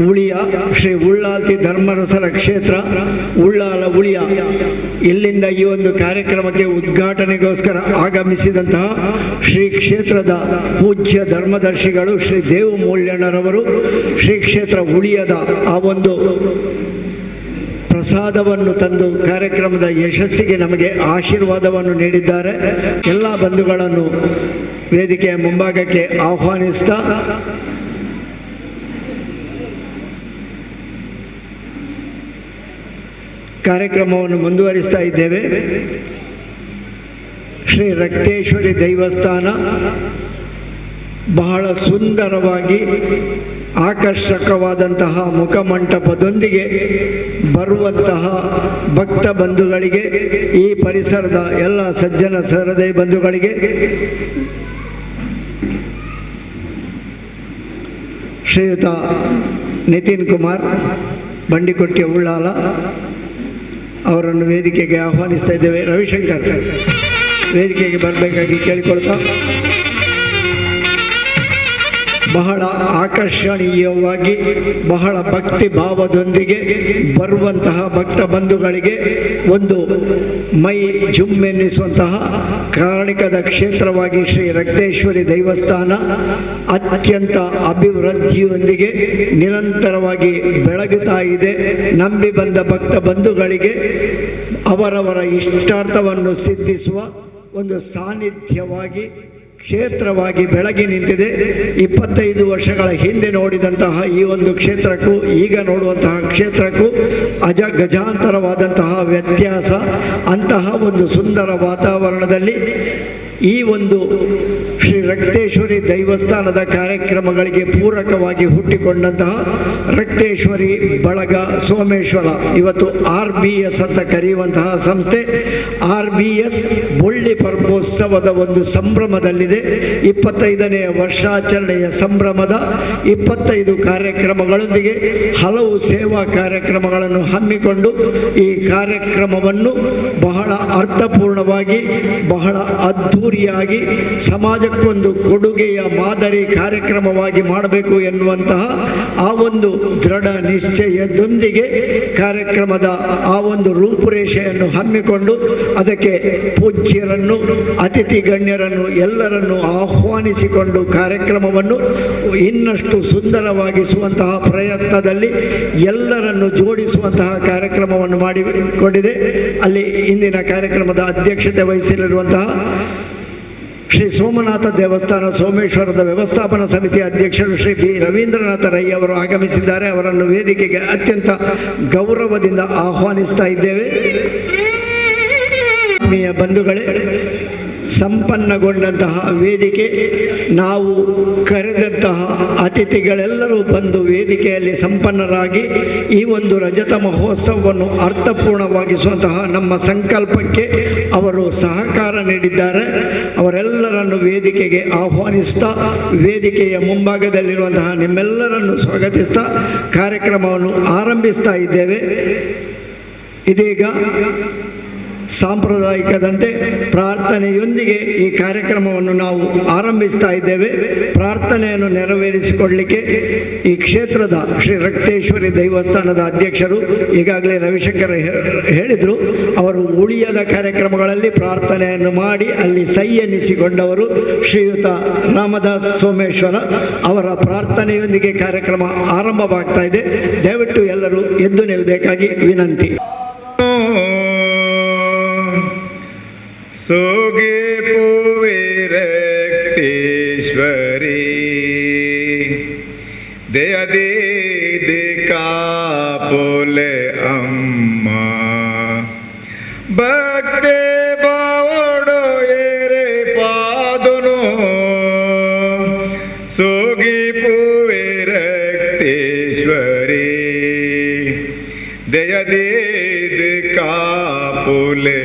ಉಳಿಯ ಶ್ರೀ ಉಳ್ಳಾಲ್ತಿ ಧರ್ಮರಸರ ಕ್ಷೇತ್ರ ಉಳ್ಳಾಲ ಉಳಿಯ, ಇಲ್ಲಿಂದ ಈ ಒಂದು ಕಾರ್ಯಕ್ರಮಕ್ಕೆ ಉದ್ಘಾಟನೆಗೋಸ್ಕರ ಆಗಮಿಸಿದಂತಹ ಶ್ರೀ ಕ್ಷೇತ್ರದ ಪೂಜ್ಯ ಧರ್ಮದರ್ಶಿಗಳು ಶ್ರೀ ದೇವು ಮೂಲ್ಯಣ್ಣರವರು ಶ್ರೀ ಕ್ಷೇತ್ರ ಉಳಿಯದ ಆ ಒಂದು ಪ್ರಸಾದವನ್ನು ತಂದು ಕಾರ್ಯಕ್ರಮದ ಯಶಸ್ಸಿಗೆ ನಮಗೆ ಆಶೀರ್ವಾದವನ್ನು ನೀಡಿದ್ದಾರೆ. ಎಲ್ಲ ಬಂಧುಗಳನ್ನು ವೇದಿಕೆಯ ಮುಂಭಾಗಕ್ಕೆ ಆಹ್ವಾನಿಸ್ತಾ ಕಾರ್ಯಕ್ರಮವನ್ನು ಮುಂದುವರಿಸ್ತಾ ಇದ್ದೇವೆ. ಶ್ರೀ ರಕ್ತೇಶ್ವರಿ ದೈವಸ್ಥಾನ ಬಹಳ ಸುಂದರವಾಗಿ ಆಕರ್ಷಕವಾದಂತಹ ಮುಖಮಂಟಪದೊಂದಿಗೆ ಬರುವಂತಹ ಭಕ್ತ ಬಂಧುಗಳಿಗೆ, ಈ ಪರಿಸರದ ಎಲ್ಲ ಸಜ್ಜನ ಸಹೃದಯ ಬಂಧುಗಳಿಗೆ ಶ್ರೀಯುತ ನಿತಿನ್ ಕುಮಾರ್ ಬಂಡಿಕೊಟ್ಟಿ ಉಳ್ಳಾಲ ಅವರನ್ನು ವೇದಿಕೆಗೆ ಆಹ್ವಾನಿಸ್ತಾ ಇದ್ದೇವೆ. ರವಿಶಂಕರ್ ವೇದಿಕೆಗೆ ಬರಬೇಕಾಗಿ ಕೇಳಿಕೊಳ್ತಾ, ಬಹಳ ಆಕರ್ಷಣೀಯವಾಗಿ ಬಹಳ ಭಕ್ತಿ ಭಾವದೊಂದಿಗೆ ಬರುವಂತಹ ಭಕ್ತ ಬಂಧುಗಳಿಗೆ ಒಂದು ಮೈ ಜುಮ್ಮೆನ್ನಿಸುವಂತಹ ಕಾರಣಿಕದ ಕ್ಷೇತ್ರವಾಗಿ ಶ್ರೀ ರಕ್ತೇಶ್ವರಿ ದೈವಸ್ಥಾನ ಅತ್ಯಂತ ಅಭಿವೃದ್ಧಿಯೊಂದಿಗೆ ನಿರಂತರವಾಗಿ ಬೆಳಗುತ್ತಾ ಇದೆ. ನಂಬಿ ಬಂದ ಭಕ್ತ ಬಂಧುಗಳಿಗೆ ಅವರವರ ಇಷ್ಟಾರ್ಥವನ್ನು ಸಿದ್ಧಿಸುವ ಒಂದು ಸಾನ್ನಿಧ್ಯವಾಗಿ ಕ್ಷೇತ್ರವಾಗಿ ಬೆಳಗಿ ನಿಂತಿದೆ. 25 ವರ್ಷಗಳ ಹಿಂದೆ ನೋಡಿದಂತಹ ಈ ಒಂದು ಕ್ಷೇತ್ರಕ್ಕೂ ಈಗ ನೋಡುವಂತಹ ಕ್ಷೇತ್ರಕ್ಕೂ ಗಜಾಂತರವಾದಂತಹ ವ್ಯತ್ಯಾಸ. ಅಂತಹ ಒಂದು ಸುಂದರ ವಾತಾವರಣದಲ್ಲಿ ಈ ಒಂದು ಶ್ರೀ ರಕ್ತೇಶ್ವರಿ ದೈವಸ್ಥಾನದ ಕಾರ್ಯಕ್ರಮಗಳಿಗೆ ಪೂರಕವಾಗಿ ಹುಟ್ಟಿಕೊಂಡಂತಹ ರಕ್ತೇಶ್ವರಿ ಬಳಗ ಸೋಮೇಶ್ವರ, ಇವತ್ತು RBS ಅಂತ ಕರೆಯುವಂತಹ ಸಂಸ್ಥೆ, RBS ಬೊಳ್ಳಿ ಪರ್ವೋತ್ಸವದ ಒಂದು ಸಂಭ್ರಮದಲ್ಲಿದೆ. 25ನೇ ವರ್ಷಾಚರಣೆಯ ಸಂಭ್ರಮದ 25 ಕಾರ್ಯಕ್ರಮಗಳೊಂದಿಗೆ ಹಲವು ಸೇವಾ ಕಾರ್ಯಕ್ರಮಗಳನ್ನು ಹಮ್ಮಿಕೊಂಡು ಈ ಕಾರ್ಯಕ್ರಮವನ್ನು ಬಹಳ ಅರ್ಥಪೂರ್ಣವಾಗಿ, ಬಹಳ ಅದ್ಧೂರಿಯಾಗಿ ಸಮಾಜಕ್ಕೊಂದು ಕೊಡುಗೆಯ ಮಾದರಿ ಕಾರ್ಯಕ್ರಮವಾಗಿ ಮಾಡಬೇಕು ಎನ್ನುವಂತಹ ಆ ಒಂದು ದೃಢ ನಿಶ್ಚಯದೊಂದಿಗೆ ಕಾರ್ಯಕ್ರಮದ ಆ ಒಂದು ರೂಪುರೇಷೆಯನ್ನು ಹಮ್ಮಿಕೊಂಡು ಅದಕ್ಕೆ ಪೂಜ್ಯರನ್ನು, ಅತಿಥಿ ಗಣ್ಯರನ್ನು ಎಲ್ಲರನ್ನು ಆಹ್ವಾನಿಸಿಕೊಂಡು ಕಾರ್ಯಕ್ರಮವನ್ನು ಇನ್ನಷ್ಟು ಸುಂದರವಾಗಿಸುವಂತಹ ಪ್ರಯತ್ನದಲ್ಲಿ ಎಲ್ಲರನ್ನು ಜೋಡಿಸುವಂತಹ ಕಾರ್ಯಕ್ರಮವನ್ನು ಮಾಡಿಕೊಂಡಿದೆ. ಅಲ್ಲಿ ಇಂದಿನ ಕಾರ್ಯಕ್ರಮದ ಅಧ್ಯಕ್ಷತೆ ವಹಿಸಲಿರುವಂತಹ ಶ್ರೀ ಸೋಮನಾಥ ದೇವಸ್ಥಾನ ಸೋಮೇಶ್ವರದ ವ್ಯವಸ್ಥಾಪನಾ ಸಮಿತಿ ಅಧ್ಯಕ್ಷರು ಶ್ರೀ ಬಿ ರವೀಂದ್ರನಾಥ ರೈ ಅವರು ಆಗಮಿಸಿದ್ದಾರೆ. ಅವರನ್ನು ವೇದಿಕೆಗೆ ಅತ್ಯಂತ ಗೌರವದಿಂದ ಆಹ್ವಾನಿಸ್ತಾ ಇದ್ದೇವೆ. ಆತ್ಮೀಯ ಬಂಧುಗಳೇ, ಸಂಪನ್ನಗೊಂಡಂತಹ ವೇದಿಕೆ, ನಾವು ಕರೆದಂತಹ ಅತಿಥಿಗಳೆಲ್ಲರೂ ಬಂದು ವೇದಿಕೆಯಲ್ಲಿ ಸಂಪನ್ನರಾಗಿ ಈ ಒಂದು ರಜತ ಮಹೋತ್ಸವವನ್ನು ಅರ್ಥಪೂರ್ಣವಾಗಿಸುವಂತಹ ನಮ್ಮ ಸಂಕಲ್ಪಕ್ಕೆ ಅವರು ಸಹಕಾರ ನೀಡಿದ್ದಾರೆ. ಅವರೆಲ್ಲರನ್ನು ವೇದಿಕೆಗೆ ಆಹ್ವಾನಿಸ್ತಾ ವೇದಿಕೆಯ ಮುಂಭಾಗದಲ್ಲಿರುವಂತಹ ನಿಮ್ಮೆಲ್ಲರನ್ನು ಸ್ವಾಗತಿಸ್ತಾ ಕಾರ್ಯಕ್ರಮವನ್ನು ಆರಂಭಿಸ್ತಾ ಇದ್ದೇವೆ. ಇದೀಗ ಸಾಂಪ್ರದಾಯಿಕದಂತೆ ಪ್ರಾರ್ಥನೆಯೊಂದಿಗೆ ಈ ಕಾರ್ಯಕ್ರಮವನ್ನು ನಾವು ಆರಂಭಿಸ್ತಾ ಇದ್ದೇವೆ. ಪ್ರಾರ್ಥನೆಯನ್ನು ನೆರವೇರಿಸಿಕೊಳ್ಳಲಿಕ್ಕೆ ಈ ಕ್ಷೇತ್ರದ ಶ್ರೀ ರಕ್ತೇಶ್ವರಿ ದೈವಸ್ಥಾನದ ಅಧ್ಯಕ್ಷರು ಈಗಾಗಲೇ ರವಿಶಂಕರ್ ಹೇಳಿದರು, ಅವರು ಉಳಿಯದ ಕಾರ್ಯಕ್ರಮಗಳಲ್ಲಿ ಪ್ರಾರ್ಥನೆಯನ್ನು ಮಾಡಿ ಅಲ್ಲಿ ಸೈ ಎನ್ನಿಸಿಕೊಂಡವರು ಶ್ರೀಯುತ ರಾಮದಾಸ್ ಸೋಮೇಶ್ವರ. ಅವರ ಪ್ರಾರ್ಥನೆಯೊಂದಿಗೆ ಕಾರ್ಯಕ್ರಮ ಆರಂಭವಾಗ್ತಾ ಇದೆ. ದಯವಿಟ್ಟು ಎಲ್ಲರೂ ಎದ್ದು ನಿಲ್ಲಬೇಕಾಗಿ ವಿನಂತಿ. सोगे पूवे रक्तेश्वरी दया दे का बोले अम्मा भक्ते बावड़ो येरे पादनो सोगे पूवे रक्तेश्वरी दया दे का बोले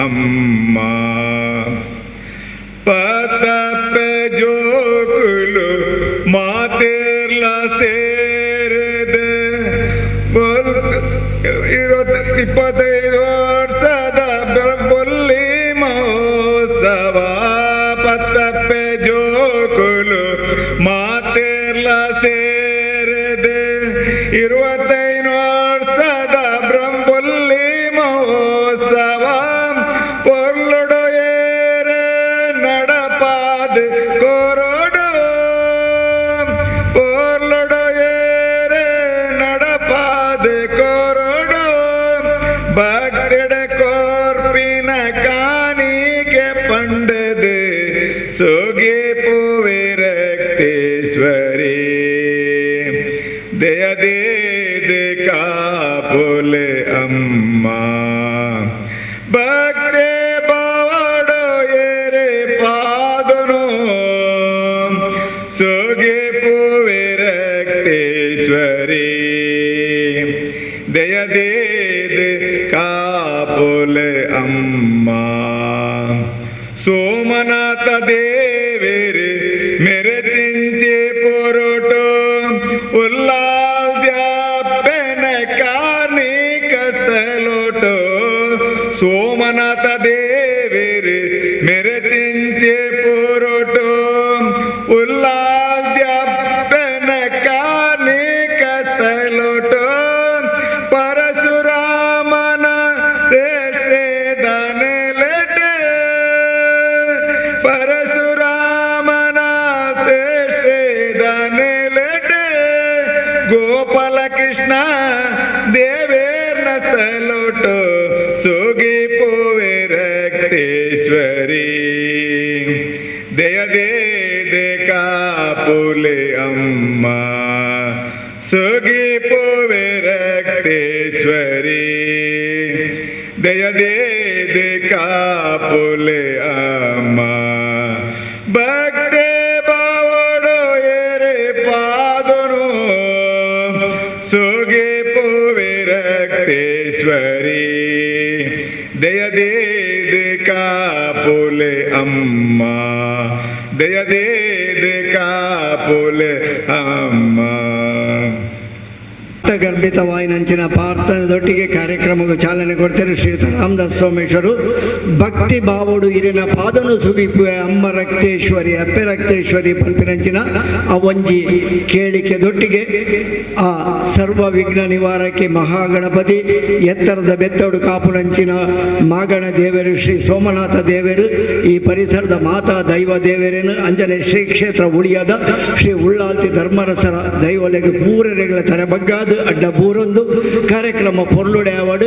अम्मा पतप जोकुलु मातेर्ला ಸೇರಿದ 25 ವರ್ಷದ ಬೊಲ್ಲಿ ಮಹೋತ್ಸವ ಪತಪ ಜೋಕುಲು ಮಾತೆರ್ಲ ಸೇರಿದ ಸೋಗೆ ಪುವಿರಕ್ತೇಶ್ವರಿ ದಯದೇ ಕಾಪುಲೆ ಅಮ್ಮ ಭಕ್ತೆ ಬಾವಡೋ ಏರೆ ಪಾದನು ಸೋಗೆ ಪುವಿರಕ್ತೇಶ್ವರಿ ದಯದೇ ಕಾಪುಲೆ ಅಮ್ಮ ಸೋಮನಾಥ ದೇವೇರು ಮೇರೆ ತಿಂಚೆ ಪೊರೋಟೋ ಉಲ್ಲಾದ್ಯಾಪೆನ ಕಾರ್ಣಿಕಸ್ತಲೋಟೋ ಸೋಮನಾಥ ದೇವೇರು ಮೇರೆ ತಿಂಚೆ ಪೊರೋಟೋ ಉಲ್ಲಾದ್ಯಾಪೆನ ಕಾರ್ಣಿಕಸ್ತಲೋಟೋ ಪರಶುರಾಮನ ಶ್ರೇಷ್ಠೆ ದಾನಲೆಟೆ ಪರಶುರಾಮನ ಶ್ರೇಷ್ಠೆ ದಾನಲೆಟೆ ಗೋಪಾಲ ಕೃಷ್ಣ ದೇವೇರ್ನ ಸ್ಥಳೋಟು ಸೋಗಿ ಪೋವೆ ರಕ್ತೇಶ್ವರಿ ದಯದೇ ಕಾಪುಲೆ ಅಮ್ಮ ಸೋಗಿ ಪೋವೆ ರಕ್ತೇಶ್ವರಿ ದಯದೇ ಕಾಪುಲೆ ಅಮ್ಮ ಭಕ್ತೆ ಬಾವಡೋ ಏರೆ ಪಾದನು ಸೋಗೆ ಪೋವೆ ರಕ್ತೇಶ್ವರಿ ದಯದೇ ಕಾಪುಲೆ ಅಮ್ಮ ದಯದೇ ಕಾಪುಲೆ ಅಮ್ಮ ಗರ್ಭಿತವಾಯಿನಂಚಿನ ಪ್ರಾರ್ಥನೆದೊಟ್ಟಿಗೆ ಕಾರ್ಯಕ್ರಮಕ್ಕೆ ಚಾಲನೆ ಕೊಡ್ತಾರೆ ಶ್ರೀಯುತ ರಾಮದಾಸ್ ಸೋಮೇಶ್ವರು ಭಕ್ತಿ ಭಾವಡು ಇರಿನ ಪಾದನು ಸುಗಿಪುವೆ ಅಮ್ಮ ರಕ್ತೇಶ್ವರಿ ಅಪ್ಪೆ ರಕ್ತೇಶ್ವರಿ ಪಂಪಿನಂಚಿನ ಅವೊಂಜಿ ಕೇಳಿಕೆದೊಟ್ಟಿಗೆ ಆ ಸರ್ವ ವಿಘ್ನ ನಿವಾರಕ್ಕೆ ಮಹಾಗಣಪತಿ ಎತ್ತರದ ಬೆತ್ತೋಡು ಕಾಪುನಂಚಿನ ಮಾಗಣ ದೇವರು ಶ್ರೀ ಸೋಮನಾಥ ದೇವರು ಈ ಪರಿಸರದ ಮಾತಾ ದೈವ ದೇವರೇನು ಅಂಜನೆ ಶ್ರೀ ಕ್ಷೇತ್ರ ಉಳಿಯದ ಶ್ರೀ ಉಳ್ಳಾಲ್ತಿ ಧರ್ಮರಸರ ದೈವಲೆಗೆ ಪೂರರೆಗಳ ತರಬಗ್ಗಾದ ಅಡ್ಡ ಬೂರೊಂದು ಕಾರ್ಯಕ್ರಮ ಪೊರ್ಲುಡೆ ಅವಾರ್ಡ್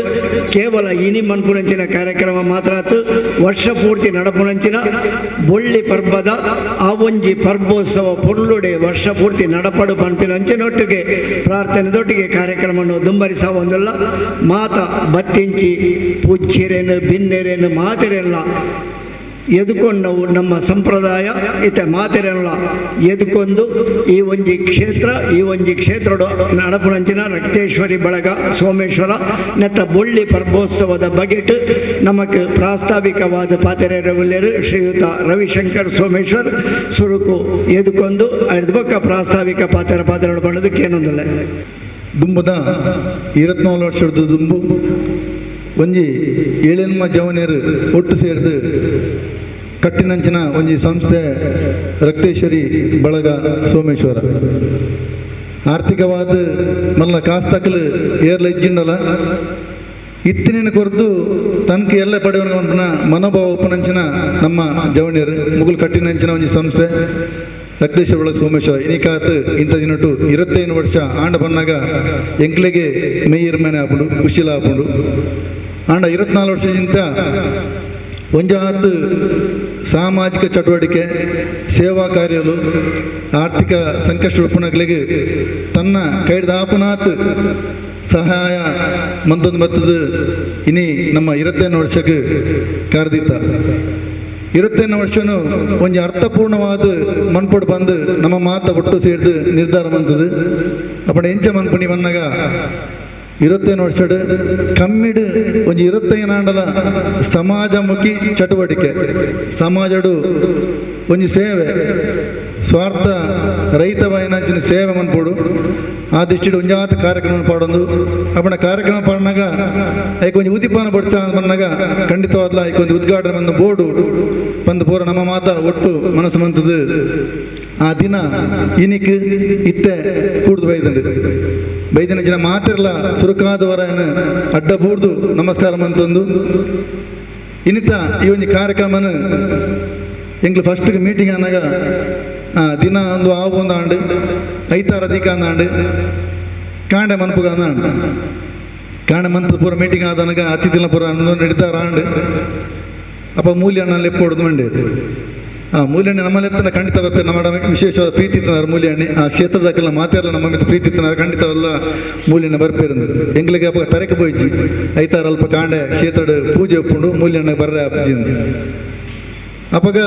ಕೇವಲ ಇನಿ ಮನ್ಪುನಂಚಿನ ಕಾರ್ಯಕ್ರಮ ಮಾತ್ರ ಆತು ವರ್ಷ ಪೂರ್ತಿ ನಡಪುನಂಚಿನ ಬೊಳ್ಳಿ ಪರ್ಬದ ಆವೊಂಜಿ ಪರ್ಬೋತ್ಸವ ಪೊರ್ಲುಡೆ ವರ್ಷ ಪೂರ್ತಿ ನಡಪಡು ಪಂಪಿನಂಚಿನೊಟ್ಟಿಗೆ ಪ್ರಾರ್ಥನೆದೊಟ್ಟಿಗೆ ಕಾರ್ಯಕ್ರಮವನ್ನು ದುಂಬರಿಸ ಒಂದಲ್ಲ ಮಾತ ಬತ್ತಿಂಚಿ ಪುಚ್ಚಿರೇನು ಬಿನ್ನೆರೇನು ಮಾತಿರೆಲ್ಲ ಎದುಕೊಂಡವು ನಮ್ಮ ಸಂಪ್ರದಾಯ ಇತ ಮಾತೆರೆಲ್ಲ ಎದುಕೊಂಡು ಈ ಒಂಜಿ ಕ್ಷೇತ್ರ ನಡಪುನಂಚಿನ ರಕ್ತೇಶ್ವರಿ ಬಳಗ ಸೋಮೇಶ್ವರ ನೆತ್ತ ಬೊಳ್ಳಿ ಪರ್ಬೋತ್ಸವದ ಬಗೆಟ್ ನಮಕ್ ಪ್ರಾಸ್ತಾವಿಕವಾದ ಪಾತೆರೆರವಲ್ಲೇರು ಶ್ರೀಯುತ ರವಿಶಂಕರ್ ಸೋಮೇಶ್ವರ್ ಸುರುಕು ಎದುಕೊಂಡು ಅಡ್ಬಕ್ಕ ಪ್ರಾಸ್ತಾವಿಕ ಪಾತೆರ ಬಂಡದಕ್ಕೆ ಏನೊಂದಿಲ್ಲ ದುಂಬದ 24 ವರ್ಷದ ದುಂಬು ಒಂಜಿ ಏಳೆನ್ಮ ಜವನಿಯರು ಒಟ್ಟು ಸೇರಿದು ಕಟ್ಟಿನಂಚಿನ ಒಂಜಿ ಸಂಸ್ಥೆ ರಕ್ತೇಶ್ವರಿ ಬಳಗ ಸೋಮೇಶ್ವರ ಆರ್ಥಿಕವಾದ ಮಲ್ಲ ಕಾಸ್ತಕಲು ಏರ್ಲ ಇಜ್ಜಿಂಡಲ ಇತ್ತಿನ ಕೊರತು ತನಕ ಎಲ್ಲ ಪಡೆಯುವಂಥ ಮನೋಭಾವ ಉಪನಂಚಿನ ನಮ್ಮ ಜವನಿಯರು ಮುಗುಲು ಕಟ್ಟಿನಂಚಿನ ಒಂಜಿ ಸಂಸ್ಥೆ ರಕ್ತೇಶ್ವರ ಬಳಗ ಸೋಮೇಶ್ವರ ಇನಿಕಾತ್ ಇಂಥ ದಿನಟ್ಟು 25 ವರ್ಷ ಆಂಡ ಬನ್ನಾಗ ಎಂಕ್ಲೆಗೆ ಮೇಯರ್ ಮನೆ ಹಾಪುಂಡು ಖುಷಿಲ ಹಾಪುಂಡು ಆಂಡ 24 ವರ್ಷದಿಂದ ಒಂಜಾತ್ ಸಾಮಾಜಿಕ ಚಟುವಟಿಕೆ ಸೇವಾ ಕಾರ್ಯಗಳು ಆರ್ಥಿಕ ಸಂಕಷ್ಟ ಉಪನಗಳಿಗೆ ತನ್ನ ಕೈಡ್ದ ಆಪುನಾತ್ ಸಹಾಯ ಮಂದೊಂದು ಬರ್ತದ ಇನಿ ನಮ್ಮ 25 ವರ್ಷಕ್ಕೆ ಕಾರ್ದಿತ್ತ 25 ವರ್ಷನೂ ಒಂಜಿ ಅರ್ಥಪೂರ್ಣವಾದ ಮನ್ಪೊಡು ಬಂದು ನಮ್ಮ ಮಾತ ಒಟ್ಟು ಸೇರಿದು ನಿರ್ಧಾರ ಬಂತದು ಅಪ್ಪಣ ಎಂಚ ಮನ್ಪುಣಿ ಬಂದಾಗ 25 ವರ್ಷಡು ಕಮ್ಮಿಡು ಒಂಜಿ 25 ಆಂಡಲ ಸಮಾಜಮುಖಿ ಚಟುವಟಿಕೆ ಸಮಾಜಡು ಒಂಜಿ ಸೇವೆ ಸ್ವಾರ್ಥ ರೈತವಾಯಿನಂಚಿನ ಸೇವೆ ಮನ್ಪೋಡು ಆ ದೃಷ್ಟಿಡು ಒಂಜಾತ ಕಾರ್ಯಕ್ರಮ ಪಾಡೊಂದು ಅಪ್ಪಣ ಕಾರ್ಯಕ್ರಮ ಪಾಡಿನಾಗ ಐಕ್ ಒಂಜಿ ಉದಿಪಾನ ಬಡ್ಚ ಬಂದಾಗ ಖಂಡಿತವಾದ್ಲ ಐಕ್ ಒಂಜಿ ಉದ್ಘಾಟನೆ ಬಂದು ಬೋರ್ಡು ಬಂದು ಪೂರ ನಮ್ಮ ಮಾತ ಒಟ್ಟು ಮನಸ್ಸು ಮಂತದು ಆ ದಿನ ಇನಿಕ್ ಇತ್ತೆ ಕೂಡ್ದು ಬೈದಿನ ಜನ ಮಾತಿರಲ್ಲ ಸುರುಕಾದವರನ್ನು ಅಡ್ಡ ಬೂರ್ದು ನಮಸ್ಕಾರ ಮಂತೊಂದು ಇನ್ನಿತ ಈ ಒಂದು ಕಾರ್ಯಕ್ರಮನ ಎಂಗ್ಲು ಫಸ್ಟ್ಗೆ ಮೀಟಿಂಗ್ ಅನ್ನಾಗ ದಿನ ಒಂದು ಆವು ಒಂದು ಆಂಡು ಐತಾರ ಅಧಿಕ ಅಂದಾಂಡು ಕಾಂಡೆ ಮನ್ಪುಗ ಅಂದಾಂಡು ಕಾಂಡೆ ಮಂತ್ ಪೂರ ಮೀಟಿಂಗ್ ಆದನಾಗ ಅತಿಥಿಲ ಪೂರ ನಡೀತಾರ ಆಂಡು ಅಪ್ಪ ಮೂಲ್ಯ ಅಣ್ಣ ಲೆಪ್ಪೊಡ್ದು ಮಂಡೆ ಮೂಲ್ಯಣ್ಣೆ ನಮ್ಮಲ್ಲಿ ಎತ್ತನ ಖಂಡಿತ ಬಪ್ಪೆ ನಮ್ಮ ವಿಶೇಷವಾದ ಪ್ರೀತಿ ಇತ್ತನಾರು ಮೂಲ್ಯಣ್ಣೆ ಆ ಕ್ಷೇತ್ರದಾಗೆಲ್ಲ ಮಾತೆಲ್ಲ ನಮ್ಮ ಮಿತ್ರ ಪ್ರೀತಿ ಇತ್ತನಾರು ಖಂಡಿತವಲ್ಲ ಮೂಲ್ಯಣ್ಣ ಬರ್ಪೇರಂದು ಎಂಗ್ಲಿಗೆ ಅಪ್ಪ ತರಕೆ ಬೋಯ್ಚಿ ಐತಾರು ಅಲ್ಪ ಕಾಂಡೆ ಕ್ಷೇತ್ರದ ಪೂಜೆ ಒಪ್ಪುಂಡು ಮೂಲ್ಯಣ್ಣ ಬರ್ರೆ ಅಪ್ಪಜಿಂದು ಅಪ್ಪಗ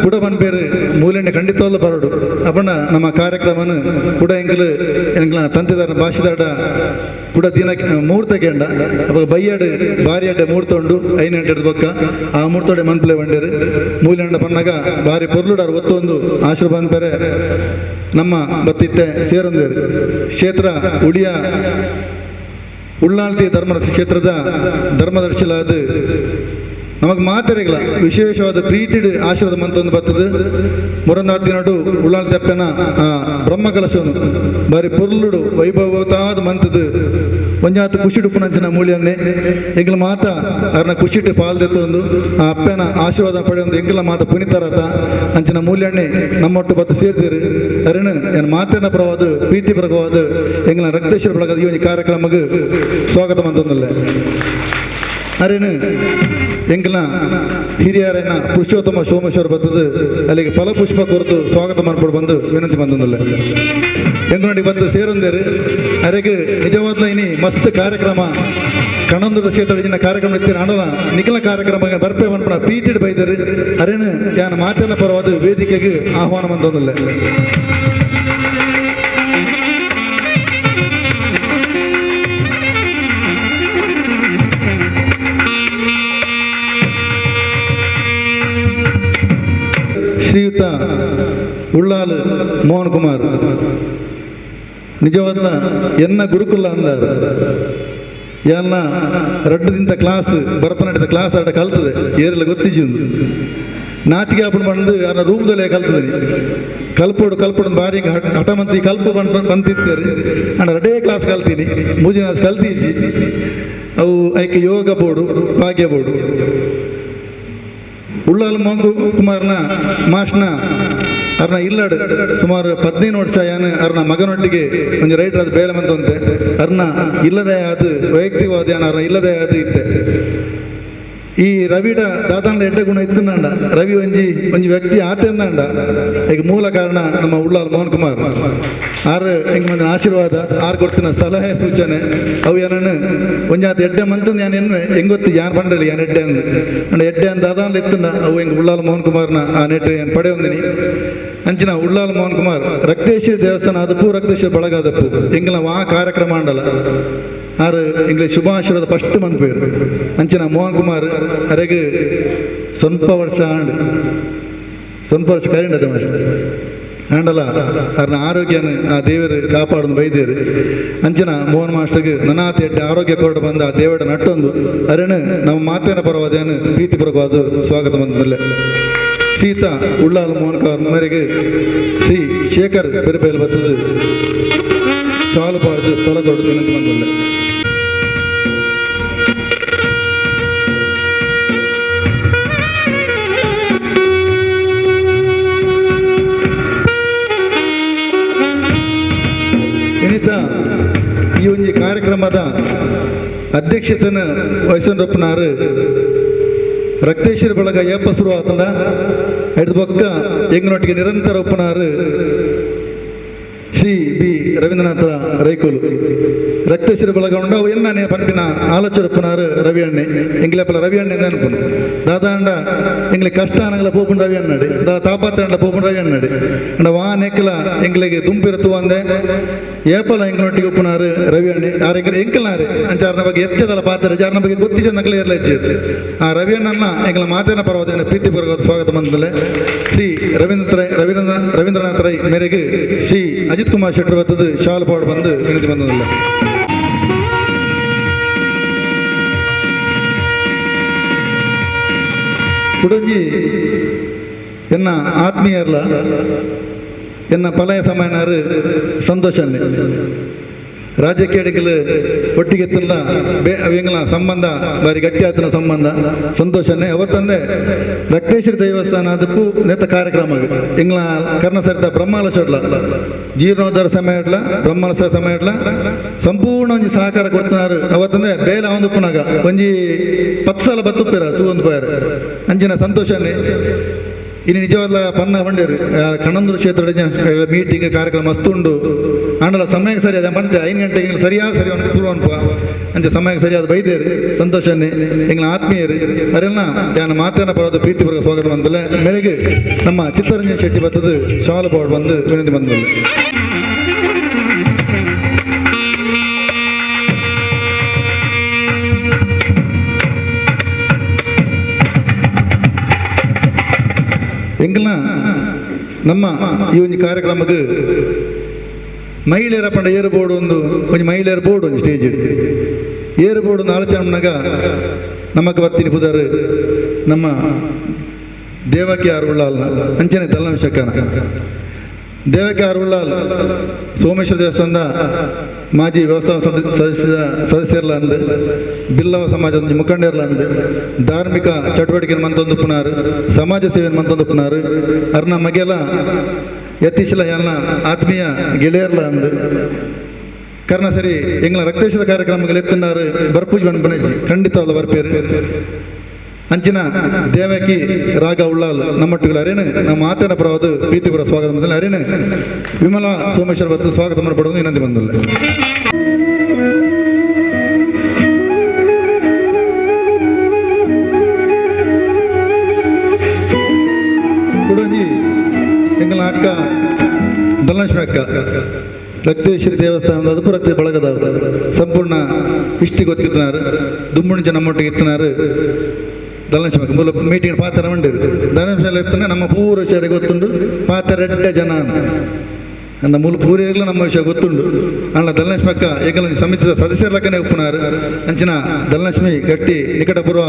ಕೂಡ ಬಂದ್ಬೇರು ಮೂಲೆಣ್ಣೆ ಖಂಡಿತವಲ್ಲ ಬರೋಡು ಅಪ್ಪಣ್ಣ ನಮ್ಮ ಕಾರ್ಯಕ್ರಮನ ಕೂಡ ಎಂಗ್ಲ ತಂತೆದಾರ ಭಾಷೆದಾಡ ಕೂಡ ದಿನ ಮುಹೂರ್ತ ಕೇಂಡ ಅವಾಗ ಬೈಯಾಡು ಭಾರಿ ಅಡ್ಡೆ ಮುಹೂರ್ತ ಉಂಡು 5 ಗಂಟೆದ ಬೊಕ್ಕ ಆ ಮುಹೂರ್ತೋಡೆ ಮನ್ಪಲೆ ಬಂಡೇರು ಮೂಲೆಂಡ ಪನ್ನಗ ಭಾರಿ ಪೊರ್ಲುಡಾರು ಒತ್ತೊಂದು ಆಶ್ರ ಬಂದ್ಬೇರೆ ನಮ್ಮ ಬತ್ತಿತ್ತೆ ಸೇರೊಂದೇರು ಕ್ಷೇತ್ರ ಉಳಿಯ ಉಳ್ಳಾಲ್ತಿ ಧರ್ಮ ಕ್ಷೇತ್ರದ ಧರ್ಮದರ್ಶಿಲಾದ ನಮಗೆ ಮಾತೆರೆಗಳ ವಿಶೇಷವಾದ ಪ್ರೀತಿಡು ಆಶ್ರದ ಮಂತೊಂದು ಬರ್ತದೆ ಮುರಂದಾತಿನಡು ಉಳ್ಳಾಲ್ ತೆಪ್ಪೆನ ಬ್ರಹ್ಮಕಲಶನು ಬಾರಿ ಪೊರ್ಲುಡು ವೈಭವತಾದ ಮಂತದು ಒಂಜಾತು ಖುಷಿಡು ಪುಣಂಚಿನ ಮೂಲ್ಯನ್ನೇ ಎಂಗ್ಲ ಮಾತ ಅವ್ರನ್ನ ಖುಷಿಟ್ಟು ಪಾಲ್ದೆತ್ತೊಂದು ಆ ಅಪ್ಪನ ಆಶೀರ್ವಾದ ಪಡೆಯೊಂದು ಎಂಗ್ಲ ಮಾತ ಪುನಿತರತ ಅಂಚಿನ ಮೂಲ್ಯಣ್ಣೆ ನಮ್ಮೊಟ್ಟು ಬತ್ತು ಸೇರ್ತೀರು ಅರೇನು ಏನು ಮಾತೇನ ಪರವಾದ ಪ್ರೀತಿ ಪರವಾದ ಎಂಗ್ಲ ರಕ್ತೇಶ್ವರ ಬಳಗದ ಈ ಒಂದು ಕಾರ್ಯಕ್ರಮಕ್ಕೆ ಸ್ವಾಗತ ಮಂತೊಂದಲ್ಲ ಅರೇನು ಎಂಗ್ಲ ಹಿರಿಯರನ್ನ ಪುರುಷೋತ್ತಮ ಸೋಮೇಶ್ವರ ಬರ್ತದೆ ಅಲ್ಲಿಗೆ ಫಲಪುಷ್ಪ ಕೊರತು ಸ್ವಾಗತ ಮಾಡ್ಕೊಂಡು ಬಂದು ವಿನಂತಿ ಬಂದಲ್ಲ ಎಂಗ್ನೋಡಿ ಬಂದು ಸೇರೊಂದೇರು ಅರೆಗೆ ನಿಜವಾದ ಇನಿ ಮಸ್ತ್ ಕಾರ್ಯಕ್ರಮ ಕಣಂದದ ಕ್ಷೇತ್ರ ಕಾರ್ಯಕ್ರಮ ಇರ್ತೀರ ಅಣ್ಣ ನಿಖಲ ಕಾರ್ಯಕ್ರಮ ಬರ್ಪೆ ಬಂದ್ಬಿಡ ಪ್ರೀತಿಡ್ ಬೈದರು ಅರೇನು ಯಾನ ಮಾತೆಲ್ಲ ಪರವಾದ ವೇದಿಕೆಗೆ ಆಹ್ವಾನ ಬಂದೊಂದಲ್ಲ ಶ್ರೀಯುತ ಉಳ್ಳಾಲ್ ಮೋಹನ್ ಕುಮಾರ್ ನಿಜವಾದ ಎನ್ನ ಗುರುಕುಲ ಅಂದಾರ ಎಲ್ಲ ರಡ್ಡದಿಂದ ಕ್ಲಾಸ್ ಭರತನಾಟ್ಯದ ಕ್ಲಾಸ್ ಆಟ ಕಲ್ತದೆ ಏರೆಲ್ಲ ಗೊತ್ತಿಜುಂದು ನಾಚಿಕೆ ಹಾಕೊಂಡು ಬಂದು ಯಾರ ರೂಮ್ದಲ್ಲೇ ಕಲ್ತದೆ ಕಲ್ಪೋಡು ಬಾರಿ ಹಠಮಂತ್ರಿ ಕಲ್ಪ ಬಂದಿರ್ತಾರೆ ನಾನು ರಡ್ಡೇ ಕ್ಲಾಸ್ ಕಲ್ತೀನಿ ಮೂಜಿ ಕ್ಲಾಸ್ ಕಲ್ತೀಸಿ ಅವು ಐಕೆ ಯೋಗ ಬೋರ್ಡು ಭಾಗ್ಯ ಬೋರ್ಡು ಉಳ್ಳಾಲ್ ಮೋಹನ್ ಕುಮಾರ್ನ ಮಾಸ್ನ ಅವ್ರನ್ನ ಇಲ್ಲಾಡು ಸುಮಾರು 15 ವರ್ಷ ಏನು ಅವ್ರನ್ನ ಮಗನೊಟ್ಟಿಗೆ ಒಂದು ರೈಟರ್ ಅದು ಬೇಲೆ ಬಂತಂತೆ ಅವ್ರನ್ನ ಇಲ್ಲದೆ ಅದು ವೈಯಕ್ತಿಕವಾದ ಏನು ಅವ್ರನ್ನ ಇಲ್ಲದೆ ಅದು ಇತ್ತೆ ಈ ರವಿಡ ದಾದಾಂಡ ಎಡ್ಡ ಗುಣ ಇತ್ತಂಡ ರವಿ ಒಂಜಿ ವ್ಯಕ್ತಿ ಆತಂದಂಡ ಈಗ ಮೂಲ ಕಾರಣ ನಮ್ಮ ಉಳ್ಳಾಲ್ ಮೋಹನ್ ಕುಮಾರ್ ಆರು ಹೆಂಗೆ ಮಂದಿನ ಆಶೀರ್ವಾದ ಆರು ಕೊಡ್ತಿನ ಸಲಹೆ ಸೂಚನೆ ಅವು ಏನನ್ನು ಒಂಜಾತ ಎಡ್ಡೆ ಮಂತಂದು ನಾನು ಏನು ಹೆಂಗೆ ಗೊತ್ತು ಯಾರು ಬಂಡಲಿ ಯಾನು ಎಡ್ಡೆ ಅಂದು ಅಂಡ ಎಡ್ಡೆ ಅಂತ ದಾದಾಂಡ ಇತ್ತಂಡ ಅವು ಹೆಂಗೆ ಉಳ್ಳಾಲ್ ಮೋಹನ್ ಕುಮಾರ್ನ ಆ ನೆಟ್ ಏನು ಪಡೆ ಒಂದಿನಿ ಅಂಚಿನ ಉಳ್ಳಾಲ್ ಮೋಹನ್ ಕುಮಾರ್ ರಕ್ತೇಶ್ವರ ದೇವಸ್ಥಾನ ಅದಪ್ಪು ರಕ್ತೇಶ್ವರ ಬಳಗ ಅದಪ್ಪು ಹೆಂಗೆ ಆ ಕಾರ್ಯಕ್ರಮ ಅಂಡಲ್ಲ ಆರು ಇಂಗ್ಲೀಷ್ ಶುಭಾಶೀರ್ವಾದ ಫಸ್ಟ್ ಮಂತ್ ಪೇರು ಅಂಚಿನ ಮೋಹನ್ ಕುಮಾರ್ ಅರೆಗೆ ಸ್ವಲ್ಪ ವರ್ಷ ಕರೆಂಡದ ಆಂಡಲ ಅವ್ರನ್ನ ಆರೋಗ್ಯನ ಆ ದೇವರು ಕಾಪಾಡೋದು ಬೈದೇರು ಅಂಚಿನ ಮೋಹನ್ ಮಾಸ್ಟರ್ಗೆ ನನಾತಿ ಎಡ್ಡೆ ಆರೋಗ್ಯ ಕೊರಡು ಬಂದ ಆ ದೇವರ ನಟ್ಟೊಂದು ಅರೇನು ನಮ್ಮ ಮಾತೇನ ಪರವಾದೇನು ಪ್ರೀತಿ ಪರವಾದ ಸ್ವಾಗತ ಬಂದಮೇಲೆ ಶ್ರೀತ ಉಳ್ಳಾಲ್ ಮೋಹನ್ ಕುಮಾರ್ ಮೇರೆಗೆ ಶ್ರೀ ಶೇಖರ್ ಬೆರಬೇಲ್ ಬರ್ತದೆ ಶಾಲು ಪಾಡ್ದು ಫಲ ಕೊಡೋದು ವಿನಂತಿ ಬಂದಲ್ಲ ಈ ಒಂದು ಕಾರ್ಯಕ್ರಮದ ಅಧ್ಯಕ್ಷತೆಯನ್ನು ವಹಿಸೊಂಡಪ್ಪನಾರು ರಕ್ತೇಶ್ವರ ಬಳಗ ಏಪ ಶುರು ಆತಂಡ ಹಿಡಿದು ಬೊಕ್ಕ ಎಂಗನೊಟ್ಟಿಗೆ ನಿರಂತರ ಒಪ್ಪನಾರು ಶ್ರೀ ಬಿ ರವೀಂದ್ರನಾಥ ರೈಕೋಲು ರಕ್ತೇಶ್ವರ ಬಳಗ ಉಂಡ ಅವು ಎನ್ನಾನೆ ಪಂಪಿನ ಆಲೋಚರಪ್ಪನಾರು ರವಿ ಅಣ್ಣೆ ಎಂಗ್ಲೆಪ್ಪಲ ರವಿ ಅಣ್ಣೆ ಅನ್ಕೊಂಡು ದಾದಾಂಡ ಎಂಗ್ಲೆ ಕಷ್ಟ ಅನ್ನಗಲ ಪೋಪುಂಡು ರವಿ ಅಣ್ಣಡಿ ತಾಪಾತ್ರ ಅಂಡ ಪೋಪುಂಡು ರವಿ ಅಣ್ಣಡಿ ಅಂಡ ವಾ ನೆಕ್ಕಲ ಎಂಗ್ಲೆಗೆ ದುಂಪಿರತ್ತು ಅಂದೆ ಏಪಲ ಎಂಗ್ನೊಟ್ಟಿಗೆ ಉಪ್ಪುನಾರು ರವಿ ಅಣ್ಣೆ ಆರೆಂಗ್ರೆ ಎಂಕಲ್ನಾರೆ ಅಂಚಾರನ ಬಗ್ಗೆ ಎಚ್ಚದಲ್ಲ ಪಾತ್ರ ಜಾರನ ಬಗ್ಗೆ ಗೊತ್ತಿದ್ದ ನಕಲ ಇರಲ ಹೆಚ್ಚಿತ್ತು ಆ ರವಿ ಅಣ್ಣನ ಎಂಗ್ಲ ಮಾತೇನ ಪರವಾದ ಪ್ರೀತಿ ಪರವಾದ ಸ್ವಾಗತ ಬಂದಲೆ ಶ್ರೀ ರವೀಂದ್ರನಾಥ ರೈ ಮೇರೆಗೆ ಶ್ರೀ ಅಜಿತ್ ಕುಮಾರ್ ಶೆಟ್ಟರ್ ಬರ್ತದೆ ಶಾಲು ಪಾಡು ಬಂದು ವಿನಂತಿ ಬಂದಲ್ಲ ಕುಡಂಜಿ ಎನ್ನ ಆತ್ಮೀಯರ್ಲ ಎನ್ನ ಪಲಯ ಸಮಯನಾರು ಸಂತೋಷನ್ನೇ ರಾಜ್ಯಕ್ಕೆ ಅಡಿಕಲು ಒಟ್ಟಿಗೆ ಎತ್ತಲ್ಲ ಎಂಗ್ಲ ಸಂಬಂಧ ಬಾರಿ ಗಟ್ಟಿ ಆತನ ಸಂಬಂಧ ಸಂತೋಷನೇ ಅವತ್ತಂದೆ ರಕ್ತೇಶ್ವರ ದೇವಸ್ಥಾನ ಅದಕ್ಕೂ ನೆತ್ತ ಕಾರ್ಯಕ್ರಮ ಎಂಗ್ಲ ಕರ್ಣ ಸರಿತ ಬ್ರಹ್ಮಾಲಸಡ್ಲ ಜೀರ್ಣೋದ್ಧಾರ ಸಮಯ ಇಡ್ಲ ಬ್ರಹ್ಮಾಲಸ ಸಮಯ ಇಡ್ಲ ಸಂಪೂರ್ಣ ಒಂಜಿ ಸಹಕಾರ ಕೊಡ್ತಿನಾರು ಅವತ್ತಂದೆ ಬೇಲ ಒಂದು ಪುನಗ ಒಂಜಿ 10 ಸಲ ಬತ್ತುಪ್ಪೇರ ತೂ ಒಂದು ಪೇರ ಅಂಚಿನ ಸಂತೋಷನೇ ಇನ್ನು ನಿಜವಾದ ಪನ್ನ ಬಂಡೇರು ಕಣಂದೂರು ಕ್ಷೇತ್ರದ ಮೀಟಿಂಗ್ ಕಾರ್ಯಕ್ರಮ ಮಸ್ತ್ ಉಂಡು ಆಂಡಲ ಸಮಯಕ್ಕೆ ಸರಿ ಅದ ಬಂತೆ 5 ಗಂಟೆಗೆ ಸರಿಯಾದ ಸರಿ ಒಂದು ಶುರು ಅನ್ಪ ಅಂಚೆ ಸಮಯಕ್ಕೆ ಸರಿಯಾದ ಬೈದೇರು ಸಂತೋಷನ್ನೇ ಎಂಗ್ಲ ಆತ್ಮೀಯರು ಅವರೆಲ್ಲ ನಾನು ಮಾತನ್ನ ಪರವಾದ ಪ್ರೀತಿಪೂರ್ವಕ ಸ್ವಾಗತ ಬಂದಲ್ಲ ಮೇಲೆಗೆ ನಮ್ಮ ಚಿತ್ತರಂಜನ್ ಶೆಟ್ಟಿ ಬತ್ತದು ಶಾಲು ಪೌಡ್ ಬಂದು ವಿನಂತಿ ಬಂದಲ್ಲ. ಎಂಗಲ್ನ ನಮ್ಮ ಈ ಒಂದು ಕಾರ್ಯಕ್ರಮಕ್ಕೆ ಮಹಿಳೆಯರ ಪಂಡ ಏರು ಬೋರ್ಡ್ ಒಂದು ಮಹಿಳೆಯರ ಬೋರ್ಡ್ ಒಂದು ಸ್ಟೇಜ್ ಏರು ಬೋರ್ಡ್ ಒಂದು ಆಲೋಚನೆನಾಗ ನಮಗೆ ಬತ್ತೀನಿ ಪುದರ್ ನಮ್ಮ ದೇವಕಿ ಆರುಳ್ಳಾಲ್ನ ಅಂಚನೆ ತಲ್ಲಂಶಕ್ಕನ ದೇವಕಿ ಆರುಳ್ಳಾಲ್ ಸೋಮೇಶ್ವರ ದೇವಸ್ಥಾನದ ಮಾಜಿ ವ್ಯವಸ್ಥಾನ ಸದಸ್ಯರ್ಲ ಅಂದು ಬಿಲ್ಲವ ಸಮಾಜದ ಮುಖಂಡರ್ಲ ಅಂದು ಧಾರ್ಮಿಕ ಚಟುವಟಿಕೆ ಮಂತೊಂದು ಪುನಾರು ಸಮಾಜ ಸೇವೆ ಮಂತೊಂದು ಪುನಾರು ಅರ್ನ ಮಗೆಲ್ಲ ಯತ್ತೀಚಲ ಎಲ್ಲ ಆತ್ಮೀಯ ಗೆಳೆಯರ್ಲ ಅಂದು ಕಾರಣ ಸರಿ ಎಂಗ್ಲ ರಕ್ತೇಶದ ಕಾರ್ಯಕ್ರಮಗಳು ಎತ್ತನಾರು ಬರ್ಪೂಜ್ ಬಂದು ಬನಜಿ ಖಂಡಿತವಾದ ಬರ್ಪೇರು ಅಂಚಿನ ದೇವಕಿ ರಾಗ ಉಳ್ಳಾಲ್ ನಮ್ಮೊಟ್ಟಿಗಳು ಅರೇನು ನಮ್ಮ ಮಾತನ ಪರವಾದ ಪ್ರೀತಿಪುರ ಸ್ವಾಗತ ಬಂದಿಲ್ಲ ಅರೇನು ವಿಮಲಾ ಸೋಮೇಶ್ವರ ಬತ್ತು ಸ್ವಾಗತ ಮಾಡಬಹುದು ಇನ್ನೊಂದು ಬಂದಿಲ್ಲ. ಕುಡಂಜಿ ಎಂಗಲ ಅಕ್ಕ ಧನಲಕ್ಷ್ಮಿ ಅಕ್ಕ ರಕ್ತೇಶ್ವರಿ ದೇವಸ್ಥಾನದ ಅದು ರಕ್ತ ಬಳಗದವರು ಸಂಪೂರ್ಣ ಇಷ್ಟಿ ಗೊತ್ತಿತ್ತನಾರು ದುಮ್ಮುಣಿಂಚ ನಮ್ಮೊಟ್ಟಿಗೆ ಇತ್ತನಾರು ಧನಲಕ್ಷ್ಮಿ ಅಕ್ಕ ಮೂಲ ಮೀಟಿಂಗ್ ಪಾತ್ರ ಮಂಡಿರು ಧನಲಕ್ಷ್ಮಿ ಎತ್ತನೆ ನಮ್ಮ ಪೂರ ವಿಷಯ ಗೊತ್ತುಂಡು ಪಾತ್ರ ರೆಡ್ಡ ಜನ ನನ್ನ ಮೂಲ ಪೂರಿಯರ್ಲ ನಮ್ಮ ವಿಷಯ ಗೊತ್ತುಂಡು ಅಣ್ಣ ಧನಲಕ್ಷ್ಮಿ ಅಕ್ಕ ಏಕಲ ಸಮಿತಿಯ ಸದಸ್ಯರ ಲೆಕ್ಕನೆ ಒಪ್ಪುನಾರು ಅಂಚಿನ ಧನಲಕ್ಷ್ಮಿ ಗಟ್ಟಿ ನಿಕಟಪೂರ್ವ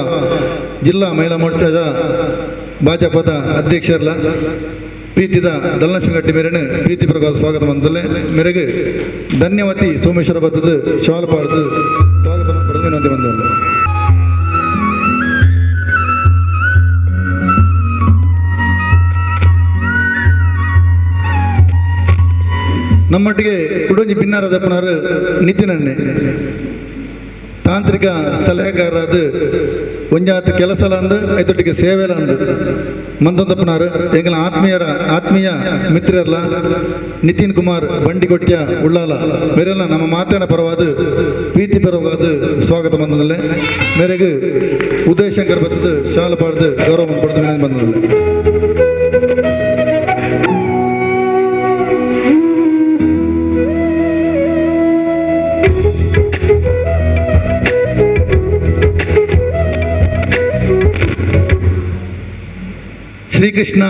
ಜಿಲ್ಲಾ ಮಹಿಳಾ ಮೋರ್ಚಾದ ಭಾಜಪದ ಅಧ್ಯಕ್ಷರಲ್ಲ ಪ್ರೀತಿದ ಧನಲಕ್ಷ್ಮಿ ಗಟ್ಟಿ ಮೇರೆನು ಪ್ರೀತಿಪೂರ್ವಕ ಸ್ವಾಗತ ಬಂದಲೆ ಮೇರೆಗೆ ಧನ್ಯವತಿ ಸೋಮೇಶ್ವರ ಬತ್ತದು ಶಾಲ್ಪಾಡ್ದು ಸ್ವಾಗತ ಪಡೆದು ವಿನಂತಿ ಬಂದಲ್ಲ. ನಮ್ಮೊಟ್ಟಿಗೆ ಕುಡಂಜಿ ಭಿನ್ನಾರದ ಪುನರ್ ನಿತಿನನ್ನೇ ತಾಂತ್ರಿಕ ಸಲಹೆಗಾರರಾದ ಒಂಜಾತ ಕೆಲಸಲ ಅಂದು ಐತೊಟ್ಟಿಗೆ ಸೇವೆಲ ಅಂದು ಮಂದೊಂದಪ್ಪನಾರು ಎಂಗಲ ಆತ್ಮೀಯ ಮಿತ್ರರ್ಲ ನಿತಿನ್ ಕುಮಾರ್ ಬಂಡಿಗೊಟ್ಯ ಉಳ್ಳಾಲ ಮೇರೆಲ್ಲ ನಮ್ಮ ಮಾತಿನ ಪರವಾದ ಪ್ರೀತಿ ಪರವಾದ ಸ್ವಾಗತ ಬಂದದಲ್ಲೇ ಮೇರೆಗೆ ಉದಯ್ ಶಂಕರ್ ಬತ್ತದ ಶಾಲು ಪಾಡ್ದು ಗೌರವ ಪಡೆದು ಬಂದದಲ್ಲೇ. ಶ್ರೀಕೃಷ್ಣ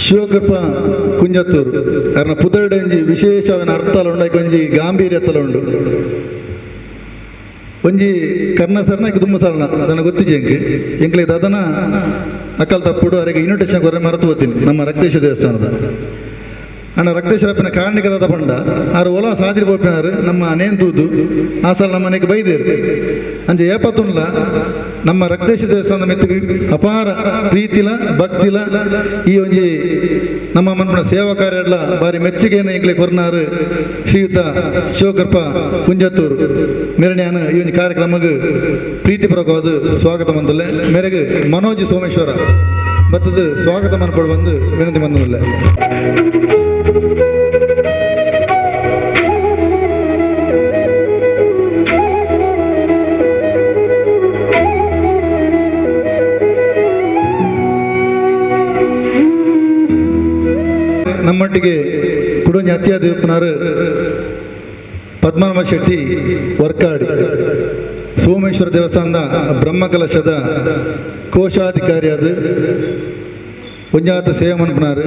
ಶಿವಕೃಪ ಕುಂಜತ್ತೂರು ಅರ್ನ ಪುದರ್ಡಂಜಿ ವಿಶೇಷವಾದ ಅರ್ಥಲ ಉಂಡು ಒಂಜಿ ಗಾಂಭೀರ್ಯತಲ ಉಂಡು ಒಂಜಿ ಕರ್ಣ ಸರ್ನ ತುಂಬ ಸರಳ ಅದನ್ನು ಗೊತ್ತಿಜಿ ಎಂಕ್ಲೆ ಅದನ್ನ ಅಕ್ಕಲ್ ತಪ್ಪುಡು ಅವರಿಗೆ ಇನ್ವಿಟೇಷನ್ ಕೊರೆ ಮರೆತು ಹೋಗ್ತೀನಿ ನಮ್ಮ ರಕ್ತೇಶ್ವರ ದೇವಸ್ಥಾನದ ಅಣ್ಣ ರಕ್ತೇಶ್ವರಪ್ಪನ ಕಾರಣಿಕದ ಪಂಡ ಆರು ಒಲ ಸಾದಿರಿ ಬೋಪಿನಾರು ನಮ್ಮ ನೇಂತೂದು ಆ ಸಲ ನಮ್ಮ ಮನೆಗೆ ಬೈದೇರು ಅಂಚೆ ಏಪತ್ತುಂಡ್ಲ ನಮ್ಮ ರಕ್ತೇಶ್ವರ ದೇವಸ್ಥಾನದ ಮೆತ್ತಿಗೆ ಅಪಾರ ಪ್ರೀತಿಲ ಭಕ್ತಿಲ ಈ ಒಂಜಿ ನಮ್ಮ ಮನ್ಪುನ ಸೇವಾ ಕಾರ್ಯಡ್ಲ ಬಾರಿ ಮೆಚ್ಚುಗೆಯನ್ನು ಈಗಲೇ ಕೊರ್ನಾರು ಶ್ರೀಯುತ ಶಿವಕೃಪ ಕುಂಜತ್ತೂರು ಮೇರಣ್ಯಾನ ಈ ಒಂದು ಕಾರ್ಯಕ್ರಮಕ್ಕೆ ಪ್ರೀತಿಪೂರ್ವಕವಾದ ಸ್ವಾಗತ ಬಂದಲ್ಲ ಮೇರೆಗೆ ಮನೋಜ್ ಸೋಮೇಶ್ವರ ಬತ್ತದ ಸ್ವಾಗತ ಮನ್ಪಡು ಬಂದು ವಿನಂತಿ ಬಂದಲ್ಲ. ನಮ್ಮೊಟ್ಟಿಗೆ ಕುಡಂಜಿ ಅತ್ಯಾದೇವಪ್ಪನಾರು ಪದ್ಮನಾಭ ಶೆಟ್ಟಿ ವರ್ಕಾಡಿ ಸೋಮೇಶ್ವರ ದೇವಸ್ಥಾನದ ಬ್ರಹ್ಮಕಲಶದ ಕೋಶಾಧಿಕಾರಿಯಾದ ಒಂಜಾತ ಸೇವೆ ಮನ್ಪನಾರು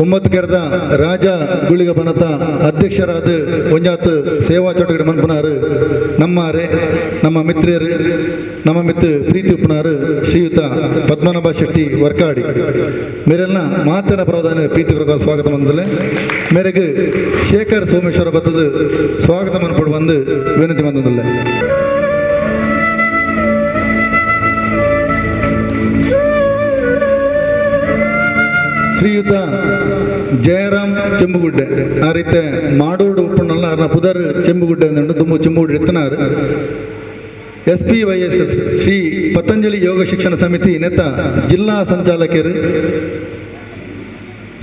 9 ಕೆರದ ರಾಜ ಗುಳಿಗ ಬನತ ಅಧ್ಯಕ್ಷರಾದ ಒಂಜಾತ ಸೇವಾ ಚಟುವಟಿಕೆ ಮನ್ಪನಾರು ನಮ್ಮಾರೆ ನಮ್ಮ ಮಿತ್ರರು ನಮ್ಮ ಮಿತ್ರ ಪ್ರೀತಿ ಉಪ್ಪನಾರು ಶ್ರೀಯುತ ಪದ್ಮನಾಭ ಶೆಟ್ಟಿ ವರ್ಕಾಡಿ ಮೇರೆಲ್ಲ ಮಾತಿನ ಪ್ರಧಾನ ಪ್ರೀತಿಪೂರ್ವಕ ಸ್ವಾಗತ ಬಂದಲೆ ಮೇರೆಗೆ ಶೇಖರ್ ಸೋಮೇಶ್ವರ ಬತ್ತದ ಸ್ವಾಗತ ಮನ್ಪಡು ಬಂದು ವಿನಂತಿ ಬಂದದಲ್ಲ. ಶ್ರೀಯುತ ಜಯರಾಮ್ ಚೆಂಬುಗುಡ್ಡೆ ಆ ರೀತಿ ಮಾಡೂಡು ಉಪ್ಪಣ್ಣಲ್ಲ ಅರ್ನ ಪುದರ್ ಚೆಂಬುಗುಡ್ಡೆ ಅಂದು ತುಂಬ ಚೆಂಬುಗುಡ್ಡೆ ಎತ್ತನಾರು SPYSS ಶ್ರೀ ಪತಂಜಲಿ ಯೋಗ ಶಿಕ್ಷಣ ಸಮಿತಿ ನೆತ್ತ ಜಿಲ್ಲಾ ಸಂಚಾಲಕರು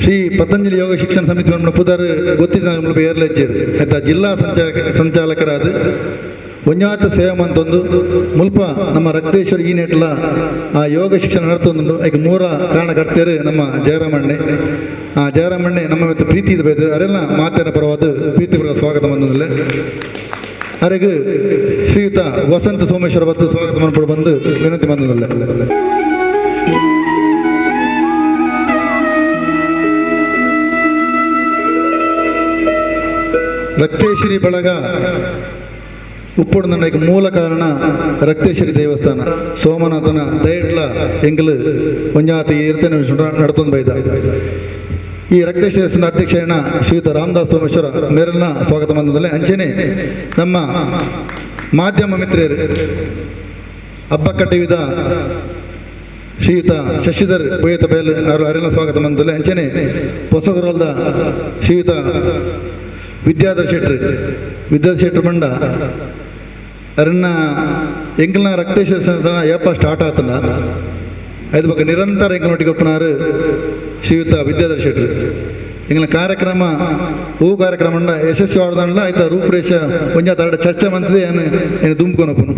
ಶ್ರೀ ಪತಂಜಲಿ ಯೋಗ ಶಿಕ್ಷಣ ಸಮಿತಿ ಪುದರ್ ಗೊತ್ತಿದ್ದ ಏರ್ಲೆಜ್ಜರು ಆಯ್ತಾ ಜಿಲ್ಲಾ ಸಂಚಾಲಕರಾದ ಒಂಜಾತ ಸೇವೆ ಮಂತೊಂದು ಮುಲ್ಪ ನಮ್ಮ ರಕ್ತೇಶ್ವರ ಈ ನೆಟ್ಲ ಆ ಯೋಗ ಶಿಕ್ಷಣ ನಡ್ತೊಂದು ಈಗ ಮೂರ ಕಾರಣಕರ್ತರು ನಮ್ಮ ಜಯರಾಮಣ್ಣೆ ಆ ಜಯರಾಮಣ್ಣೆ ನಮ್ಮ ಇವತ್ತು ಪ್ರೀತಿ ಇದು ಬೈದು ಅವರೆಲ್ಲ ಮಾತಿನ ಪರವಾದ ಪ್ರೀತಿಪೂರ್ವಕ ಸ್ವಾಗತ ಬಂದಿಲ್ಲ ಅವರಿಗೆ ಶ್ರೀಯುತ ವಸಂತ ಸೋಮೇಶ್ವರ ಬತ್ತು ಸ್ವಾಗತ ಮಾಡ್ಕೊಂಡು ಬಂದು ವಿನಂತಿ ಬಂದಿಲ್ಲ. ರಕ್ತೇಶ್ವರಿ ಬಳಗ ಉಪ್ಪುಡು ನನಗೆ ಮೂಲ ಕಾರಣ ರಕ್ತೇಶ್ವರಿ ದೇವಸ್ಥಾನ ಸೋಮನಾಥನ ದಯಟ್ಲ ಎಂಗಲು ಒಂಜಾತಿ ಇರ್ತೇನೆ ನಡ್ತೊಂದು ಬೈದ ಈ ರಕ್ತೇಶ್ವರಿ ದೇವಸ್ಥಾನ ಅಧ್ಯಕ್ಷನ ಶ್ರೀಯುತ ರಾಮದಾಸ್ ಸೋಮೇಶ್ವರ ಮೇರೆಲ್ಲ ಸ್ವಾಗತ ಬಂದದಲ್ಲೇ ಅಂಚೆನೆ ನಮ್ಮ ಮಾಧ್ಯಮ ಮಿತ್ರರು ಹಬ್ಬಕಟ್ಟಿವಿದ ಶ್ರೀಯುತ ಶಶಿಧರ್ ಪುಯತ ಬಯಲ್ ಅವರು ಅವರೆಲ್ಲ ಸ್ವಾಗತ ಬಂದದಲ್ಲೇ ಅಂಚೆನೆ ಹೊಸಗುರಲ್ದ ಶ್ರೀಯುತ ವಿದ್ಯಾಧರ್ ಶೆಟ್ರು ಬಂಡ ಅವರನ್ನ ಎಂಕಲ್ನ ರಕ್ತೇಶ್ವರ ಏಪ ಸ್ಟಾರ್ಟ್ ಆತನ ಐದು ಬಗ್ಗೆ ನಿರಂತರ ಎಂಕಲೊಟ್ಟಿಗೆ ಒಪ್ಪನಾರು ಶ್ರೀಯುತ ವಿದ್ಯಾಧರ್ ಶೆಟ್ರು ಎಂಗ್ಲ ಕಾರ್ಯಕ್ರಮ ಹೂ ಕಾರ್ಯಕ್ರಮ ಯಶಸ್ವಿ ಆಡ್ದಂಡ್ಲ ಆಯ್ತಾ ರೂಪರೇಷ ಒಂಜಾತ ಅರಡ ಚರ್ಚೆ ಮಂತದೆ ಏನು ದುಂಬ್ಕೊನಪ್ಪನು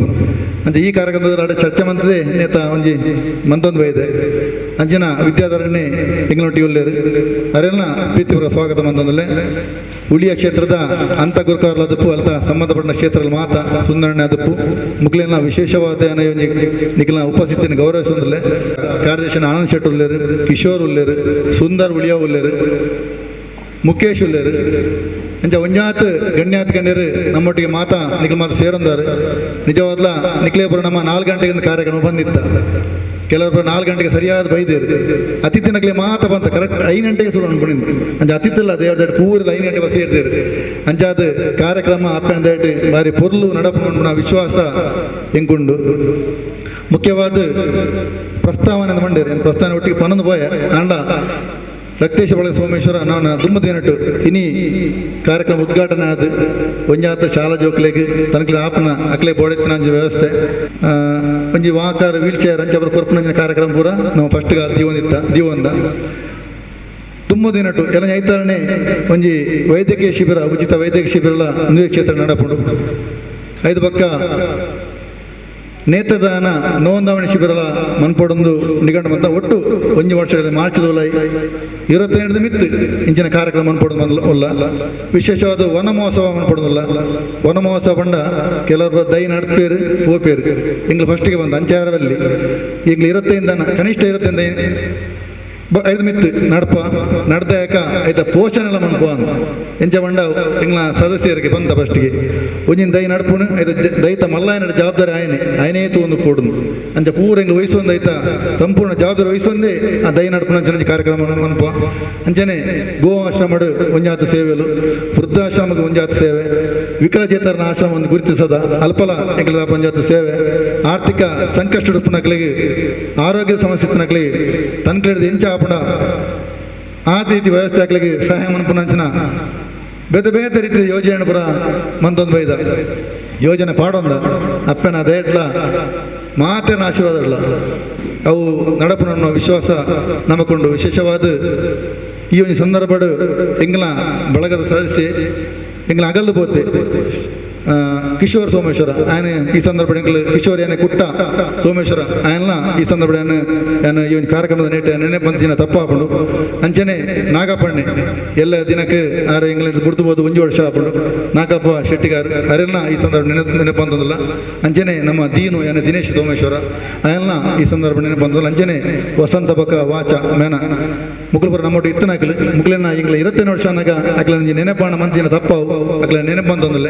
ಅಂಚೆ ಈ ಕಾರ್ಯಕ್ರಮದ ಅರಡ ಚರ್ಚೆ ಮಂತದೆ ನೇತ ಒಂಜಿ ಮಂತೊಂದು ಬೈದೆ ಅಂಚಿನ ವಿದ್ಯಾಧರನ್ನೇ ಎಂಗ್ಲೊಟ್ಟಿಗೆ ಒಳ್ಳೆಯರು ಅವರೆಲ್ಲ ಪ್ರೀತಿಪೂರ್ವಕ ಸ್ವಾಗತ ಮಂತಂದಲ್ಲೇ ಉಳಿಯ ಕ್ಷೇತ್ರದ ಅಂತ ಗುರುಕಾರ್ಲ ಅದಪ್ಪು ಅಲ್ತ ಸಂಬಂಧಪಟ್ಟ ಕ್ಷೇತ್ರದಲ್ಲಿ ಮಾತ ಸುಂದರಣ್ಣ ಅದಪ್ಪು ಮುಕ್ಲೆಲ್ಲ ವಿಶೇಷವಾದ ನಿಖಿಲ ಉಪಸ್ಥಿತಿಯನ್ನು ಗೌರವಿಸೋದಿಲ್ಲ ಕಾರ್ಯದರ್ಶನ ಆನಂದ್ ಶೆಟ್ಟಿ ಉಳ್ಳೇರು ಕಿಶೋರ್ ಉಳ್ಳೇರು ಸುಂದರ್ ಉಳಿಯ ಉಳ್ಳೇರು ಮುಖೇಶ್ ಉಳ್ಳೇರು ಅಂಚ ಒಂಜಾತ್ ಗಣ್ಯಾತ್ ಗಣ್ಯರು ನಮ್ಮೊಟ್ಟಿಗೆ ಮಾತಾ ನಿಖಿಲ್ ಮಾತು ಸೇರೊಂದಾರು ನಿಜವಾದ್ಲ ನಿಖಿಲೇಪುರ ನಮ್ಮ 4 ಗಂಟೆಗಿಂದ ಕಾರ್ಯಕ್ರಮ ಬಂದಿತ್ತ ಕೆಲವರು 4 ಗಂಟೆಗೆ ಸರಿಯಾದ ಬೈದೇರು ಅತಿಥಿ ನಗಲಿ ಮಾತ ಬಂತ ಕರೆಕ್ಟ್ 5 ಗಂಟೆಗೆ ಶುರು ಅನ್ಕೊಂಡಿದ್ದು ಅಂಚ ಅತಿಥಿ ಇಲ್ಲ ದೇವ್ರ ಪೂರ 5 ಗಂಟೆ ಬಸ್ ಸೇರ್ದೇರು ಅಂಚಾದ ಕಾರ್ಯಕ್ರಮ ಅಪ್ಪಂದೇಟ್ ಬಾರಿ ಪೊರ್ಲು ನಡಪುನ ವಿಶ್ವಾಸ ಎಂಕುಂಡು ಮುಖ್ಯವಾದ ಪ್ರಸ್ತಾವನೆ ಮಂಡೇರು ಏನು ಪ್ರಸ್ತಾವನೆ ಒಟ್ಟಿಗೆ ಪನ್ನೊಂದು ಪೋಯ ಅಂಡ ರಕ್ತೇಶ ಬಳಗ ಸೋಮೇಶ್ವರ ನಾನು ದುಮ್ಮದಿನಟ್ಟು ಇನಿ ಕಾರ್ಯಕ್ರಮ ಉದ್ಘಾಟನೆ ಆದ ಒಂಜಾತ ಶಾಲಾ ಜೋಕ್ಲೆಗೆ ತನಕ ಆಪನ ಅಕ್ಲೆ ಬೋಡೆತ್ತಿನ ವ್ಯವಸ್ಥೆ ಒಂಜಿ ವಾಕರ್ ವೀಲ್ ಚೇರ್ ಅಂಚ ಅವ್ರ ಕೊರ್ಪುನ ಕಾರ್ಯಕ್ರಮ ಪೂರ ನಾವು ಫಸ್ಟ್ಗೆ ದೀವಂದ ತುಮ್ಮದಿನಟ್ಟು ಎಲ್ಲ ಐತಾರನೆ ಒಂಜಿ ವೈದ್ಯಕೀಯ ಶಿಬಿರ ಉಚಿತ ವೈದ್ಯಕೀಯ ಶಿಬಿರ ನ್ಯೂ ಕ್ಷೇತ್ರ ನಡಪುಂಡು ಐದು ಪಕ್ಕ ನೇತ್ರದಾನ ನೋಂದಾವಣಿ ಶಿಬಿರ ಮನ್ಪೊಡೊಂದು ನಿಗಂಡ ಬಂತ ಒಟ್ಟು ಒಂಜಿ ವರ್ಷದಲ್ಲಿ ಮಾರ್ಚ್ 25 ಮಿತ್ತು ಇಂಚಿನ ಕಾರ್ಯಕ್ರಮ ಮನ್ಪೊಡೋದು ಉಲ್ಲ ವಿಶೇಷವಾದ ವನ ಮಹೋತ್ಸವ ಮನ್ಪೊಡೋದಿಲ್ಲ ವನ ಮಹೋತ್ಸವ ಬಂಡ ಕೆಲವರು ದೈ ನಡ್ಪೇರು ಪೋಪೇರು ಇಂಗ್ಲು ಫಸ್ಟಿಗೆ ಬಂದ ಅಂಚಾರವಲ್ಲಿ ಈಗಲೂ 25 ಕನಿಷ್ಠ 5 ಮಿತ್ತು ನಡ್ಪ ನಡ್ದಾಕ ಆಯ್ತಾ ಪೋಷಣೆ ಎಲ್ಲ ಮನ್ಪ ಎಂಚ ಬಂಡ ಇಂಗ್ಲ ಸದಸ್ಯರಿಗೆ ಬಂದ ಫಸ್ಟಿಗೆ ಒಂಜಿನ ದೈ ನಡ್ಪುನು ಆಯ್ತು ದೈತ ಮಲ್ಲಾಯನ ಜವಾಬ್ದಾರಿ ಆಯನೇ ಒಂದು ಕೊಡುದು ಅಂಚ ಪೂರ ಇಂಗ್ಲು ವಹಿಸೊಂದು ಆಯ್ತಾ ಸಂಪೂರ್ಣ ಜವಾಬ್ದಾರಿ ವಹಿಸೊಂದೇ ಆ ದೈ ನಡ್ಪುನ ಅಂಚ ಕಾರ್ಯಕ್ರಮ ಮನ್ಪ ಅಂಚನೆ ಗೋ ಆಶ್ರಮಡು ಒಂಜಾತ ಸೇವೆಲು ವೃದ್ಧಾಶ್ರಮಕ್ಕೆ ಒಂಜಾತ ಸೇವೆ ವಿಕಲಚೇತನ ಆಶ್ರಮವನ್ನು ಗುರುತಿಸದ ಅಲ್ಪಲ ಎಂಗ್ಲ ಒಂಜಾತ ಸೇವೆ ಆರ್ಥಿಕ ಸಂಕಷ್ಟ ನಕಲಿಗೆ ಆರೋಗ್ಯ ಸಮಸ್ಯೆ ನಕಲಿಗೆ ತನ್ಕಲಿಡ್ದು ಎಂಚ ಆಪಣ ಆ ರೀತಿ ವ್ಯವಸ್ಥೆ ಆಗ್ಲಿಕ್ಕೆ ಸಹಾಯ ಮನ್ಪುನಂಚಿನ ಬೇತೆ ಬೇತೆ ರೀತಿಯ ಯೋಜನೆ ಪುರ ಮಂತೊಂದು ಬೈದ ಯೋಜನೆ ಪಾಡೊಂದ ಅಪ್ಪನ ದೇಟ್ಲ ಮಾತೇನ ಆಶೀರ್ವಾದಲ್ಲ ಅವು ನಡಪುನ ವಿಶ್ವಾಸ ನಮಕೊಂಡು ವಿಶೇಷವಾದ ಈ ಒಂದು ಸಂದರ್ಭಡು ಎಂಗ್ಲ ಬಳಗದ ಸದಸ್ಯೆ ಎಂಗ್ಲ ಅಗಲ್ದು ಪೋತೆ ಕಿಶೋರ್ ಸೋಮೇಶ್ವರ ಆಯನ ಈ ಸಂದರ್ಭ ಕಿಶೋರ್ ಏನೇ ಕುಟ್ಟ ಸೋಮೇಶ್ವರ ಆಯನ ಈ ಸಂದರ್ಭ ಈ ಒಂದು ಕಾರ್ಯಕ್ರಮದ ನೆನೆ ಬಂದಿನ ತಪ್ಪಾಪುಂಡು ಅಂಚನೆ ನಾಗಪ್ಪಣ್ಣೆ ಎಲ್ಲ ದಿನಕ್ಕೆ ಆರ ಎಂಗ್ಲೆಂಡ್ ಗುರ್ತುಬೋದು 1 ವರ್ಷ ಆಪುಂಡು ನಾಗಪ್ಪ ಶೆಟ್ಟಿಗಾರ್ ಅರೆಲ್ಲ ಈ ಸಂದರ್ಭ ನೆನಪಂತದಿಲ್ಲ ಅಂಚನೆ ನಮ್ಮ ದೀನು ಏನ ದಿನೇಶ್ ಸೋಮೇಶ್ವರ ಆಯನ ಈ ಸಂದರ್ಭ ನೆನಪಂತದಿಲ್ಲ ಅಂಚನೆ ವಸಂತ ಬಕ ವಾಚ ಮೇನ ಮುಕ್ಲಪುರ ನಮ್ಮೊಟ್ಟು ಇತ್ತನ ಹಾಕಲು ಮುಕ್ಲೆನ ಈಗಲ 25 ವರ್ಷ ಅಂದಾಗ ಅಕ್ಲ ನೆನಪಾಣ ಮಂತಿನ ತಪ್ಪಾವು ಅಕ್ಲ ನೆನಪಂತಂದಿಲ್ಲ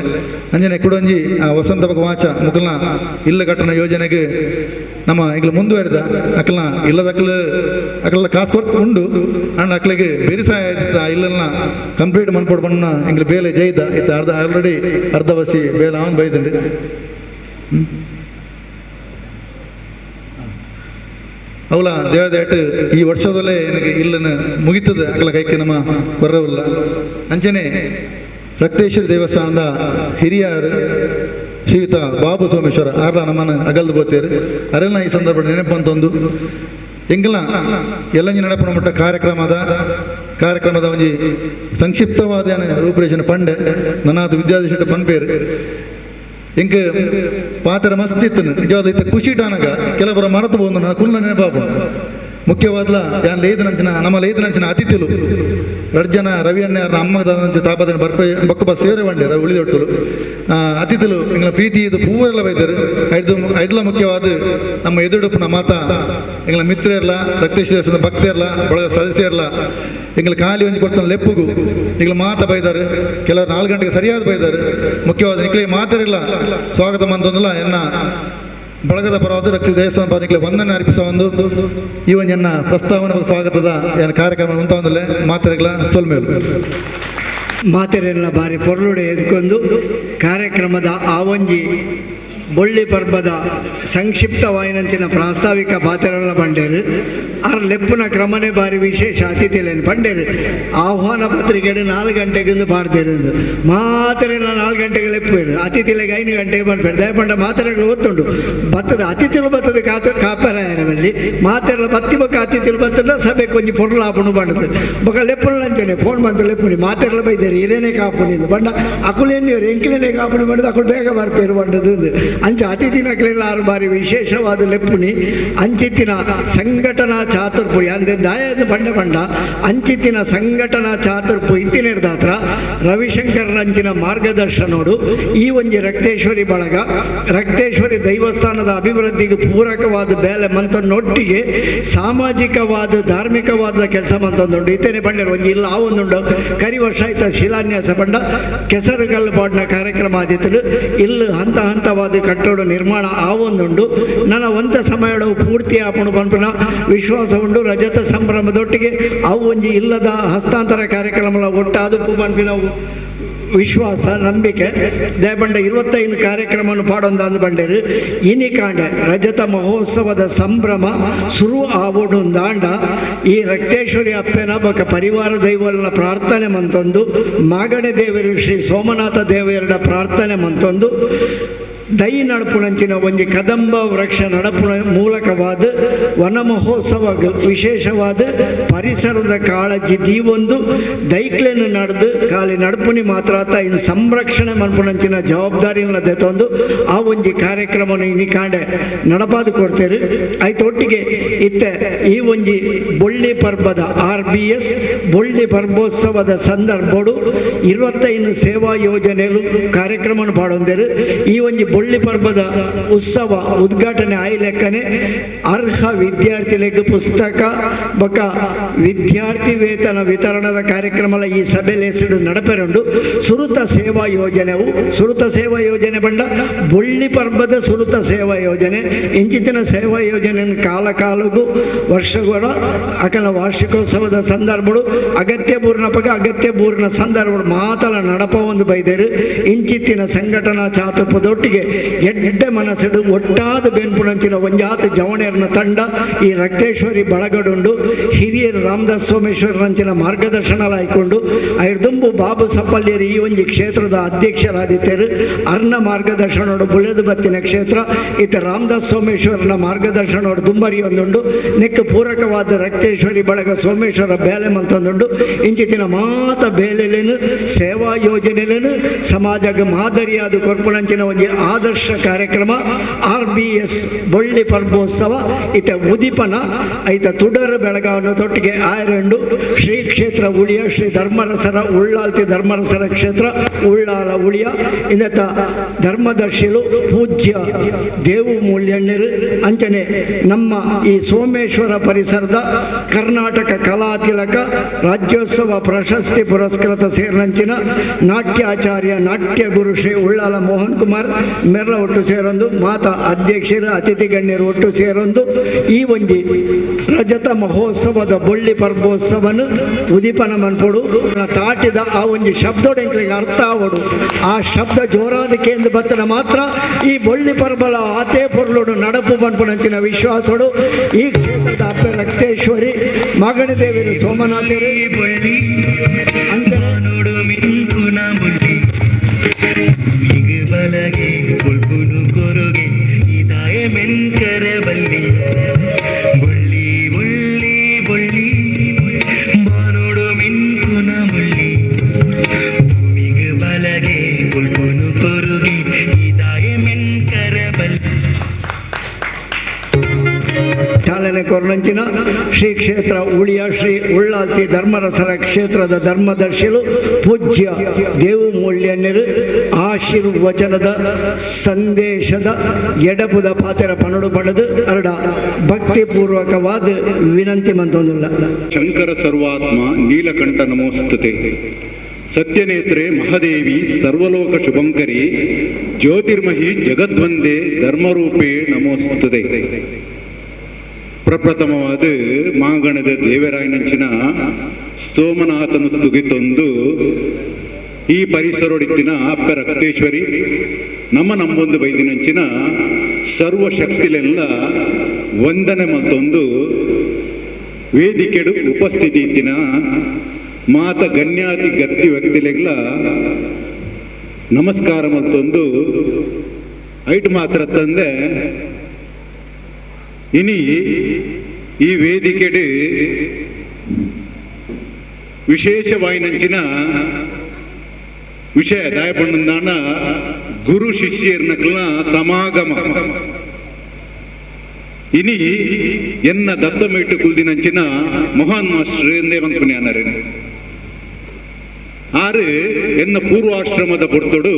ಅಂಜನೆ ಕುಡೊಂಜಿ ವಸಂತ ಬಕ ವಾಚ ಮುಕ್ಲನ ಇಲ್ಲ ಕಟ್ಟಣ ಯೋಜನೆಗೆ ನಮ್ಮ ಈಗಲ ಮುಂದುವರಿದ ಅಕ್ಲನ ಇಲ್ಲದ ಅಕ್ಲ ಕಾಸು ಕೊಟ್ಟು ಉಂಡು ಅಂಡ್ ಅಕ್ಲಿಗೆ ಬೆರಿಸಾಯ ಆಯ್ತು ಇಲ್ಲನ ಕಂಪ್ಲೀಟ್ ಮನ್ಪೊಡು ಬಣ್ಣ ಎಂಗ್ಲ ಬೇಲೆ ಜೈದ ಇತ್ತು ಆಲ್ರೆಡಿ ಅರ್ಧ ಬಸಿ ಬೇಲೆ ಅವನು ಬೈದಂಡು ಅವಳ ದೇವದೇಟು ಈ ವರ್ಷದಲ್ಲೇ ನನಗೆ ಇಲ್ಲನ ಮುಗಿತದ ಅಕಲ ಕೈಕೆ ನಮ್ಮ ಕೊರವಿಲ್ಲ ಅಂಚನೆ ರಕ್ತೇಶ್ವರಿ ದೇವಸ್ಥಾನದ ಹಿರಿಯರು ಶ್ರೀಯುತ ಬಾಬು ಸೋಮೇಶ್ವರ ಆರ್ಲ ನಮ್ಮನ್ನು ಅಗಲ್ದು ಬೋತೇರು ಅರೆಲ್ಲ ಈ ಸಂದರ್ಭ ನೆನಪಂತೊಂದು ಎಂಗೆಲ್ಲ ಎಲ್ಲಂಜಿ ನಡಪನ ಮಟ್ಟ ಕಾರ್ಯಕ್ರಮದ ಒಂಜಿ ಸಂಕ್ಷಿಪ್ತವಾದ ರೂಪರೇಷನ್ ಪಂಡೆ ನನಾದು ವಿದ್ಯಾಧೀಶ ಪನ್ಪೇರು ಎಂಕ ಪಾತ್ರ ಮಸ್ತಿತ್ತು ನಿಜವಾದ ಇತ್ತ ಖುಷಿ ಟಾನಗ ಕೆಲವರ ಮರೆತು ಬಂದು ನನ್ನ ಕುಲ್ಲ ನೆನಪಾಪು ಮುಖ್ಯವಾದ್ಲ ಯಾನ್ ಲೇದನಂಚಿನ ನಮ್ಮ ಲೇದನಂಚಿನ ಅತಿಥಿಲು ರಡ್ಜನ ರವಿ ಅಣ್ಣರ ಅಮ್ಮದ ತಾಪದ ಬರ್ಪೆ ಬೊಕ್ಕ ಬಸ್ ಸೇರೆ ಬಂಡೆ ಉಳಿದೊಟ್ಟಲು ಅತಿಥಿಲು ಎಂಗಳ ಪ್ರೀತಿ ಇದು ಪೂರೆಲ್ಲ ಬೈದರು ಐಡ್ಲ ಮುಖ್ಯವಾದ ನಮ್ಮ ಎದುರುಡುಪುನ ಮಾತ ಎಂಗಳ ಮಿತ್ರ ಇರಲ ರಕ್ತೇಶ್ವರ ಭಕ್ತ ಇರಲ ಬಳಗ ಸದಸ್ಯ ಇರಲ ಎಂಗಳ ಖಾಲಿ ಒಂಜಿ ಕೊಡ್ತಾನೆ ಲೆಪ್ಪುಗು ಈಗಲ ಮಾತ ಬೈದಾರು ಕೆಲವರು 4 ಗಂಟೆಗೆ ಸರಿಯಾದ ಬೈದಾರು ಮುಖ್ಯವಾದ ನಿಕ್ಲಿಗೆ ಮಾತಾರಿಲ್ಲ ಸ್ವಾಗತ ಮಂತೊಂದಲ್ಲ ಎನ್ನ ಬಳಗದ ಪರವಾದ ರಕ್ಷ ದೇವಸ್ಥಾನ ಪರನಿಕ್ಲೆ ವಂದನೆ ಅರ್ಪಿಸುವ ಒಂದು ಈ ಒಂದು ಎನ್ನ ಪ್ರಸ್ತಾವನೆ ಸ್ವಾಗತದ ಏನು ಕಾರ್ಯಕ್ರಮ ಉಂಟ ಒಂದಲ್ಲೇ ಮಾತಾರಿಗಳ ಸೊಲ್ಮೇಲು ಮಾತೆರೆಲ್ಲ ಬಾರಿ ಪೊರ್ಲುಡೆ ಎದ್ಕೊಂಡು ಕಾರ್ಯಕ್ರಮದ ಆವಂಜಿ ಬೊಳ್ಳಿ ಪರ್ಬದ ಸಂಕ್ಷಿಪ್ತವಾಯಿನಂಚಿನ ಪ್ರಾಸ್ತಾವಿಕ ಪಾತೆರಲ್ಲ ಬಂಡೇರು ಆರ್ ಲೆಪ್ಪುನ ಕ್ರಮನೇ ಬಾರಿ ವಿಶೇಷ ಅತಿಥಿಲೇನು ಬಂಡೇರು ಆಹ್ವಾನ ಪತ್ರಿಕೆಡು 4 ಗಂಟೆಗಿಂದು ಪಾಡ್ತೇರು ಮಾತೆರೆಲ್ಲ 4 ಗಂಟೆಗೆ ಲೆಪ್ಪೇರು ಅತಿಥಿಲೆಗೆ 5 ಗಂಟೆಗೆ ಬಂದ್ಬೇಡ ದಯಪಂಡ ಮಾತೆರೆಗಳು ಒತ್ತುಂಡು ಬತ್ತದ ಅತಿಥಿಲು ಬತ್ತದ ಕಾಪರಾಯರವಲ್ಲಿ ಮಾತೆರಲ್ಲ ಬತ್ತಿ ಬೊಕ್ಕ ಅತಿಥಿಲು ಬತ್ತದ ಸಭೆ ಕೊಂಚ ಪೊರ್ಲಾಪುಣು ಬಂಡದು ಬೊಕ್ಕ ಲೆಪ್ಪುನ ಲಂಚನೆ ಫೋನ್ ಬಂದು ಲೆಪ್ಪುನಿ ಮಾತೆರಲ್ಲ ಬೈದೇರು ಇರೇನೇ ಕಾಪುನಿಂದು ಬಂಡ ಅಕುಲೇನಿಯವರು ಎಂಕಿಲೇನೆ ಕಾಪುನಿ ಬಂಡದು ಅಕುಲು ಬೇಗ ಬರ್ಪೇರು ಬಂಡದು ಅಂಚ ಅತಿಥಿನಕ್ಲೆಲ್ಲ ಆರು ಬಾರಿ ವಿಶೇಷವಾದ ಲೆಪ್ಪುನಿ ಅಂಚಿತ್ತಿನ ಸಂಘಟನಾ ಚಾತುರ್ಪುರಿ ಅಂದೆ ದಾಯದ ಬಂಡ ಅಂಚಿತ್ತಿನ ಸಂಘಟನಾ ಚಾತುರ್ಪು ಇತ್ತಿನಿರ್ದಾತ್ರ ರವಿಶಂಕರ್ ರಂಚಿನ ಮಾರ್ಗದರ್ಶನೋಡು ಈ ಒಂಜಿ ರಕ್ತೇಶ್ವರಿ ಬಳಗ ರಕ್ತೇಶ್ವರಿ ದೈವಸ್ಥಾನದ ಅಭಿವೃದ್ಧಿಗೆ ಪೂರಕವಾದ ಬೇಲೆ ಮಂತೊನ್ನೊಟ್ಟಿಗೆ ಸಾಮಾಜಿಕವಾದ ಧಾರ್ಮಿಕವಾದ ಕೆಲಸ ಮಂತೊಂದುಂಡು ಇತ್ತೇನೆ ಬಂಡರು ಒಂಜಿ ಇಲ್ಲ ಆ ಒಂದುಂಡು ಕರಿ ವರ್ಷ ಆಯ್ತ ಶಿಲಾನ್ಯಾಸ ಬಂಡ ಕೆಸರುಗಲ್ಲು ಬಾಡ್ನ ಕಾರ್ಯಕ್ರಮ ಆದಿತ್ತಲು ಇಲ್ಲಿ ಹಂತವಾದ ಕಟ್ಟಡ ನಿರ್ಮಾಣ ಆ ಒಂದುಂಡು ನನ್ನ ಒಂತ ಸಮಯಡು ಪೂರ್ತಿ ಆಪಣು ಪಂಪನ ವಿಶ್ವಾಸ ಉಂಡು ರಜತ ಸಂಭ್ರಮದೊಟ್ಟಿಗೆ ಅವು ಒಂಜಿ ಇಲ್ಲದ ಹಸ್ತಾಂತರ ಕಾರ್ಯಕ್ರಮ ಒಟ್ಟಾದು ಪಂಪಿನ ವಿಶ್ವಾಸ ನಂಬಿಕೆ ದಯಪಂಡ 25 ಕಾರ್ಯಕ್ರಮವನ್ನು ಪಾಡೊಂದು ಬಂಡೇರು ಇನಿ ಕಾಂಡೆ ರಜತ ಮಹೋತ್ಸವದ ಸಂಭ್ರಮ ಶುರು ಆವೋಡು ದಾಂಡ ಈ ರಕ್ತೇಶ್ವರಿ ಅಪ್ಪೆನ ಬೊಕ್ಕ ಪರಿವಾರ ದೈವಲ್ನ ಪ್ರಾರ್ಥನೆ ಮಂತೊಂದು ಮಾಗಣೆ ದೇವರು ಶ್ರೀ ಸೋಮನಾಥ ದೇವರ ಪ್ರಾರ್ಥನೆ ಮಂತೊಂದು ದೈ ನಡಪುಣಂಚಿನ ಒಂಜಿ ಕದಂಬ ವೃಕ್ಷ ನಡಪುಣ ಮೂಲಕವಾದ ವನ ಮಹೋತ್ಸವ ವಿಶೇಷವಾದ ಪರಿಸರದ ಕಾಳಜಿ ದೀವೊಂದು ದೈಕ್ಲೆನು ನಡೆದು ಖಾಲಿ ನಡಪುನಿ ಮಾತ್ರ ಆತ ಇನ್ನು ಸಂರಕ್ಷಣೆ ಮನ್ಪುಣಂಚಿನ ಜವಾಬ್ದಾರಿನ ದೆತೊಂದು ಆ ಒಂಜಿ ಕಾರ್ಯಕ್ರಮವನ್ನು ಇನಿ ಕಾಂಡೆ ನಡಪಾದು ಕೊಡ್ತೇರು ಒಟ್ಟಿಗೆ ಇತ್ತೆ ಈ ಒಂಜಿ ಬೊಳ್ಳಿ ಪರ್ಬದ RBS ಬೊಳ್ಳಿ ಪರ್ಬೋತ್ಸವದ ಸಂದರ್ಭಡು 25 ಸೇವಾ ಯೋಜನೆಗಳು ಕಾರ್ಯಕ್ರಮ ಪಾಡೊಂದೇರು ಈ ಒಂಜಿ ಬೊಳ್ಳಿ ಪರ್ಬದ ಉತ್ಸವ ಉದ್ಘಾಟನೆ ಆಯ್ಲೆಕ್ಕನೆ ಅರ್ಹ ವಿದ್ಯಾರ್ಥಿಗಳಿಗೆ ಪುಸ್ತಕ ಬೊಕ್ಕ ವಿದ್ಯಾರ್ಥಿ ವೇತನ ವಿತರಣದ ಕಾರ್ಯಕ್ರಮ ಈ ಸಭೆಯಲ್ಲಿ ಹೆಸರು ನಡಪೆರುಂಡು ಸುರುತ ಸೇವಾ ಯೋಜನೆ ಬಂಡ ಬೊಳ್ಳಿ ಪರ್ಬದ ಸುರುತ ಸೇವಾ ಯೋಜನೆ ಇಂಚಿತ್ತಿನ ಸೇವಾ ಯೋಜನೆಯನ್ನು ಕಾಲಗೂ ವರ್ಷಗಳ ಅಕಲ ವಾರ್ಷಿಕೋತ್ಸವದ ಸಂದರ್ಭಗಳು ಅಗತ್ಯ ಪೂರ್ಣ ಸಂದರ್ಭಗಳು ಮಾತಲ ನಡಪ ಒಂದು ಬೈದೇರು ಇಂಚಿತ್ತಿನ ಸಂಘಟನಾ ಚಾತುರ್ಪದೊಟ್ಟಿಗೆ ಎಡ್ಡೆ ಮನಸ್ಸಿಡು ಒಟ್ಟಾದ ಬೆನ್ಪುಣಂಚಿನ ಒಂಜಾತು ಜವಣೆಯರ್ನ ತಂಡ ಈ ರಕ್ತೇಶ್ವರಿ ಬಳಗಡುಂಡು ಹಿರಿಯರು ರಾಮದಾಸ್ ಸೋಮೇಶ್ವರಂಚಿನ ಮಾರ್ಗದರ್ಶನ ಆಯ್ಕೊಂಡು ಐರ್ದುಂಬು ಬಾಬು ಸಪ್ಪಲ್ಯರು ಈ ಒಂಜಿ ಕ್ಷೇತ್ರದ ಅಧ್ಯಕ್ಷರಾದಿದ್ದರು ಅರ್ನ ಮಾರ್ಗದರ್ಶನೋಡು ಬುಳೆದು ಬತ್ತಿನ ಕ್ಷೇತ್ರ ಇತ್ತ ರಾಮದಾಸ್ ಸೋಮೇಶ್ವರನ ಮಾರ್ಗದರ್ಶನೋಡು ದುಂಬರಿ ಒಂದುಂಡು ನೆಕ್ಕ ಪೂರಕವಾದ ರಕ್ತೇಶ್ವರಿ ಬಳಗ ಸೋಮೇಶ್ವರ ಬೇಲೆ ಮಂತೊಂದುಂಡು ಇಂಚಿತ್ತಿನ ಮಾತ ಬೇಲೆಲೇನು ಸೇವಾ ಯೋಜನೆಲೇನು ಸಮಾಜಕ್ಕೆ ಮಾದರಿಯಾದ ಕೊರ್ಪುಣಂಚಿನ ಒಂಜಿ ಆದರ್ಶ ಕಾರ್ಯಕ್ರಮ RBS ಬೊಳ್ಳಿ ಪರ್ಬೋತ್ಸವ ಇತ ಉದಿಪನ ಐತ ತುಡರ ಬೆಳಗಾವನ್ನು ತೊಟ್ಟಿಗೆ ಆಯರಂಡು ಶ್ರೀ ಕ್ಷೇತ್ರ ಉಳಿಯ ಶ್ರೀ ಧರ್ಮರಸರ ಉಳ್ಳಾಲ್ತಿ ಧರ್ಮರಸರ ಕ್ಷೇತ್ರ ಉಳ್ಳಾಲ ಉಳಿಯ ಇಂದತ ಧರ್ಮದರ್ಶಿಲು ಪೂಜ್ಯ ದೇವು ಮೂಲ್ಯಣ್ಣರು ಅಂಚನೆ ನಮ್ಮ ಈ ಸೋಮೇಶ್ವರ ಪರಿಸರದ ಕರ್ನಾಟಕ ಕಲಾ ತಿಲಕ ರಾಜ್ಯೋತ್ಸವ ಪ್ರಶಸ್ತಿ ಪುರಸ್ಕೃತ ಸೇರ್ನಂಚಿನ ನಾಟ್ಯಾಚಾರ್ಯ ನಾಟ್ಯ ಗುರು ಶ್ರೀ ಉಳ್ಳಾಲ ಮೋಹನ್ ಕುಮಾರ್ ಮೆರ್ಲ ಒಟ್ಟು ಸೇರೊಂದು ಮಾತಾ ಅಧ್ಯಕ್ಷರು ಅತಿಥಿ ಗಣ್ಯರು ಒಟ್ಟು ಸೇರೊಂದು ಈ ಒಂಜಿ ರಜತ ಮಹೋತ್ಸವದ ಬೊಳ್ಳಿ ಪರ್ಬೋತ್ಸವನು ಉದಿಪನ ಮನ್ಪೊಡು ತಾಟಿದ ಆ ಒಂಜಿ ಶಬ್ದೋಡೆಂಕ್ಲಿಗೆ ಅರ್ಥ ಆವಡು ಆ ಶಬ್ದ ಜೋರಾದ ಕೇಂದ್ರ ಬತ್ತನ ಮಾತ್ರ ಈ ಬೊಳ್ಳಿ ಪರ್ಬಲ ಆತೇ ಪೊರ್ಲೋಡು ನಡಪು ಮನ್ಪುನಂಚಿನ ವಿಶ್ವಾಸೋಡು ಈ ಕ್ಷೇತ್ರದ ಅಪ್ಪೆ ರಕ್ತೇಶ್ವರಿ ಮಾಗಣಿ ದೇವಿರು ಸೋಮನಾಥರು ಅಂಚನೆ ಬಲಗೆ ಕೊರ್ನಂಚಿನ ಶ್ರೀ ಕ್ಷೇತ್ರ ಉಳಿಯ ಶ್ರೀ ಉಳ್ಳಾಲ್ತಿ ಧರ್ಮರಸರ ಕ್ಷೇತ್ರದ ಧರ್ಮದರ್ಶಿಲು ಪೂಜ್ಯ ದೇವು ಮೂಲ್ಯನ್ಯರು ಆಶೀರ್ವಚನದ ಸಂದೇಶದ ಎಡಪುದ ಪಾತೆರ ಪನಡು ಪಡೆದು ಅರಡ ಭಕ್ತಿಪೂರ್ವಕವಾದ ವಿನಂತಿ ಮಂತೊಂದುಲ್ಲ. ಶಂಕರ ಸರ್ವಾತ್ಮ ನೀಲಕಂಠ ನಮೋಸ್ತುತೆ. ಸತ್ಯನೇತ್ರೆ ಮಹಾದೇವಿ ಸರ್ವಲೋಕ ಶುಭಂಕರಿ ಜ್ಯೋತಿರ್ಮಹಿ ಜಗದ್ವಂದೇ ಧರ್ಮರೂಪೇ ನಮೋಸ್ತುತೆ. ಪ್ರಪ್ರಥಮವಾದ ಮಾಗಣದ ದೇವರಾಯನಂಚಿನ ಸೋಮನಾಥನು ಸ್ತುಗಿತೊಂದು ಈ ಪರಿಸರೊಡಿತ್ತಿನ ಅಪ್ಪ ರಕ್ತೇಶ್ವರಿ ನಮ್ಮೊಂದು ಬೈದಿನಂಚಿನ ಸರ್ವಶಕ್ತಿಲೆಲ್ಲ ವಂದನೆ ಮತ್ತೊಂದು ವೇದಿಕೆಡು ಉಪಸ್ಥಿತಿ ಇತ್ತಿನ ಮಾತ ಗಣ್ಯಾತಿ ಗತ್ತಿ ವ್ಯಕ್ತಿಲೆಗ್ಲ ನಮಸ್ಕಾರ ಮತ್ತೊಂದು ಐಟ್ ಮಾತ್ರ ತಂದೆ ಇನಿ ಈ ವೇದಿಕೆಡು ವಿಶೇಷವಾಯಿನಂಚಿನ ವಿಷಯ ದಾಯಪಣ್ಣಂದಾನ ಗುರು ಶಿಷ್ಯರ್ನಕ್ಲ ಸಮಾಗಮ ಇನಿ ಎನ್ನ ದತ್ತಮೇಟು ಕುಲ್ದಿನಂಚಿನ ಮೊಹನ್ ಮಾಸ್ಟರ್ ಎಂದೇ ಮಂಕುನ್ಯಾನರೆ ಆರು ಎನ್ನ ಪೂರ್ವಾಶ್ರಮದ ಪುರ್ತೊಡು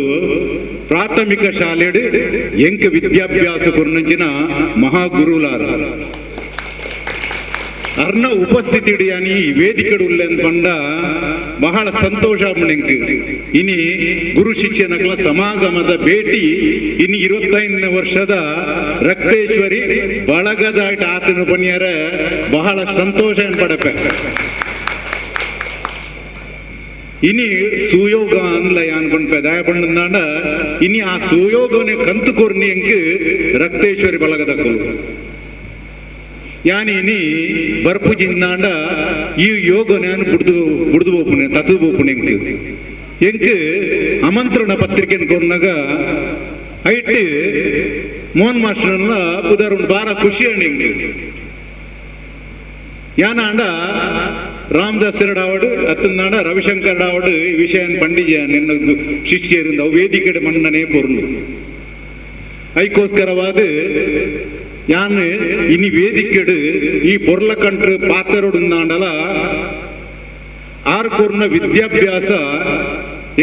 ಪ್ರಾಥಮಿಕ ಶಾಲೆಡು ಎಂಕ ವಿದ್ಯಾಭ್ಯಾಸ ಕೊರ್ನಂಚಿನ ಮಹಾಗುರುಲಾರ ಅರ್ನ ಉಪಸ್ಥಿತಿ ಯಾನಿ ವೇದಿಕೆಡು ಉಲ್ಲೆನ್ ಪಂಡ ಬಹಳ ಸಂತೋಷ ಎಂಕ್ ಇನಿ ಗುರು ಶಿಷ್ಯನಗಳ ಸಮಾಗಮದ ಭೇಟಿ ಇನಿ 25ನೇ ವರ್ಷದ ರಕ್ತೇಶ್ವರಿ ಬಳಗದ ಆತನ ಪನ್ಯಾರ ಬಹಳ ಸಂತೋಷ ಪಡಪೆ ಇನಿ ಸುಯೋಗ ಅನ್ಲ ಯಾನ್ ಪಂಪೆ ದಯ ಪಂಡ ಇನಿ ಆ ಸುಯೋಗನೆ ಕಂತು ಕೊರ್ನಿ ಎಂಕ್ ರಕ್ತೇಶ್ವರಿ ಬಳಗದ ಕೊಲು ಯಾನಿ ಇನಿ ಬರ್ಪುಜಿಂದಾಂಡ ಈ ಯೋಗ ನಾನು ಬುಡ್ದು ಬೋಪುನೆ ತತು ಬೋಪುನೆ ಎಂಕ್ ಆಮಂತ್ರಣ ಪತ್ರಿಕೆ ಕೊನ್ನಾಗ ಐಟ್ ಮೋಹನ್ ಮಾಸ್ಟರ್ನ ಉದಾರ ಬಾರ ಖುಷಿ ಎಂಕ್ ಯಾನ ಅಂಡ ರಾಮದಾಸ್ ರಾವಡು ಅತ್ತಂದಾಂಡ ರವಿಶಂಕರ್ ರಾವಡು ಈ ವಿಷಯ ಪಂಡಿಜ ನಿನ್ನ ಶಿಷ್ಯರಿಂದ ವೇದಿಕೆ ಮಣ್ಣನೇ ಪೊರ್ಲು ಐಕೋಸ್ಕರವಾದ ಯಾನ್ ಇನಿ ವೇದಿಕೆಡು ಈ ಪೊರ್ಲ ಕಂಟ್ರು ಪಾತ್ರರುಂದಾಂಡಲ ಆರ್ಕೋರ್ನ ವಿದ್ಯಾಭ್ಯಾಸ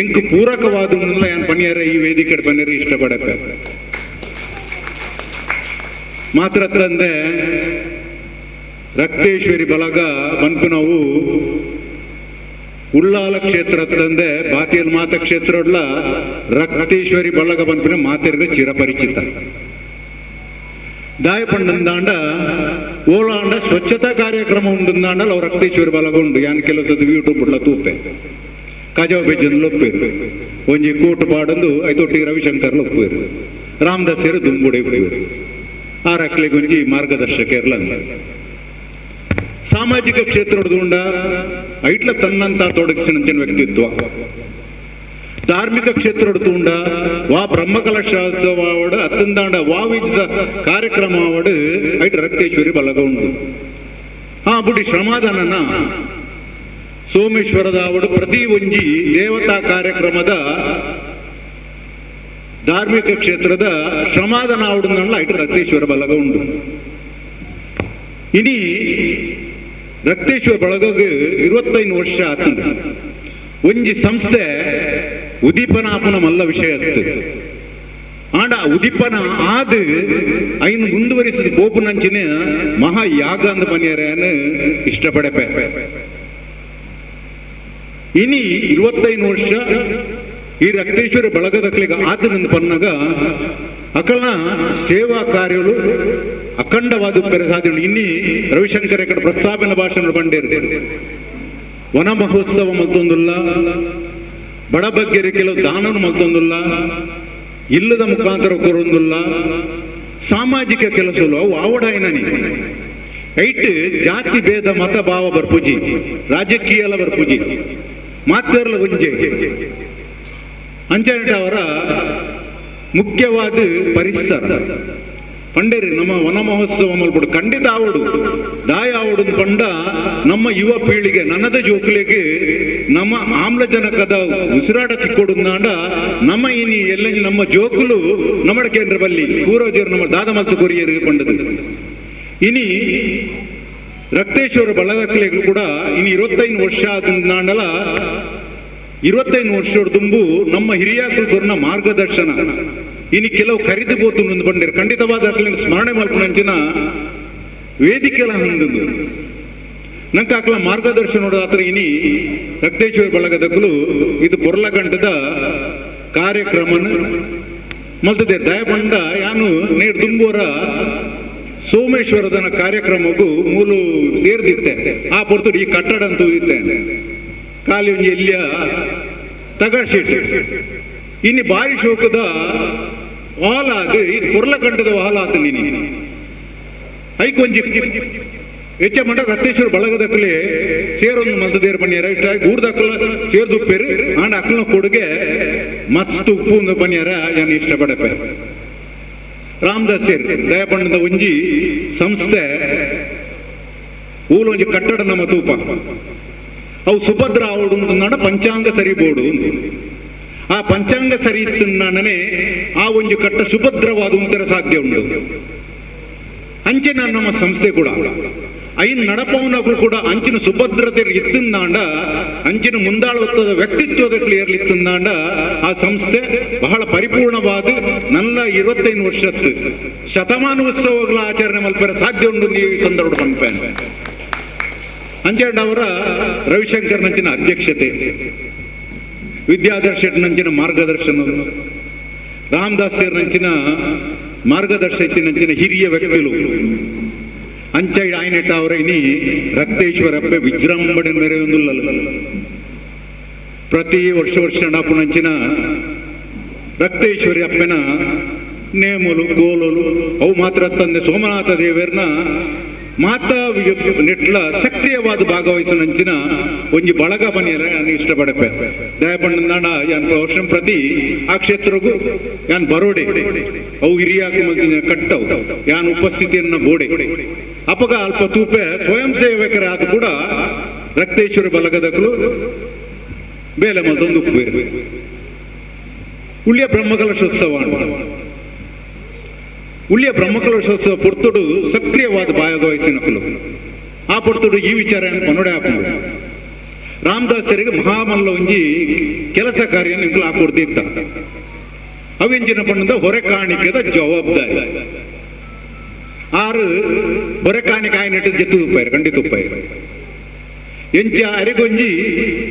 ಎಂಕ್ ಪೂರಕವಾದ ಯಾನ್ ಪನ್ಯಾರ ಈ ವೇದಿಕೆ ಪನ್ಯಾರ ಇಷ್ಟಪಡತ್ತೆ ಮಾತ್ರ ತಂದೆ ರಕ್ತೇಶ್ವರಿ ಬಳಗ ಬಂತು ನಾವು ಉಳ್ಳಾಲ ಕ್ಷೇತ್ರ ತಂದೆ ಬಾತಿಯಲ್ ಮಾತ ಕ್ಷೇತ್ರಡ್ಲ ರಕ್ತೇಶ್ವರಿ ಬಳಗ ಬಂಪಿನ ಮಾತೆರ್ಗ ಚಿರಪರಿಚಿತ ದಾಯಪಂಡಂದಾಂಡ ಓಲಾಂಡ ಸ್ವಚ್ಛತಾ ಕಾರ್ಯಕ್ರಮ ಉಂಡಂದಾಂಡಲ್ ಅವ್ ರಕ್ತೇಶ್ವರಿ ಬಳಗ ಉಂಡು ಯಾನ್ ಕೆಲಸದ ಯೂಟ್ಯೂಬ್ ಉಡ್ಲ ತೂಪೆ ಕಜಾವ್ ಬೆಜ್ಜನ್ ಲೊಪ್ಪೇರು ಒಂಜಿ ಕೋಟು ಪಾಡಂದು ಐತೊಟ್ಟಿಗೆ ರವಿಶಂಕರ್ ಲೊಪ್ಪೇರು ರಾಮದಾಸೇರು ದುಂಬುಡೆ ಉಪ್ಪೇರು ಆ ರಕ್ಲೆಗೆ ಒಂಜಿ ಮಾರ್ಗದರ್ಶಕರ್ಲ ಸಾಮಾಜಿಕ ಕ್ಷೇತ್ರದುಂಡ ಐಟ್ಲ ತನ್ನಂತ ತೊಡಗಿಸಿನಂತಿನ ವ್ಯಕ್ತಿತ್ವ ಧಾರ್ಮಿಕ ಕ್ಷೇತ್ರದುಂಡ ವಾ ಬ್ರಹ್ಮಕಲಶೋತ್ಸವ ಅವಡು ಅತ್ತಂದಾಂಡ ವಾ ವಿವಿಧ ಕಾರ್ಯಕ್ರಮ ಅವಡು ಐಟ್ ರಕ್ತೇಶ್ವರಿ ಬಳಗ ಉಂಡು ಬುಡಿ ಶ್ರಮಾದಾನನ ಸೋಮೇಶ್ವರದ ಅವಡು ಪ್ರತಿ ಒಂಜಿ ದೇವತಾ ಕಾರ್ಯಕ್ರಮದ ಧಾರ್ಮಿಕ ಕ್ಷೇತ್ರದ ಶ್ರಮಾದಾನ ಅವಡು ಐಟ್ ರಕ್ತೇಶ್ವರ ಬಳಗ ಉಂಡು ಇನಿ ರಕ್ತೇಶ್ವರ ಬಳಗಗೆ 25 ವರ್ಷ ಆತಂದು ಒಂಜಿ ಸಂಸ್ಥೆ ಉದೀಪನಾಪನ ಮಲ್ಲ ವಿಷಯ ಆಂಡ ಉದೀಪನ ಆದ ಐನು ಮುಂದುವರಿಸಿದ ಬೋಪುನಂಚಿನ ಮಹಾಯಾಗ ಅಂದ ಪನ್ಯಾರನು ಇಷ್ಟಪಡಪೆ ಇನಿ 25 ವರ್ಷ ಈ ರಕ್ತೇಶ್ವರ ಬಳಗದಕ್ಲಿಗ ಆತನಂದು ಪನ್ನಾಗ ಅಕಲ್ನ ಸೇವಾ ಕಾರ್ಯಗಳು ಅಖಂಡವಾದ ಸಾಧನೆ ಇನ್ನಿ ರವಿಶಂಕರ್ ಕಡೆ ಪ್ರಸ್ತಾಪನ ಭಾಷಣ ಬಂಡೇರು ವನ ಮಹೋತ್ಸವ ಮಲ್ತೊಂದುಲ್ಲ ಬಡಬಗ್ಗೆರೆ ಕೆಲವು ದಾನನು ಮಲ್ತೊಂದುಲ್ಲ ಇಲ್ಲದ ಮುಖಾಂತರ ಕೊರೊಂದುಲ್ಲ ಸಾಮಾಜಿಕ ಕೆಲಸಗಳು ಅವು ಆವಡಾಯನನಿ ಐಟ್ ಜಾತಿ ಭೇದ ಮತ ಭಾವ ಬರ್ಪುಜಿ ರಾಜಕೀಯಲ ಬರ್ಪುಜಿ ಮಾತೆರ್ಲ ಒಂಜೆ ಅಂಚನಟ ಅವರ ಮುಖ್ಯವಾದ ಪರಿಸರ ಪಂಡೇರಿ ನಮ್ಮ ವನ ಮಹೋತ್ಸವ ಮಲ್ಪಡು ಖಂಡಿತ ಆವಡು ದಾಯ ಆವಡು ಪಂಡ ನಮ್ಮ ಯುವ ಪೀಳಿಗೆ ನನ್ನದ ಜೋಕ್ಲಿಗೆ ನಮ್ಮ ಆಮ್ಲಜನಕದ ಉಸಿರಾಟಕ್ಕೆ ಕೊಡುಂದಾಂಡ ನಮ್ಮ ಇನಿ ಎಲ್ಲ ನಮ್ಮ ಜೋಕುಲು ನಮ್ಮ ಕೇಂದ್ರ ಬಲ್ಲಿ ಪೂರ್ವಜರು ನಮ್ಮ ದಾದ ಮಲ್ತು ಕೊರಿಯರಿಗೆ ಪಂಡದು ಇನಿ ರಕ್ತೇಶ್ವರ ಬಳಗಕ್ಲೆಗಳು ಕೂಡ ಇನ್ನು 25 ವರ್ಷ ಆದಂಡಲ 25 ವರ್ಷದ ದುಂಬು ನಮ್ಮ ಹಿರಿಯಾಕಲು ಕೊರ್ನ ಮಾರ್ಗದರ್ಶನ ಇನ್ನು ಕೆಲವು ಕರಿದು ಬೋತು ಮುಂದೆ ಬಂದಿರು ಖಂಡಿತವಾದ ಸ್ಮರಣೆ ಮಲ್ಪನಂಚಿನ ವೇದಿಕೆಲ ಹೊಂದಿದ್ದು ನಂಗೆ ಆಕಲ ಮಾರ್ಗದರ್ಶನ ನೋಡೋದಾತ್ರ ಇನಿ ರಕ್ತೇಶ್ವರ ಬಳಗದಕ್ಕಲು ಇದು ಪೊರ್ಲಗಂಟದ ಕಾರ್ಯಕ್ರಮನ ಮಲ್ತದೆ ದಯಪಂಡ ಯಾನು ನೇರು ದುಂಬೋರ ಸೋಮೇಶ್ವರದನ ಕಾರ್ಯಕ್ರಮಕ್ಕೂ ಮೂಲು ಸೇರ್ದಿತ್ತೆ ಆ ಪೊರ್ತು ಈ ಕಟ್ಟಡ ಅಂತೂ ಇತ್ತೆ ಖಾಲಿ ಒಂಜಿ ಎಲ್ಲಿಯ ತಗಡ್ ಶೀಟ್ ಇನ್ನು ಬಾರಿ ಶೋಕದ ವಾಲ ಅದು ಇದು ಪೊರ್ಲಕಂಠದ ವಾಲ ಆತ ನೀನು ಐಕೊಂಜಿ ಹೆಚ್ಚ ಮಂಡ ರಕ್ತೇಶ್ವರ ಬಳಗದಕ್ಕಲೆ ಸೇರೊಂದು ಮಲ್ತದೇರು ಪನ್ಯಾರ ಇಷ್ಟ ಗೂರ್ದಕ್ಕಲ ಸೇರ್ದುಪ್ಪೇರು ಆಂಡ ಅಕ್ಕಲ ಕೊಡುಗೆ ಮಸ್ತ್ ಉಪ್ಪು ಒಂದು ಪನ್ಯಾರ ನಾನು ಇಷ್ಟಪಡಪ್ಪೆ ರಾಮದಾಸ್ ಸೇರ್ ದಯಪಂಡದ ಒಂಜಿ ಸಂಸ್ಥೆ ಊಲೊಂಜಿ ಕಟ್ಟಡ ನಮ್ಮ ತೂಪ ಅವು ಸುಭದ್ರ ಆವಡು ನಾಡ ಪಂಚಾಂಗ ಸರಿ ಬೋರ್ಡು ಆ ಪಂಚಾಂಗ ಸರಿ ಇತ್ತನೇ ಆ ಒಂಜಿ ಕಟ್ಟ ಸುಭದ್ರವಾದ ಉಂತರ ಸಾಧ್ಯ ಉಂಟು ಅಂಚಿನ ನಮ್ಮ ಸಂಸ್ಥೆ ಕೂಡ ಐನ್ ನಡಪವನಗಳು ಕೂಡ ಅಂಚಿನ ಸುಭದ್ರತೆ ಇತ್ತಂದಾಂಡ ಅಂಚಿನ ಮುಂದಾಳುತ್ತದ ವ್ಯಕ್ತಿತ್ವದ ಕ್ಲಿಯರ್ ಇತ್ತಂದಾಂಡ ಆ ಸಂಸ್ಥೆ ಬಹಳ ಪರಿಪೂರ್ಣವಾದ ನನ್ನ 25 ವರ್ಷದ್ದು ಶತಮಾನೋತ್ಸವಗಳ ಆಚರಣೆ ಮಲ್ಪರ ಸಾಧ್ಯ ಉಂಟು ನೀವು ಈ ಸಂದರ್ಭ ಪನ್ಪೇನ್ ಅಂಚೆಂಡ ಅವರ ರವಿಶಂಕರ್ ನಂಚಿನ ಅಧ್ಯಕ್ಷತೆ ವಿದ್ಯಾಧರ್ ಶೆಟ್ ನಂಚಿನ ಮಾರ್ಗದರ್ಶನ ರಾಮದಾಸ್ ಸೇರ್ ನಂಚಿನ ಮಾರ್ಗದರ್ಶನ ನಂಚಿನ ಹಿರಿಯ ವ್ಯಕ್ತಿಗಳು ಅಂಚ ಆಯ್ನೆಟ್ಟ ಅವರ ಇನಿ ರಕ್ತೇಶ್ವರಪ್ಪೆ ವಿಜೃಂಭಣೆ ಮೆರೆಯೊಂದುಲ್ಲ ಪ್ರತಿ ವರ್ಷ ನಂಚಿನ ರಕ್ತೇಶ್ವರಿ ಅಪ್ಪನ ನೇಮಲು ಗೋಲಲು ಅವು ಮಾತ್ರ ತಂದೆ ಸೋಮನಾಥ ದೇವರನ್ನ ಮಾತಾ ನೆಟ್ಲ ಸಕ್ರಿಯವಾದ ಭಾಗವಹಿಸಿನಂಚಿನ ಒಂಜಿ ಬಳಗ ಬನ್ನಿಯರ ನಾನು ಇಷ್ಟಪಡಪೆ ದಯಪಂಡ ಯಾನ್ ವರ್ಷ ಪ್ರತಿ ಆ ಕ್ಷೇತ್ರಗೂ ಯಾನ್ ಬರೋಡೆ ಅವು ಹಿರಿಯಾಕ ಮಲ್ತಿನ ಕಟ್ಟವು ಯಾನ್ ಉಪಸ್ಥಿತಿಯನ್ನ ಬೋಡೆ ಅಪಗ ಅಲ್ಪ ತೂಪೆ ಸ್ವಯಂ ಸೇವಕರ ಅದು ಕೂಡ ರಕ್ತೇಶ್ವರ ಬಳಗದಕ್ಕೂ ಬೇಲೆ ಮತ್ತೊಂದು ಬೇರೆ ಉಳ್ಳಿಯ ಬ್ರಹ್ಮಕಲಶೋತ್ಸವ ಉಳ್ಳಿಯ ಬ್ರಹ್ಮಕಲಶೋತ್ಸವ ಪೊರ್ತುಡು ಸಕ್ರಿಯವಾದ ಭಾಗವಹಿಸಿನಕಲು ಆ ಪೊರ್ತುಡು ಈ ವಿಚಾರ ಮನೋಡೆ ಹಾಕೊಂಡು ರಾಮದಾಸರಿಗೆ ಮಹಾಮಲ್ಲ ಒಂಜಿ ಕೆಲಸ ಕಾರ್ಯ ನಿಂಕಲು ಹಾಕೊಡ್ತಿತ್ತ ಅವಿಂಚಿನ ಪಣ್ಣದ ಹೊರೆ ಕಾಣಿಕೆದ ಜವಾಬ್ದಾರಿ ಆರು ಹೊರೆ ಕಾಣಿಕೆ ಆಯ್ನಟ್ಟು ಜೆತ್ತು ತುಪ್ಪಾಯಿರು ಖಂಡಿತ ತುಪ್ಪಾಯಿರು ಎಂಚ ಅರೆಗೊಂಜಿ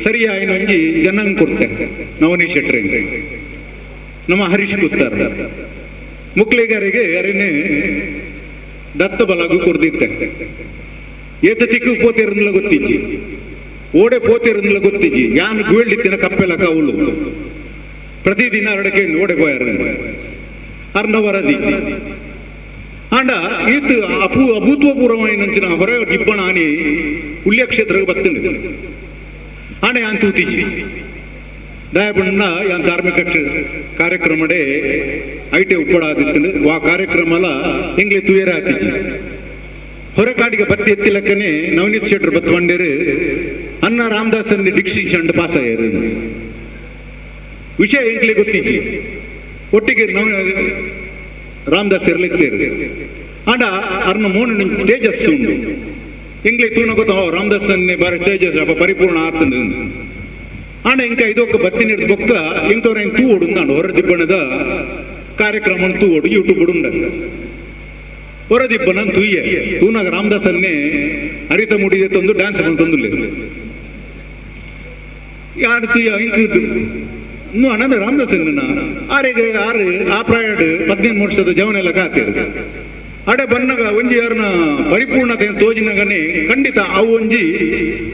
ಸರಿ ಆಯ್ನೊಂಜಿ ಜನಂಗ್ ಕೊಡ್ತಾರೆ ನವನಿ ಶೆಟ್ರೆ ನಮ್ಮ ಹರೀಶ್ ಕೂತಾರ ಮುಕ್ಲಿಗರಿಗೆ ಅರಿನೇ ದತ್ತ ಬಲಗು ಕೊಡ್ದಿತ್ತೆ ಏತ ತಿಕ್ಕು ಪೋತಿರಂದ್ಲ ಗೊತ್ತಿಜ್ಜಿ ಓಡೆ ಪೋತಿರಂದ್ಲ ಗೊತ್ತಿಜ್ಜಿ ಯಾನು ಗುಳ್ಳಿತ್ತಿನ ಕಪ್ಪೆಲ ಕೌಲು ಪ್ರತಿದಿನ ಅರಡಕ್ಕೆ ಓಡೆ ಪೋಯಾರ ಅರ್ನ ವರದಿ ಆಂಡ ಈತ್ ಅಭೂತಪೂರ್ವವಾಯಿನಂಚಿನ ಹೊರ ಇಬ್ಬಣ ಆನಿ ಉಳ್ಳಿಯ ಕ್ಷೇತ್ರಕ್ಕೆ ಬತ್ತಂಡು ಆನೆ ಯಾನ್ ತೂತಿಜಿ ದಯಪಣ್ಣ ಯಾನ್ ಧಾರ್ಮಿಕ ಕಾರ್ಯಕ್ರಮಡೆ ಐಟೆ ಉಪ್ಪಡಾದಿತ್ತು ಆ ಕಾರ್ಯಕ್ರಮಲ ಎಂಗ್ಲೆ ತುಯರ ಆತಿಜಿ ಹೊರ ಕಾಡಿಗೆ ಬತ್ತಿ ಎತ್ತಿಲಕ್ಕನೆ ನವನೀತ್ ಶೆಟ್ರು ಬತ್ಕೊಂಡೇರು ಅನ್ನ ರಾಮದಾಸನ್ ಡಿಕ್ಷನ್ ಪಾಸ್ ಆಯ್ಯಾರು ವಿಷಯ ಎಂಗ್ಲೆ ಗೊತ್ತಿಜ್ಜಿ ಒಟ್ಟಿಗೆ ರಾಮದಾಸ್ ಇರ್ಲಿತ್ತೇರು ಆಂಡ ಅರ್ನ ಮೋನ ತೇಜಸ್ಸು ಉಂಡು ಎಂಗ್ಲೆ ತೂನ ಗೊತ್ತ ರಾಮದಾಸನ್ನೇ ಬಾರಿ ತೇಜಸ್ ಅಪ್ಪ ಪರಿಪೂರ್ಣ ಆತಂದು ಆಂಡ ಇಂಕ ಇದೊಕ್ಕ ಬತ್ತಿನ ಬೊಕ್ಕ ಇಂಕವ್ರ ತೂ ಓಡುಂದಾಂಡು ಹೊರ ದಿಬ್ಬಣದ ಕಾರ್ಯಕ್ರಮ ತೂ ಓಡು ಯೂಟ್ಯೂಬ್ ಉಂಡ ಹೊರ ದಿಬ್ಬನ ತೂಯ್ಯ ತೂನಾಗ ರಾಮದಾಸನ್ನೇ ಅರಿತ ಮುಡಿದೆ ತಂದು ಡ್ಯಾನ್ಸ್ ತಂದುಲ್ಲ ಯಾರು ತೂಯ ಇಂಕ ಇನ್ನೂ ಅನಂದ ರಾಮದಾಸನ್ನ ಆರೆಗೆ ಆರು ಆ ಪ್ರಾಯಡ್ 15 ವರ್ಷದ ಜವನೆಲ್ಲ ಕಾತೇರು ಅಡೆ ಬನ್ನಗ ಒಂಜಿ ಯಾರನ್ನ ಪರಿಪೂರ್ಣತೆ ತೋಜಿನಗನೆ ಖಂಡಿತ ಅವು ಒಂಜಿ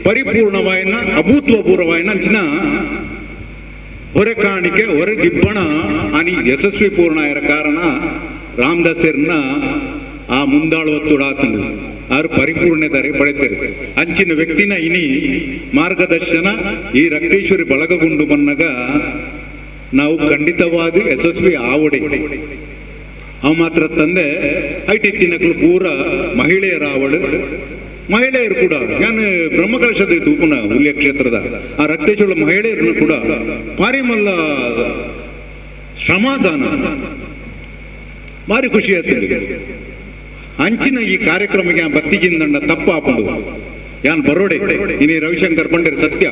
ಪರಿಪೂರ್ಣವಾಯಿನ ಅಭೂತಪೂರ್ವವಾಯಿನ ಅಂಚಿನ ಹೊರೆ ಕಾಣಿಕೆ ಹೊರೆ ದಿಬ್ಬಣ ಅನಿ ಯಶಸ್ವಿ ಪೂರ್ಣ ಇರ ಕಾರಣ ರಾಮದಾಸರ್ನ ಆ ಮುಂದಾಳುವತ್ತುಡಾತನು ಆರು ಪರಿಪೂರ್ಣತಾರೆ ಪಡೆತಾರೆ ಅಂಚಿನ ವ್ಯಕ್ತಿನ ಇನಿ ಮಾರ್ಗದರ್ಶನ ಈ ರಕ್ತೇಶ್ವರಿ ಬಳಗಗೊಂಡು ಬನ್ನಗ ನಾವು ಖಂಡಿತವಾದ ಯಶಸ್ವಿ ಆವಡೆ ಅವು ಮಾತ್ರ ತಂದೆ ಐಟಿತ್ತಿನಗಳು ಪೂರ ಮಹಿಳೆಯರ ಆವಡು ಮಹಿಳೆಯರು ಕೂಡ ನಾನು ಬ್ರಹ್ಮಕಲಶದ ತೂಪನ ಉಲ್ಯ ಕ್ಷೇತ್ರದ ಆ ರಕ್ತೇಶ್ವರ ಮಹಿಳೆಯರನ್ನು ಕೂಡ ಪಾರಿಮಲ್ಲ ಸಮಾಧಾನ ಭಾರಿ ಖುಷಿ ಆಗ್ತದೆ ಅಂಚಿನ ಈ ಕಾರ್ಯಕ್ರಮಕ್ಕೆ ಬತ್ತಿಜಿಂದಂಡ ತಪ್ಪಾಪುಂಡು ಯಾನ್ ಬರೋಡೆ ಇನಿ ರವಿಶಂಕರ್ ಪಂಡರ್ ಸತ್ಯ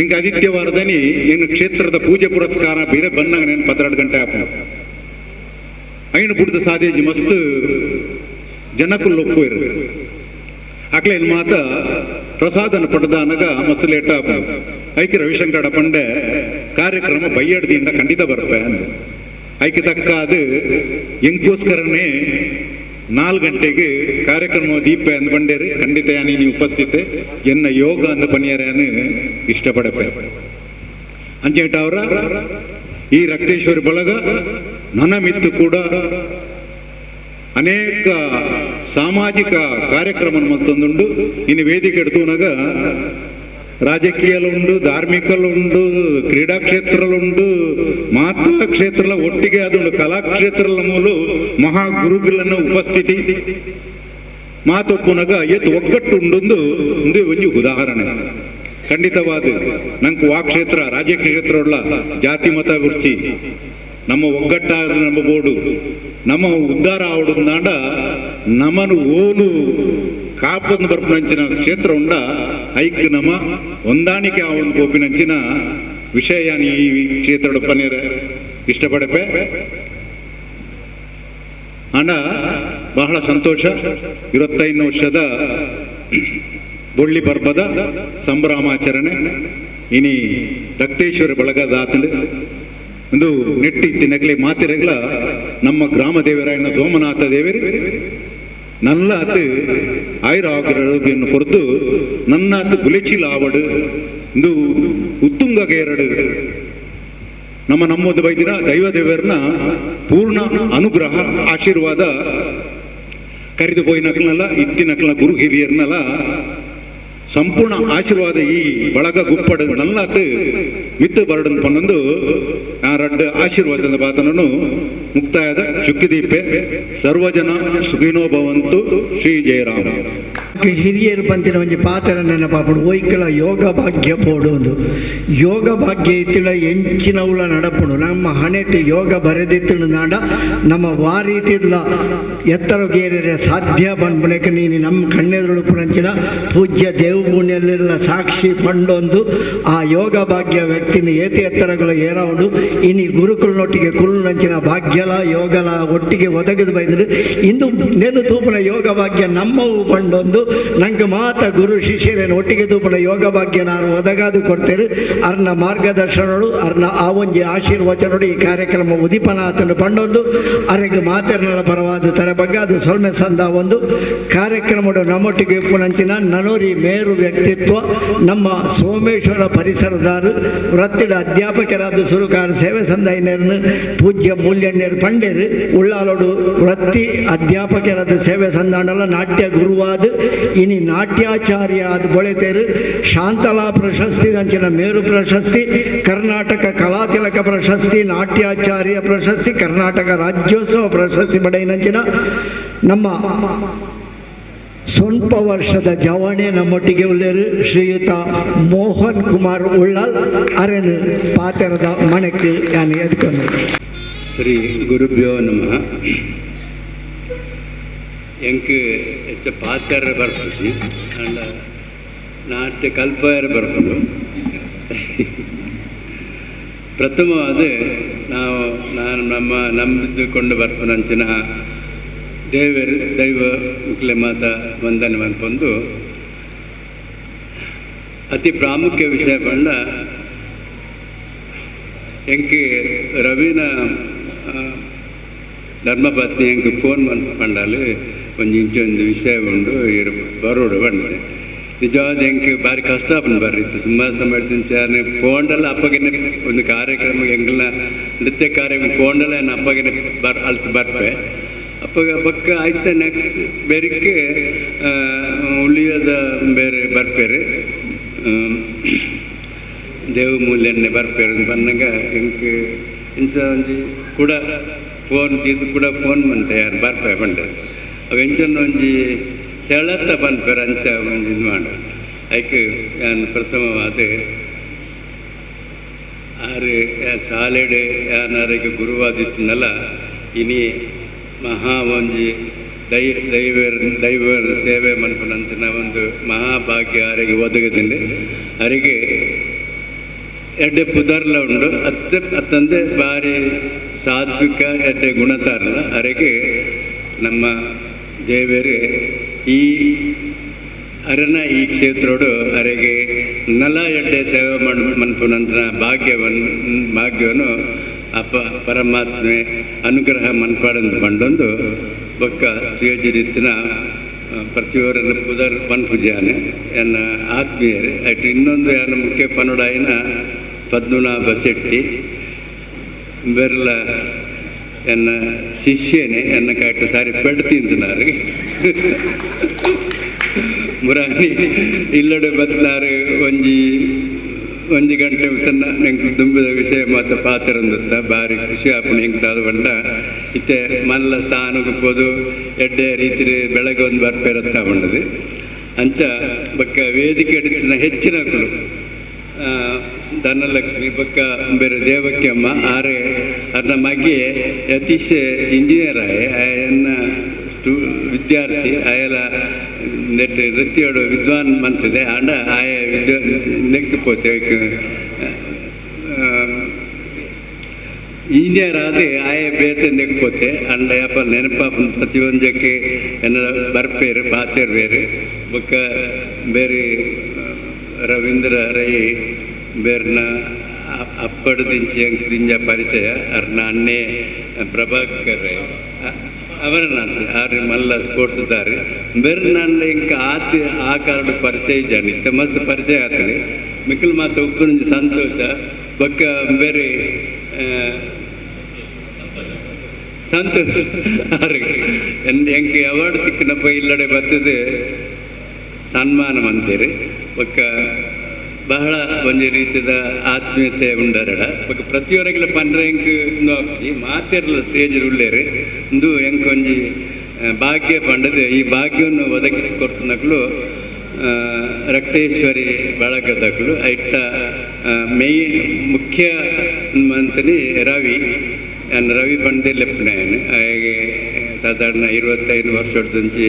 ಇಂಕ ಆದಿತ್ಯವಾರದನಿ ಇನ್ನು ಕ್ಷೇತ್ರದ ಪೂಜೆ ಪುರಸ್ಕಾರ ಬೇರೆ ಬಂದಾಗ ನಾನು 12 ಗಂಟೆ ಆಪುಂಡು ಐನು ಪುಡ್ದು ಸಾದೇಜಿ ಮಸ್ತ್ ಜನಕ್ಕುಲ್ ಒಪ್ಪುವೆರು ಅಕ್ಲೆ ಮಾತ ಪ್ರಸಾದನ ಪಡೆದಾನಗ ಮಸ್ತ್ ಲೇಟ್ ಆಪುಂಡು ಐಕೆ ರವಿಶಂಕರ ಪಂಡೆ ಕಾರ್ಯಕ್ರಮ ಬೈಯಡ್ದಿಂದ ಖಂಡಿತ ಬರ್ಪೆ ಅಂದ ಐಕೆ ತಕ್ಕ ಅದು ಎಂಕೋಸ್ಕರನೇ 4 ಗಂಟೆಗೆ ಕಾರ್ಯಕ್ರಮ ದೀಪ ಅಂದ್ ಬಂಡೇರಿ ಖಂಡಿತ ಯಾನಿ ನೀವು ಉಪಸ್ಥಿತೆ ಎನ್ನ ಯೋಗ ಅಂದ ಪನಿಯರನ್ನು ಇಷ್ಟಪಡಪೆ ಅಂಚೇಟ ಅವರ ಈ ರಕ್ತೇಶ್ವರಿ ಬಳಗ ನನ್ನ ಮಿತ್ತು ಕೂಡ ಅನೇಕ ಸಾಮಾಜಿಕ ಕಾರ್ಯಕ್ರಮ ಮತ್ತೊಂದುಂಡು ಇನ್ನು ವೇದಿಕೆ ಎಡ್ತುನಾಗ ರಾಜಕೀಯಲುಂಡು ಧಾರ್ಮಿಕಲುಂಡು ಕ್ರೀಡಾ ಕ್ಷೇತ್ರಲುಂಡು ಮಾತಾ ಕ್ಷೇತ್ರಲ ಒಟ್ಟಿಗೆ ಅದುಂಡು ಕಲಾಕ್ಷೇತ್ರಲ ಮೂಲು ಮಹಾ ಗುರುಗಳನ್ನು ಉಪಸ್ಥಿತಿ ಮಾತೊಪ್ಪುನಾಗ ಎತ್ತು ಒಗ್ಗಟ್ಟು ಉಂಡೊಂದು ಒಂದು ಉದಾಹರಣೆ ಖಂಡಿತವಾದ ನಂಗೆ ವಾ ಕ್ಷೇತ್ರ ರಾಜಕೀಯ ಕ್ಷೇತ್ರ ಉಳ್ಳ ಜಾತಿ ಮತ ಗುರ್ಚಿ ನಮ್ಮ ಒಗ್ಗಟ್ಟ ನಮ್ಮ ಬೋಡು ನಮ್ಮ ಉದ್ಧಾರ ಆವಡುಂದಾಂಡ ನಮ್ಮನು ಓಲು ಕಾಪಂದು ಬರ್ಪುನಂಚಿನ ಕ್ಷೇತ್ರ ಉಂಡ ಐಕ್ ನಮ್ಮ ಹೊಂದಾಣಿಕೆ ಆ ಒಂದು ಕೋಪಿನಂಚಿನ ವಿಷಯ ಈ ಕ್ಷೇತ್ರ ಪನೇರ ಇಷ್ಟಪಡಪೆ ಅಂಡ ಬಹಳ ಸಂತೋಷ 25 ವರ್ಷದ ಬೊಳ್ಳಿ ಪರ್ಬದ ಸಂಭ್ರಮಾಚರಣೆ ಇನಿ ರಕ್ತೇಶ್ವರಿ ಬಳಗದಾತಂಡು ಒಂದು ನೆಟ್ಟಿತ್ತಿನಗಲಿ ಮಾತಿರಗಲ ನಮ್ಮ ಗ್ರಾಮ ದೇವರಾಯನ ಸೋಮನಾಥ ದೇವರು ನನ್ನ ಅತ್ತು ಆಯುರಾರೋಗ್ಯನ್ನು ಕೊರತು ನನ್ನ ಅತ್ತು ಗುಲೆಚಿಲ್ ಆವಡು ಇಂದು ಉತ್ತುಂಗಗೆ 2 ನಮ್ಮದು ಬೈದಿನ ದೈವ ದೇವರನ್ನ ಪೂರ್ಣ ಅನುಗ್ರಹ ಆಶೀರ್ವಾದ ಕರೆದು ಪೋಯಿನಕ್ಲಲ್ಲ ಇತ್ತಿನಕ್ಲ ಗುರು ಹಿರಿಯರ್ನಲ್ಲ ಸಂಪೂರ್ಣ ಆಶೀರ್ವಾದ ಈ ಬಳಗ ಗುಪ್ಪಡು ನಲ್ಲತ್ತು ಮಿತ್ತು ಬರಡನ್ ಪನ್ನೊಂದು ಆ 2 ಆಶೀರ್ವಾದದ ಬಾತನನ್ನು ಮುಕ್ತಾಯದ ಚುಕ್ಕಿದೀಪೆ ಸರ್ವಜನ ಸುಖಿನೋ ಭವಂತು ಶ್ರೀ ಜಯರಾಮ ಹಿರಿಯರು ಪಂತಿನ ಒಂಜಿ ಪಾತ್ರ ನೆನಪಾಪಡು ಒಯ್ಕಲ ಯೋಗ ಭಾಗ್ಯ ಪೋಡೊಂದು ಯೋಗ ಭಾಗ್ಯ ಇತ್ತಿಲ ಎಂಚಿನವುಲ ನಡಪುಡು ನಮ್ಮ ಹಣೆಟ್ಟು ಯೋಗ ಬರೆದಿತ್ತು ನಾಡ ನಮ್ಮ ವಾರೀತಿಲ್ಲ ಎತ್ತರಗೇರೆ ಸಾಧ್ಯ ಬಂದ್ಬಿಡಕ್ಕೆ ನೀನು ನಮ್ಮ ಕಣ್ಣೆದುರು ಪುಣಂಚಿನ ಪೂಜ್ಯ ದೇವಭೂಮಿಯಲ್ಲೆಲ್ಲ ಸಾಕ್ಷಿ ಪಂಡೊಂದು ಆ ಯೋಗ ಭಾಗ್ಯ ವ್ಯಕ್ತಿನ ಏತಿ ಎತ್ತರಗಳು ಏರವುಡು ಇನಿ ಗುರುಕುಲನೊಟ್ಟಿಗೆ ಕುಲ್ನಂಚಿನ ಭಾಗ್ಯಲ ಯೋಗಲ ಒಟ್ಟಿಗೆ ಒದಗದು ಬೈದರು ಇಂದು ನೆನು ತೂಪನ ಯೋಗ ಭಾಗ್ಯ ನಮ್ಮವು ಪಂಡೊಂದು ನಂಗೆ ಮಾತ ಗುರು ಶಿಷ್ಯರೇನು ಒಟ್ಟಿಗೆ ತೂಪನ ಯೋಗ ಭಾಗ್ಯ ನಾನು ಒದಗಾದು ಕೊಡ್ತೇನೆ ಅರ್ನ ಮಾರ್ಗದರ್ಶನಗಳು ಅರ್ನ ಆ ಒಂಜಿ ಆಶೀರ್ವಚನೋಡು ಈ ಕಾರ್ಯಕ್ರಮ ಉದಿಪನಾಥನು ಪಂಡೊಂದು ಅರೆಗೆ ಮಾತೆರ್ನಳ ಪರವಾದ ತರ ಬಗ್ಗೆ ಅದು ಸೊಲ್ಮೆ ಸಂದ ಒಂದು ಕಾರ್ಯಕ್ರಮಡು ನಮ್ಮೊಟ್ಟಿಗೆ ಪುಣಂಚಿನ ನನೋರಿ ಮೇರು ವ್ಯಕ್ತಿತ್ವ ನಮ್ಮ ಸೋಮೇಶ್ವರ ಪರಿಸರದಾರು ವೃತ್ತಿಡ ಅಧ್ಯಾಪಕರಾದ ಸುರುಕಾರ ಸೇವೆ ಸಂದಾಯಿನೇರನ್ನು ಪೂಜ್ಯ ಮೂಲ್ಯಣ್ಯರು ಪಂಡೇರು ಉಳ್ಳಾಲೋಡು ವೃತ್ತಿ ಅಧ್ಯಾಪಕರಾದ ಸೇವೆ ಸಂದಾಂಡಲ ನಾಟ್ಯ ಗುರುವಾದ ಇನಿ ನಾಟ್ಯಾಚಾರ್ಯ ಅದು ಬೊಳೆತೇರು ಶಾಂತಲಾ ಪ್ರಶಸ್ತಿ ಅಂಚಿನ ಮೇರು ಪ್ರಶಸ್ತಿ ಕರ್ನಾಟಕ ಕಲಾತಿಲಕ ಪ್ರಶಸ್ತಿ ನಾಟ್ಯಾಚಾರ್ಯ ಪ್ರಶಸ್ತಿ ಕರ್ನಾಟಕ ರಾಜ್ಯೋತ್ಸವ ಪ್ರಶಸ್ತಿ ಬಡೈನಂಚಿನ ನಮ್ಮ ಸ್ವಲ್ಪ ವರ್ಷದ ಜವಾಣೆ ನಮ್ಮೊಟ್ಟಿಗೆ ಉಳ್ಳೇರು ಶ್ರೀಯುತ ಮೋಹನ್ ಕುಮಾರ್ ಉಳ್ಳಾಲ್ ಅರೆನು ಪಾತೆರದ ಮಣಕ್ಕೆ ಯಾನು ಎದ್ಕೊಂಡು ಶ್ರೀ ಗುರುಭ್ಯೋ ನಮಃ ಎಂಕ್ ಹೆಚ್ಚ ಪಾತ್ರ ಬರ್ಪುಜಿ ಅಂಡ ನಾಟ್ಯ ಕಲ್ಪಯರ ಬರ್ಪುಡು ಪ್ರಥಮವಾದ ನಾನು ನಂಬಿದುಕೊಂಡು ಬರ್ಪುನಂಚಿನ ದೈವ ಮುಕ್ಲೆ ಮಾತ ವಂದನೆ ಮನ್ಪೊಂದು ಅತಿ ಪ್ರಾಮುಖ್ಯ ವಿಷಯ ಪಂಡ ಎಂಕ್ ರವೀನ ಧರ್ಮಪತ್ನಿ ಎಂಕ್ ಫೋನ್ ಮಂತ್ ಪಂಡಾಲು ಇಂಚೊಂದು ವಿಷಯ ಉಂಡು ಬರೋಡು ಬಂಡೆ ನಿಜವಾದ ಎಂಕ್ ಭಾರಿ ಕಷ್ಟ ಆಪನ್ ಬರ್ರಿತ್ತು ಸುಮಾರು ಸಮಯ ಪೋಂಡಲ್ಲ ಅಪ್ಪಗೆನೆ ಒಂದು ಕಾರ್ಯಕ್ರಮ ಎಂಗ್ಲ ನೃತ್ಯ ಕಾರ್ಯಕ್ರಮ ಪೋಂಡಲ್ಲ ಅಪ್ಪಗೆನೆ ಅಲ್ತು ಬರ್ಪೆ ಅಪ್ಪಗ ಪಕ್ಕ ಆಯ್ತ ನೆಕ್ಸ್ಟ್ ಬೇರೆಕ್ಕೆ ಉಳಿಯದ ಬೇರೆ ಬರ್ಪೇರು ದೇವ ಮೂಲ್ಯನ್ನೇ ಬರ್ಪೇರು ಬಂದಾಗ ಎಂಕ್ ಇಂಚ ಒಂಜಿ ಕೂಡ ಫೋನ್ ಇದು ಕೂಡ ಫೋನ್ ಮಂತೆ ಯಾರು ಬರ್ಪೆ ಬಂಡೆ ಅವು ಎಂಚನ್ನು ಒಂಜಿ ಸೆಳತ್ತ ಬಂದ್ಪೇರು ಅಂಚ ಒಂದು ಇದು ಮಾಡ ಅದಕ್ಕೆ ನಾನು ಪ್ರಥಮವಾದ ಆರು ಶಾಲೆಡೆ ಯಾನಾರಿಗೆ ಗುರುವಾದಿತ್ತನಲ್ಲ ಇನಿ ಮಹಾ ಒಂಜಿ ದೈವರ ಸೇವೆ ಮನ್ಪನಂತಿನ ಒಂದು ಮಹಾಭಾಗ್ಯ ಅವರಿಗೆ ಒದಗದಲ್ಲಿ ಅವರಿಗೆ ಎಡ್ಡೆ ಪುದರ್ಲ ಉಂಡು ಅತ್ತಂದೆ ಭಾರಿ ಸಾತ್ವಿಕ ಎಡ್ಡೆ ಗುಣತಾರಲ್ಲ ಅವರಿಗೆ ನಮ್ಮ ದೇವರು ಈ ಅರನ ಈ ಕ್ಷೇತ್ರೋಡು ಅವರಿಗೆ ನಲ ಎಡ್ಡೆ ಸೇವೆ ಮನ್ಪುನಂತರ ಭಾಗ್ಯವನ್ನು ಪರಮಾತ್ಮೆ ಅನುಗ್ರಹ ಮನ್ಪಾಡಂದು ಕಂಡೊಂದು ಬೊಕ್ಕ ಶ್ರೀಯಜಿರಿತ್ತಿನ ಪ್ರತಿಯೊರನ್ನು ಪುದರ್ ಪನ್ಪುಜಾನೆ ಎನ್ನ ಆತ್ಮೀಯರು ಅಟ್ ಇನ್ನೊಂದು ಯಾನ ಮುಖ್ಯ ಪನುಡಾಯಿನ ಪದ್ಮನಾಭ ಶೆಟ್ಟಿ ಬೆರ್ಲ ಎನ್ನ ಶಿಷ್ಯನೇ ಎನ್ನ ಕಾಟು ಸಾರಿ ಪೆಡ್ತಿಂತನಾರು ಮುರಾಣಿ ಇಲ್ಲಡೆ ಬತ್ಲಾರು ಒಂಜಿ ಗಂಟೆ ತನ್ನ ನಂಗೆ ದುಂಬಿದ ವಿಷಯ ಮಾತ್ರ ಪಾತ್ರಂದತ್ತ ಭಾರಿ ಖುಷಿ ಆಪಣ ಹೆಂಗೆ ತಾದ ಇತ್ತೆ ಮಲ್ಲ ಸ್ಥಾನಕ್ಕೆ ಹೋದು ಎಡ್ಡೆ ರೀತಿ ಬೆಳಗ್ಗೆ ಒಂದು ಬರ್ಪೇರತ್ತ ಬಂಡದು ಅಂಚ ಬಕ್ಕ ವೇದಿಕೆ ಅಡಿತಿನ ಹೆಚ್ಚಿನ ಮಕ್ಕಳು ಧನಲಕ್ಷ್ಮಿ ಬಕ್ಕ ಬೇರೆ ದೇವಕ್ಕೆ ಅಮ್ಮ ಆರೆ ಅರ್ನ ಮಗೆ ಯತೀಶ್ ಇಂಜಿನಿಯರ್ ಎನ್ನ ವಿದ್ಯಾರ್ಥಿ ಆಯಲ ನೆಟ್ ನೃತ್ಯೋಡು ವಿದ್ವಾನ್ ಮಂತಿದೆ ಅಂಡ ಆಯ ನೆಕ್ಕಿಪೋತೆ ಇಂಜಿನಿಯರ್ ಆದಿ ಆಯ ಬೇತೆ ನೆಕ್ಕಿಪೋತೆ ಅಂಡ ಯಪ್ಪ ನೆನಪಾಪ ಪ್ರತಿಯೊಂದಕ್ಕೆ ಎನ್ನ ಬರ್ಪೇರು ಪಾತೇರು ಬೇರೆ ಬೊಕ್ಕ ಬೇರೆ ರವೀಂದ್ರ ರೈ ಬೇರ್ನ ಅಪ್ಪಡು ದಿಂಜ ಪರಿಚಯ ಅರ್ನ ಅಣ್ಣೆ ಪ್ರಭಾಕರ್ ರೈ ಅವರನ್ನ ಆರು ಮಲ್ಲ ಸ್ಪೋರ್ಟ್ಸ್ ದಾರಿ ಬೇರೆ ನನ್ನ ಇಂಕ ಆ ಕಾರಣ ಪರಿಚಯ ಜಾನಿ ಮಸ್ತ್ ಪರಿಚಯ ಆಗ್ತದೆ ಮಿಕ್ಕಲು ಮಾತು ಉಕ್ಕುಂಜಿ ಸಂತೋಷ ಬೊಕ್ಕ ಬೇರೆ ಸಂತೋಷ ಎಂಗೆ ಅವಾರ್ಡ್ ತಿಕ್ಕನಪ್ಪ ಇಲ್ಲಡೆ ಬರ್ತದೆ ಸನ್ಮಾನ ಮಂತೀರಿ ಬೊಕ್ಕ ಬಹಳ ಒಂದು ರೀತಿಯ ಆತ್ಮೀಯತೆ ಉಂಡರಡ ಬೊಕ್ಕ ಪ್ರತಿಯೊರಗಿಲ ಪಂಡ್ರೆ ಎಂಕ್ ಈ ಮಾತಿರಲ್ಲ ಸ್ಟೇಜ್ ಉಳ್ಳೇರಿ ಇಂದು ಎಂಕ್ ಒಂಜಿ ಭಾಗ್ಯ ಪಂಡದು ಈ ಭಾಗ್ಯವನ್ನು ಒದಗಿಸಿಕೊಡ್ತನಕ್ಲು ರಕ್ತೇಶ್ವರಿ ಬಳಗದಕ್ಲು ಐಟ್ಟ ಮುಖ್ಯ ಮಂತ್ರಿ ರವಿ ಪಂಡೆ ಲೆಪ್ಪನಾಯನು ಹಾಗೆ ಸಾಧಾರಣ 25 ವರ್ಷದಂಚಿ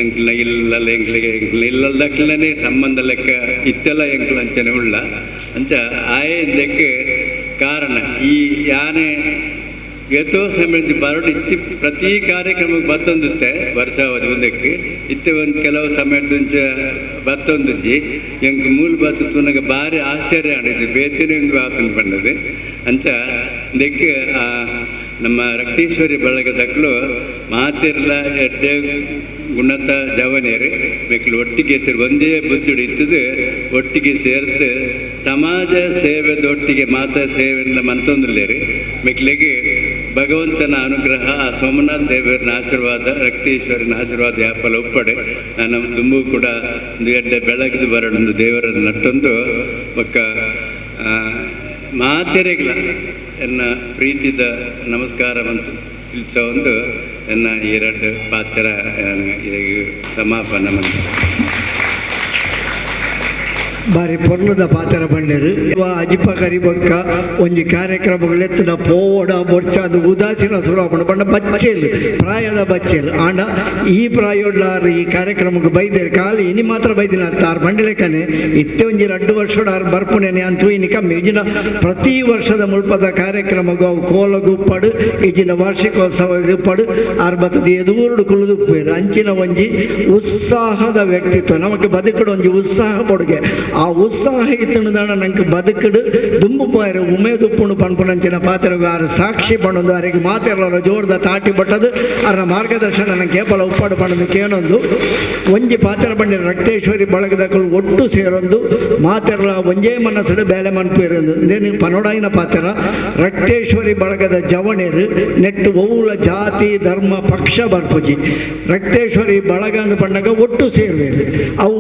ಎಂಕ್ಲ ಇಲ್ಲಲ್ಲ ಎಂಕ್ಲಿಗೆ ಇಲ್ಲದಕ್ಲನೇ ಸಂಬಂಧ ಲೆಕ್ಕ ಇತ್ತೆಲ್ಲ ಎಂಕ್ಲ ಅಂಚನೆ ಉಳ್ಳ ಅಂಚ ಆಯದಕ್ಕೆ ಕಾರಣ ಈ ಯಾನೆ ಎತ್ತೋ ಸಮಯ ಬರೋಡು ಇತ್ತಿ ಪ್ರತಿ ಕಾರ್ಯಕ್ರಮಕ್ಕೆ ಬತ್ತೊಂದುತ್ತೆ ವರ್ಷಾವಧಿ ಒಂದಕ್ಕೆ ಇತ್ತೆ ಒಂದು ಕೆಲವು ಸಮಯದಂಚ ಬತ್ತೊಂದುಜ್ಜಿ ಎಂಗೆ ಮೂಲ ಬತ್ತು ನನಗೆ ಭಾರಿ ಆಶ್ಚರ್ಯ ಆಡಿದ್ದು ಬೇತೇನೆ ಒಂದು ಆತನ ಬಂದದು ಅಂಚ ಇದಕ್ಕೆ ನಮ್ಮ ರಕ್ತೇಶ್ವರಿ ಬಳಗದಕ್ಕಲು ಮಾತಿರ್ಲ ಎಡ್ಡೆ ಗುಣತ ಜವನೇರು ಬೇಕಲು ಒಟ್ಟಿಗೆ ಸೇರಿ ಒಂದೇ ಬುದ್ಧಿ ಇತ್ತದು ಒಟ್ಟಿಗೆ ಸೇರ್ದು ಸಮಾಜ ಸೇವೆದೊಟ್ಟಿಗೆ ಮಾತಾ ಸೇವೆಯಿಂದ ಮಂತೊಂದಿಲ್ಲೇರಿ ಮೆಕ್ಲಿಗೆ ಭಗವಂತನ ಅನುಗ್ರಹ ಆ ಸೋಮನಾಥ್ ದೇವರನ ಆಶೀರ್ವಾದ ರಕ್ತೇಶ್ವರಿನ ಆಶೀರ್ವಾದ ಯಾಪಲ ಉಪ್ಪಡೆ ನಮ್ಮ ದುಂಬು ಕೂಡ ಒಂದು ಎಡ್ಡೆ ಬೆಳಗ್ದು ಬರೋಣೊಂದು ದೇವರನ್ನು ನಟ್ಟೊಂದು ಒಕ್ಕ ಮಾತೆರೆಗಳ ಎನ್ನ ಪ್ರೀತಿದ ನಮಸ್ಕಾರವಂತ ತಿಳಿಸೋ ಒಂದು ಎನ್ನ ಎರಡು ಪಾತ್ರ ಸಮಾಪನ ಮಂತ್ರ ಬಾರಿ ಪೊರ್ಲದ ಪಾತ್ರ ಬಂಡೇರು ಅಜಿಪ ಕರಿಬೊಕ್ಕ ಒಂಜಿ ಕಾರ್ಯಕ್ರಮಗಳೆತ್ತಿನ ಪೋಡ ಬೊರ್ಚಾದು ಉದಾಸೀನ ಸುರಾಪಣ ಬಂಡ ಬಚ್ಚೇಲು ಪ್ರಾಯದ ಬಚ್ಚೇಲು ಆಂಡ ಈ ಪ್ರಾಯೋಡ್ಲಾರು ಈ ಕಾರ್ಯಕ್ರಮಕ್ಕೆ ಬೈದೇರು ಕಾಲಿ ಇನಿ ಮಾತ್ರ ಬೈದಿನ ಆರು ಬಂಡಲೆಕ್ಕನೆ ಇತ್ತೆ ಒಂಜಿ 2 ವರ್ಷದ ಆರು ಬರ್ಪುನೇನೆ ಅಂತೂ ಇನಿ ಕಮ್ಮಿ ಇಜಿನ ಪ್ರತಿ ವರ್ಷದ ಮುಲ್ಪದ ಕಾರ್ಯಕ್ರಮಗೂ ಅವು ಕೋಲಗುಪ್ಪಡು ಇಜಿನ ವಾರ್ಷಿಕೋತ್ಸವಗುಪ್ಪಡು ಆರು ಬತ್ತದ ಎದುರುಡು ಕುಲುದುಪ್ಪೇರು ಅಂಚಿನ ಒಂಜಿ ಉತ್ಸಾಹದ ವ್ಯಕ್ತಿತ್ವ ನಮಗೆ ಬದುಕಡು ಒಂಜಿ ಉತ್ಸಾಹ ಕೊಡುಗೆ ಆ ಉತ್ಸಾಹ ಇತ್ತುದಾಣ ನಂಗೆ ಬದುಕಡು ದುಂಬು ಪಾಯರು ಉಮೇದುಪ್ಪುಣು ಪನ್ಪುನಂಚಿನ ಪಾತ್ರಗೂ ಆರು ಸಾಕ್ಷಿ ಪಣೊಂದು ಅವರಿಗೆ ಮಾತಿರಲ ಜೋರ್ದ ತಾಟಿ ಬಟ್ಟದು ಅವರ ಮಾರ್ಗದರ್ಶನ ನಂಗೆ ಕೇಪಲ ಉಪ್ಪಾಡು ಪಣೋದಕ್ಕೆ ಏನೊಂದು ಒಂಜಿ ಪಾತ್ರ ಬಂಡಿರ ರಕ್ತೇಶ್ವರಿ ಬಳಗದಕ್ಕಲು ಒಟ್ಟು ಸೇರೊಂದು ಮಾತಿರಲ ಒಂಜೇ ಮನಸ್ಸಡು ಬೇಲೆ ಮನ್ಪೇರೊಂದು ಇದೇನು ಪನೋಡಾಯಿನ ಪಾತ್ರ ರಕ್ತೇಶ್ವರಿ ಬಳಗದ ಜವಣೇರು ನೆಟ್ಟು ಒವುಲ ಜಾತಿ ಧರ್ಮ ಪಕ್ಷ ಬರ್ಪುಜಿ ರಕ್ತೇಶ್ವರಿ ಬಳಗ ಅಂದು ಪಂಡಾಗ ಒಟ್ಟು ಸೇರುವೇರು ಅವು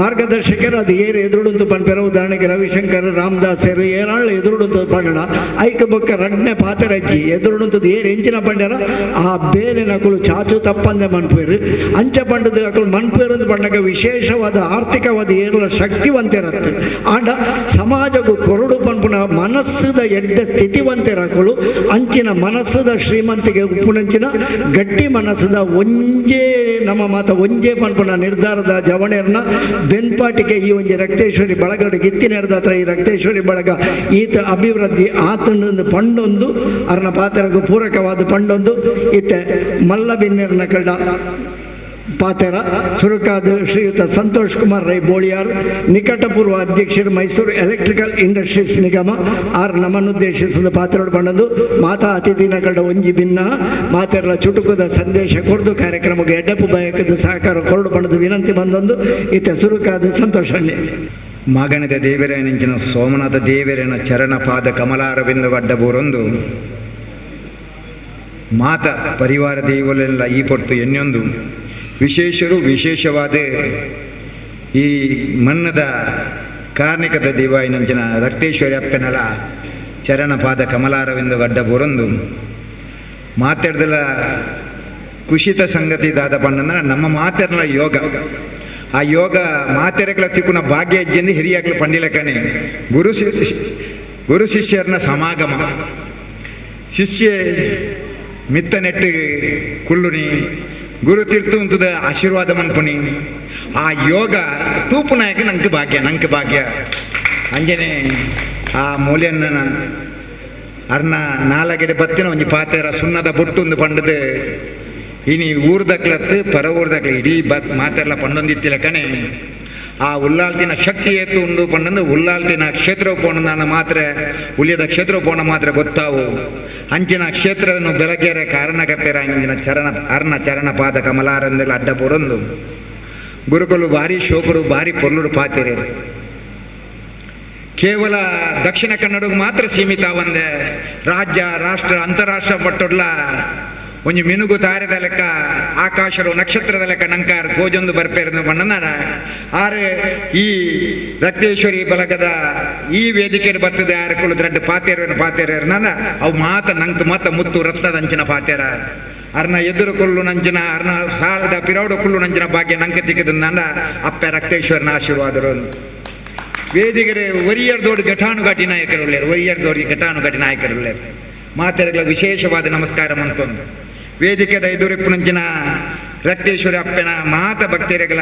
ಮಾರ್ಗದರ್ಶಕರು ಅದು ಏರಿ ಎದುರುಡುಂತು ಪನ್ಪೆರ. ಉದಾಹರಣೆಗೆ ರವಿಶಂಕರ್ ರಾಮದಾಸರು ಏರಾಳು ಎದುರುಡುಂತು ಪಂಡಣ ಐಕ ಬೊಕ್ಕ ರಡ್ನೆ ಪಾತೆರಜ್ಜಿ ಎದುರುಡುಂತದ್ದು ಏರು ಎಂಚಿನ ಪಂಡ್ಯಾರ ಆ ಬೇಲಿನ ಅಕುಲು ಚಾಚು ತಪ್ಪಂದೆ ಮನ್ಪೇರು ಅಂಚ ಪಂಡದ ಅಕುಲು ಮನ್ಪೇರದು ಪಂಡಗ ವಿಶೇಷವಾದ ಆರ್ಥಿಕವಾದ ಏರ್ಲ ಶಕ್ತಿವಂತಿರತ್ತೆ. ಆಂಡ ಸಮಾಜಕ್ಕೂ ಕೊರಡು ಪನ್ಪುನ ಮನಸ್ಸದ ಎಡ್ಡ ಸ್ಥಿತಿವಂತಿರಕುಲು ಅಂಚಿನ ಮನಸ್ಸದ ಶ್ರೀಮಂತಿಗೆ ಉಪ್ಪುನಂಚಿನ ಗಟ್ಟಿ ಮನಸ್ಸದ ಒಂಜೇ ನಮ್ಮ ಮಾತ ಒಂಜೇ ಪನ್ಪುನ ನಿರ್ಧಾರದ ಜವಣೆರ್ನ ಬೆನ್ಪಾಟಿಗೆ ಈ ಒಂಜಿ ರಕ್ತೇಶ್ವರಿ ಬಳಗಡೆ ಗಿತ್ತಿನೆಡ್ದ ಹತ್ರ ಈ ರಕ್ತೇಶ್ವರಿ ಬಳಗ ಈತ ಅಭಿವೃದ್ಧಿ ಆತನೊಂದು ಪಂಡೊಂದು ಅರ್ನ ಪಾತೆರಗೂ ಪೂರಕವಾದ ಪಂಡೊಂದು ಇತ್ತೆ ಮಲ್ಲ ಬಿನ್ನೆರ್ನ ಕಡ ಪಾತೆರ ಸುರುಕಾದ ಶ್ರೀಯುತ ಸಂತೋಷ್ ಕುಮಾರ್ ರೈ ಬೋಳಿಯಾರ್ ನಿಕಟಪೂರ್ವ ಅಧ್ಯಕ್ಷರು ಮೈಸೂರು ಎಲೆಕ್ಟ್ರಿಕಲ್ ಇಂಡಸ್ಟ್ರೀಸ್ ನಿಗಮ ಆರ್ ನಮ್ಮನ್ನುದ್ದೇಶಿಸಿದ ಪಾತ್ರೋಡು ಬಂಡದು ಮಾತಾ ಅತಿಥಿನ ಕಡ ಒಂಜಿ ಭಿನ್ನ ಮಾತೆರಲ ಚುಟುಕುದ ಸಂದೇಶ ಕೊಡ್ದು ಕಾರ್ಯಕ್ರಮಕ್ಕೆ ಎಡ್ಡಪ್ಪು ಬಯಕದ ಸಹಕಾರ ಕೊರಡು ಬಂಡದು ವಿನಂತಿ ಬಂದೊಂದು ಇತ್ತೆ ಸುರುಕಾದ ಸಂತೋಷಣ್ಣೆ. ಮಾಗಣದ ದೇವರೇನಂಚಿನ ಸೋಮನಾಥ ದೇವರೇನ ಚರಣ ಪಾದ ಕಮಲಾರವಿಂದ ಗಡ್ಡಬೂರೊಂದು ಮಾತ ಪರಿವಾರ ದೇವಲೆಲ್ಲ ಈ ಪೊರ್ತು ಎನ್ನೊಂದು ವಿಶೇಷರು ವಿಶೇಷವಾದ ಈ ಮನ್ನದ ಕಾರ್ಣಿಕದ ದೇವಾಯಿನಂಚಿನ ರಕ್ತೇಶ್ವರಿ ಅಪ್ಪನಲ ಚರಣ ಪಾದ ಕಮಲಾರವಿಂದ ಗಡ್ಡಬೂರೊಂದು ಮಾತಾಡ್ದಲ್ಲ ಕುಶಿತ ಸಂಗತಿ ದಾದ ಪಂಡ ನಮ್ಮ ಮಾತೆರ್ನ ಯೋಗ ಆ ಯೋಗ ಮಾತೆರೆಗಳ ತಿಕ್ಕುನ ಭಾಗ್ಯ ಹೆಜ್ಜೆಂದು ಹಿರಿಯಾಗ್ಲು ಪಂಡಿಲಕ್ಕನೆ ಗುರು ಶಿಷ್ಯರ್ನ ಸಮಾಗಮ ಶಿಷ್ಯ ಮಿತ್ತ ನೆಟ್ಟು ಕುಲ್ಲುನಿ ಗುರು ತೀರ್ಥುಂತದ ಆಶೀರ್ವಾದ ಮನ್ಪುನಿ ಆ ಯೋಗ ತೂಪು ನಾಯಕ ನಂಗೆ ಭಾಗ್ಯ ಅಂಜನೆ ಆ ಮೂಲ್ಯನ್ನ ಅರ್ನ ನಾಲಗೆಡೆ ಬತ್ತಿನ ಒಂಜಿ ಪಾತೆರ ಸುಣ್ಣದ ಬೊಟ್ಟುಂದು ಪಂಡದು ಇನಿ ಊರ್ದಕ್ಲತ್ತು ಪರ ಊರ್ದಕ್ಲ ಇಡೀ ಮಾತೆಲ್ಲ ಪಂಡೊಂದಿತ್ತಿಲ್ಲ ಕಣೆ ಆ ಉಲ್ಲಾಲ್ತಿನ ಶಕ್ತಿ ಏತು ಉಂಡು ಪಂಡಂದು ಉಲ್ಲಾಲ್ತಿನ ಕ್ಷೇತ್ರ ಪೋಣ ಮಾತ್ರ ಉಳಿಯದ ಕ್ಷೇತ್ರ ಪೋಣ ಮಾತ್ರ ಗೊತ್ತಾವು ಅಂಚಿನ ಕ್ಷೇತ್ರವನ್ನು ಬೆಳಗ್ಗೆರೆ ಕಾರಣಕರ್ತೆರ ಇಂಜಿನ ಅರ್ನ ಚರಣ ಪಾದ ಕಮಲಾರಂದೆಲ್ಲ ಅಡ್ಡ ಪೊರೊಂದು ಗುರುಕುಲು ಭಾರಿ ಶೋಕರು ಭಾರಿ ಪೊರ್ಲುಡು ಪಾತಿರೇರು ಕೇವಲ ದಕ್ಷಿಣ ಕನ್ನಡಕ್ಕೆ ಮಾತ್ರ ಸೀಮಿತ ಒಂದೇ ರಾಜ್ಯ ರಾಷ್ಟ್ರ ಅಂತಾರಾಷ್ಟ್ರ ಪಟ್ಟೊಡ್ಲ ಒಂಜಿ ಮಿನುಗು ತಾರೆದ ಲೆಕ್ಕ ಆಕಾಶರು ನಕ್ಷತ್ರದ ಲೆಕ್ಕ ನಂಕಾರ ತೋಜೊಂದು ಬರ್ಪೇರ ಬಣ್ಣನ ಆರೆ ಈ ರಕ್ತೇಶ್ವರಿ ಬಲಗದ ಈ ವೇದಿಕೆ ಬರ್ತದೆ ಆರು ಕುಳು ದೊಡ್ಡ ಪಾತೇರ ನನ್ನ ಅವು ನಂಗೆ ಮಾತ ಮುತ್ತು ರತ್ನದ ಅಂಚಿನ ಪಾತೇರ ಅರ್ನ ಎದುರು ಕೊಲ್ಲು ನಂಚಿನ ಅರ್ನ ಸಾಲದ ಪಿರೌಡು ಕುಲ್ಲು ನಂಚಿನ ಭಾಗ್ಯ ನಂಗೆ ತಿಕ್ಕದ ನನ್ನ ಅಪ್ಪ ರಕ್ತೇಶ್ವರನ ಆಶೀರ್ವಾದರು ವೇದಿಕೆ ಒರಿಯರ್ದೋಡು ಘಟಾನುಘಟಿ ನಾಯಕರುಳ್ಳೇರು ಘಟಾನುಘಟಿ ನಾಯಕರುಳ್ಳೇರು ಮಾತೆರೆಗಳ ವಿಶೇಷವಾದ ನಮಸ್ಕಾರ ಮಂತೊಂದು ವೇದಿಕೆದ ಎದುರಿಪ್ಪುನಂಚಿನ ರಕ್ತೇಶ್ವರಿ ಅಪ್ಪನ ಮಾತ ಭಕ್ತರೆಗಳ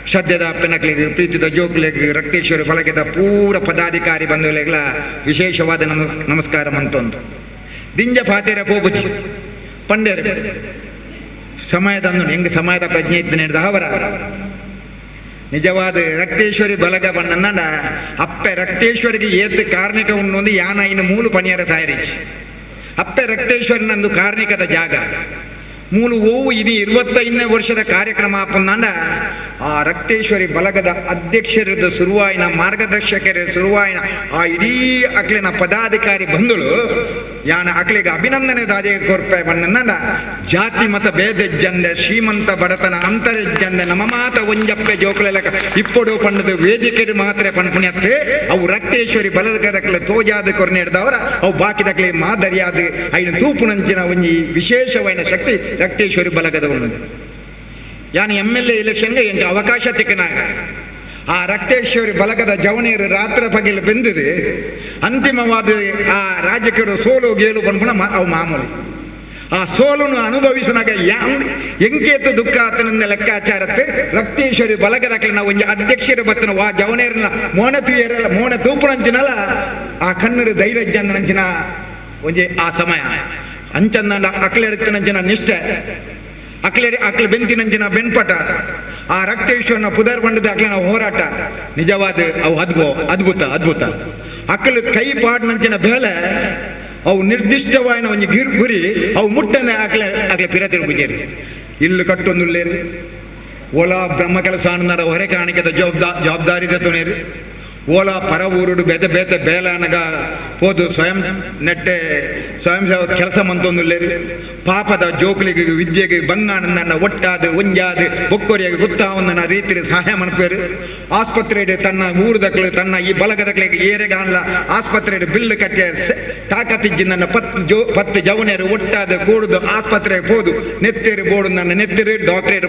ಶ್ರದ್ಧೆದ ಅಪ್ಪನಕ್ಲಿಗೆ ಪ್ರೀತಿದ ಜೋಕ್ಲಿಗೆ ರಕ್ತೇಶ್ವರಿ ಬಳಗದ ಪೂರ ಪದಾಧಿಕಾರಿ ಬಂಧುಗಳ ವಿಶೇಷವಾದ ನಮಸ್ಕಾರ ಮಂತೊಂದು ದಿಂಜ ಪಾತೆರ ಪೋಬುಜಿ ಪಂಡೇರು ಸಮಯದಂದು ಹೆಂಗೆ ಸಮಯದ ಪ್ರಜ್ಞೆ ಇದ್ದು ನಡೆದ ಅವರ ನಿಜವಾದ ರಕ್ತೇಶ್ವರಿ ಬಲಗ ಬಣ್ಣನ ಅಪ್ಪೆ ರಕ್ತೇಶ್ವರಿಗೆ ಏತ್ ಕಾರ್ಣಿಕ ಉಣ್ಣೊಂದು ಯಾನ ಇನ್ನು ಮೂಲು ಪನಿಯರ ತಯಾರಿಸಿ ಅಪ್ಪೆ ರಕ್ತೇಶ್ವರನಂದು ಕಾರ್ಣಿಕದ ಜಾಗ ಮೂಲು ಓವು ಇನಿ 25ನೇ ವರ್ಷದ ಕಾರ್ಯಕ್ರಮ ಅಪ್ಪಂದ ಆ ರಕ್ತೇಶ್ವರಿ ಬಲಗದ ಅಧ್ಯಕ್ಷರದ ಸುರುವಾಯಿನ ಮಾರ್ಗದರ್ಶಕರ ಸುರುವಾಯಿನ ಆ ಇಡೀ ಅಕ್ಲಿನ ಪದಾಧಿಕಾರಿ ಬಂಧುಳು ಯಾನ ಅಕ್ಲಿಗೆ ಅಭಿನಂದನೆ ದಾದೆ ಕೊರ್ಪೆ ಬಣ್ಣನ ಜಾತಿ ಮತ ಭೇದ ಜಂದೆ ಶ್ರೀಮಂತ ಬಡತನ ಅಂತರಜ್ಜಂದೆ ನಮ್ಮ ಮಾತ ಒಂಜಪ್ಪೆ ಜೋಕುಲೆಲಕ ಇಪ್ಪಡು ಪಂಡದ ವೇದಿಕೆ ಮಾತ್ರ ಪನ್ಪುಣ್ಯತ್ತೆ ಅವು ರಕ್ತೇಶ್ವರಿ ಬಲಗದಕ್ಲೆ ತೋಜಾದ ಕೊರ್ನೆಡ್ದವರ ಅವು ಬಾಕಿದಕ್ಲೆ ಮಾದರಿಯಾದ ಐನು ತೂಪುನಂಚಿನ ಒಂಜಿ ವಿಶೇಷವಾದ ಶಕ್ತಿ ರಕ್ತೇಶ್ವರಿ ಬಲಗದ ಉಣ್ಣದು ಯಾನು MLA ಎಲೆಕ್ಷನ್ಗೆ ಎಂಗೆ ಅವಕಾಶ ತಿಕ್ಕನಾಗ ಆ ರಕ್ತೇಶ್ವರಿ ಬಲಗದ ಜವಣಿಯರು ರಾತ್ರಿ ಪಗಿಲು ಬೆಂದಿದೆ ಅಂತಿಮವಾದ ಆ ರಾಜಕೀಯರು ಸೋಲು ಗೇಲು ಪನ್ಪುಣ ಅವು ಮಾಮೂಲಿ ಆ ಸೋಲನ್ನು ಅನುಭವಿಸಿದಾಗ ಎಂಕೇತು ದುಃಖ ಆತನಿಂದ ಲೆಕ್ಕಾಚಾರತ್ತೆ ರಕ್ತೇಶ್ವರಿ ಬಲಗದಕ್ಲೆ ನಾವು ಒಂಜಿ ಅಧ್ಯಕ್ಷರ ಬತ್ತನ ವಾ ಜವಣಿಯರನ್ನ ಮೋಣ ತೂಪುನಂಚಿನಲ್ಲ ಆ ಕಣ್ಣರು ಧೈರ್ಯ ನಂಚಿನ ಒಂಜಿ ಆ ಸಮಯ ಅಂಚಂದ ಅಕ್ಲೆಡ್ತಿನಂಚಿನ ನಿಷ್ಠೆ ಅಕ್ಲೆ ಬೆಂತಿನಂಚಿನ ಬೆನ್ಪಟ ಆ ರಕ್ತೇಶ್ವರನ ಪುದರ್ ಬಂಡದ ಅಕ್ಲೆನ ಹೋರಾಟ ನಿಜವಾದ ಅವು ಅದ್ಭುತ ಅಕ್ಕಲು ಕೈ ಪಾಡ್ನಂಚಿನ ಬೇಳೆ ಅವು ನಿರ್ದಿಷ್ಟವಾದ ಒಂಜಿ ಗುರಿ ಅವು ಮುಟ್ಟನೆ ಅಕ್ಲೆ ಪಿರತಿರು ಗುಜೇರಿ ಇಲ್ಲು ಕಟ್ಟೊಂದುಳ್ಳೇರು ಓಲಾ ಬ್ರಹ್ಮ ಕೆಲಸ ಅನ್ನದ ಹೊರೆ ಕಾಣಿಕೆದ ಜವಾಬ್ದಾರಿದ ತುನೇರು ಓಲಾ ಪರ ಊರುಡು ಬೆತೆ ಬೆತೆ ಬೇಲಾನಗ ಪೋದು ಸ್ವಯಂ ನೆಟ್ಟೆ ಸ್ವಯಂ ಸೇವಕ ಕೆಲಸ ಮಂತೊಂದುಲ್ಲೇರಿ ಪಾಪದ ಜೋಕ್ಲಿಗೆ ವಿದ್ಯೆಗೆ ಬಂಗಾನಂದನ್ನ ಒಟ್ಟಾದ ಒಂಜಾದ ಬೊಕ್ಕೊರಿಯಾಗಿ ಗೊತ್ತಾವನ್ನ ರೀತಿಯಲ್ಲಿ ಸಹಾಯ ಮನ್ಪೇರು ಆಸ್ಪತ್ರೆ ತನ್ನ ಊರುದಕ್ಳು ತನ್ನ ಈ ಬಲಗದಕ್ಳಿಗೆ ಏರೆಗಾನ್ಲ ಆಸ್ಪತ್ರೆ ಬಿಲ್ ಕಟ್ಟಿಯ ತಾಕತ್ತಿಜ್ಜಿನ ಪತ್ತು ಜವನಿಯರು ಒಟ್ಟಾದ ಕೂಡುದು ಆಸ್ಪತ್ರೆಗೆ ಹೋದು ನೆತ್ತೇರಿ ಬೋಡು ನನ್ನ ನೆತ್ತಿರು ಡಾಕ್ಟರೇಟ್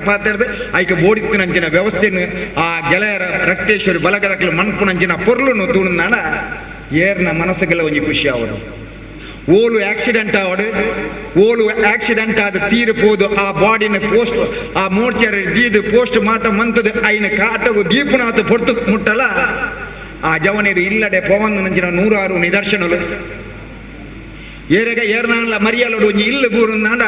ಪಾತ್ರ ಐಕೆ ಬೋಡಿತ್ತು ನಂಚಿನ ವ್ಯವಸ್ಥೆನು ಆ ಗೆಳೆಯರ ರಕ್ತೇಶ್ವರಿ ಬಲಗದಕ್ಲು ಮನ್ಪು ನಂಚಿನ ಪೊರ್ಲು ತೂಣನಾಡ ಏರ್ನ ಮನಸ್ಸಿಗೆಲ್ಲ ಒಂಜಿ ಖುಷಿ ಅವರು ಓಲು ಆಕ್ಸಿಡೆಂಟ್ ಆದ ತೀರಿಪೋದು ಆ ಬಾಡಿನ ಪೋಸ್ಟ್ ಆ ಮೋರ್ಚರಿ ದೀದು ಪೋಸ್ಟ್ ಮಾರ್ಟಮ್ ಮಂತದ ಐನ ಕಾಟಗು ದೀಪನಾಥ ಪೊರ್ತು ಮುಟ್ಟಲ ಆ ಜವನಿರು ಇಲ್ಲಡೆ ಪವನ್ ನಂಚಿನ 106 ನಿದರ್ಶನಲು ಏರ್ನಾಳ ಮರಿಯಲೋಡು ಒಂಜಿ ಇಲ್ಲು ಬೂರುಂದಾಂಡ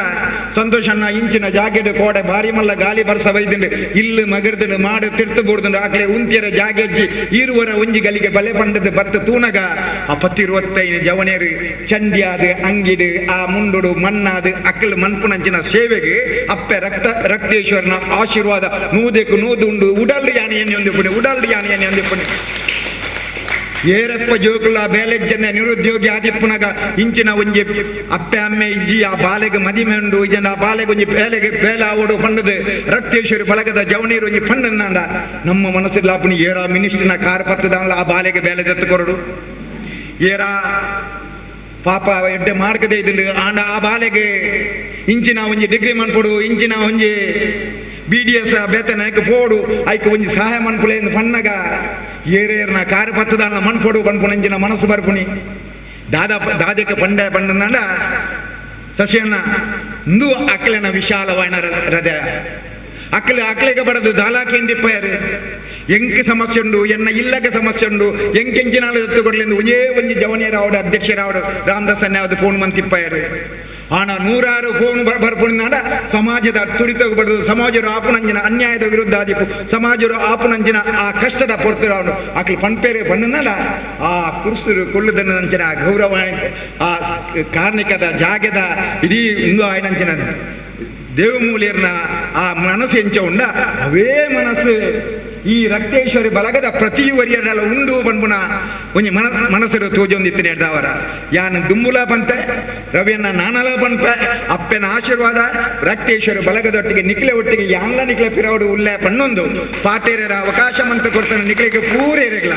ಸಂತೋಷನ್ನ ಇಂಚಿನ ಜಾಕೆಟ್ ಕೋಡೆ ಬಾರಿ ಮಲ್ಲ ಗಾಲಿ ಬರ್ಸ ಬೈದಿಂಡು ಇಲ್ಲು ಮಗರ್ದು ಮಾಡು ತಿರ್ತು ಬೂರ್ದುಂಡು ಆಕಲೆ ಉಂತಿಯರ ಜಾಗೆಜ್ಜಿ ಈರುವರ ಒಂಜಿ ಗಲಿಗೆ ಬಲೆ ಪಂಡದು ಬತ್ತು ತೂನಗ ಆ 10-25 ಜವನೇರು ಚಂಡಿಯಾದ ಅಂಗಿಡು ಆ ಮುಂಡುಡು ಮಣ್ಣಾದು ಅಕ್ಕಲು ಮನ್ಪುನಂಚಿನ ಸೇವೆಗೆ ಅಪ್ಪೆ ರಕ್ತೇಶ್ವರನ ಆಶೀರ್ವಾದ ನೂದೆಕು ನೂದು ಉಂಡು ಉಡಲ್ಲು ಯಾನೆಯನ್ನು ಹೊಂದಿಪುಣಿ ಏರಪ್ಪ ಜೋಕುಲ ಬೇಲೆಜ್ಜನ ನಿರುದ್ಯೋಗಿ ಆದಿಪ್ಪುನಗ ಇಂಚಿನ ಒಂಜಿ ಅಪ್ಪೆ ಅಮ್ಮೆ ಇಜ್ಜಿ ಆ ಬಾಲೆಗೆ ಮದಿಮೆ ಉಂಡು ಇಜನ ಆ ಬಾಲೆಗೆ ಒಂಜಿ ಬೇಲ ಆವೋಡು ಪಂಡದು ರಕ್ತೇಶ್ವರಿ ಬಲಗದ ಜವನೀರು ಒಂಜಿ ಪಣ್ಣಂದಾಂಡ ನಮ್ಮ ಮನಸ್ಸಿಲ್ಲ ಅಪ್ಪನಿ ಏರ ಮಿನಿಸ್ಟರ್ನ ಕಾರ್ ಪತ್ತದಾಂಡ ಆ ಬಾಲೆಗೆ ಬೇಲೆ ದತ್ತುಕೊರಡು ಏರ ಪಾಪ ಎಡ್ಡೆ ಮಾರ್ಗದೆ ಇದ್ದುಂಡು ಆಂಡ ಆ ಬಾಲೆಗೆ ಇಂಚಿನ ಒಂಜಿ ಡಿಗ್ರಿ ಮನ್ಪೊಡು ಇಂಚಿನ ಒಂಜಿ BDS ಬೇತನಕ್ಕೆ ಪೋಡು ಐಕೆ ಒಂಜಿ ಸಹಾಯ ಮನ್ಪುಲೆ ಪನ್ನಗ ಏರೇರ್ನ ಕಾರು ಪತ್ತದಾನ ಮನ್ಪೊಡು ಪನ್ಪುನಂಜಿನ ಮನಸ್ಸು ಬರ್ಪುನಿ ದಾದಕ್ಕೆ ಪಂಡನಾಡ ಸಸ್ಯನ್ನ ಇಂದು ಅಕ್ಕಲಿನ ವಿಶಾಲವಾದ ಹೃದಯ ಅಕ್ಕಲಿಗೆ ಬಡದು ದಾಲಾಕಿ ಎಂದಿಪ್ಪಯಾರು ಎಂಕೆ ಸಮಸ್ಯೆ ಉಂಡು ಎನ್ನ ಇಲ್ಲಗೆ ಸಮಸ್ಯೆ ಉಂಡು ಎಂಕೆಂಚಿನಾಳು ಎತ್ತುಕೊಡ್ಲಿಂದು ಒಂಜಿ ಜವನಿಯರಾವಡು ಅಧ್ಯಕ್ಷರಾವಡು ರಾಮದಾಸ್ ಅನ್ಯಾವದು ಫೋನ್ ಮಂತಿಪ್ಪಯಾರು ಆನ 106 ಫೋನ್ ಬರ್ಪುಣಿನಾಡ ಸಮಾಜದ ತುಡಿತವು ಬಡದು ಸಮಾಜರು ಆಪುನಂಜಿನ ಅನ್ಯಾಯದ ವಿರುದ್ಧ ಆದಿಪ್ಪು ಸಮಾಜರು ಆಪುನಂಜಿನ ಆ ಕಷ್ಟದ ಪೊರ್ತುರವನು ಆಕಲಿ ಪಂಪೇರೆ ಪಣ್ಣನಲ್ಲ ಆ ಕುರ್ಸುರು ಕೊಲ್ಲುದನ್ನ ನಂಚಿನ ಗೌರವ ಆ ಕಾರ್ಣಿಕದ ಜಾಗದ ಇಡೀ ಇಂದು ಆಯ್ನಂಚಿನ ದೇವಮೂಲಿಯರ್ನ ಆ ಮನಸ್ಸು ಎಂಚ ಉಂಡ ಅವೇ ಮನಸ್ಸು ಈ ರಕ್ತೇಶ್ವರಿ ಬಲಗದ ಪ್ರತಿವರಿಯರೆಲ್ಲ ಉಂಡು ಪನ್ಪುನ ಒಂಜಿ ಮನಸ್ಸರು ತೋಜೊಂದಿತ್ತು ನೆಡ್ದವರ ಯಾನ್ ದುಂಬುಲ ಪಂತೆ ರವಿಯನ್ನ ನಾನಲ ಪನ್ಪೆ ಅಪ್ಪನ ಆಶೀರ್ವಾದ ರಕ್ತೇಶ್ವರಿ ಬಲಗದೊಟ್ಟಿಗೆ ನಿಕ್ಲೆ ಒಟ್ಟಿಗೆ ಯಾನ್ಲ ನಿಕ್ಲೆ ಪಿರವಡು ಉಲ್ಲೆ ಪನ್ನೊಂದು ಪಾತೇರರ ಅವಕಾಶ ಮಂತ ಕೊಡ್ತಾನೆ ನಿಕ್ಲಿಗೆ ಪೂರೇರೆಗ್ಲ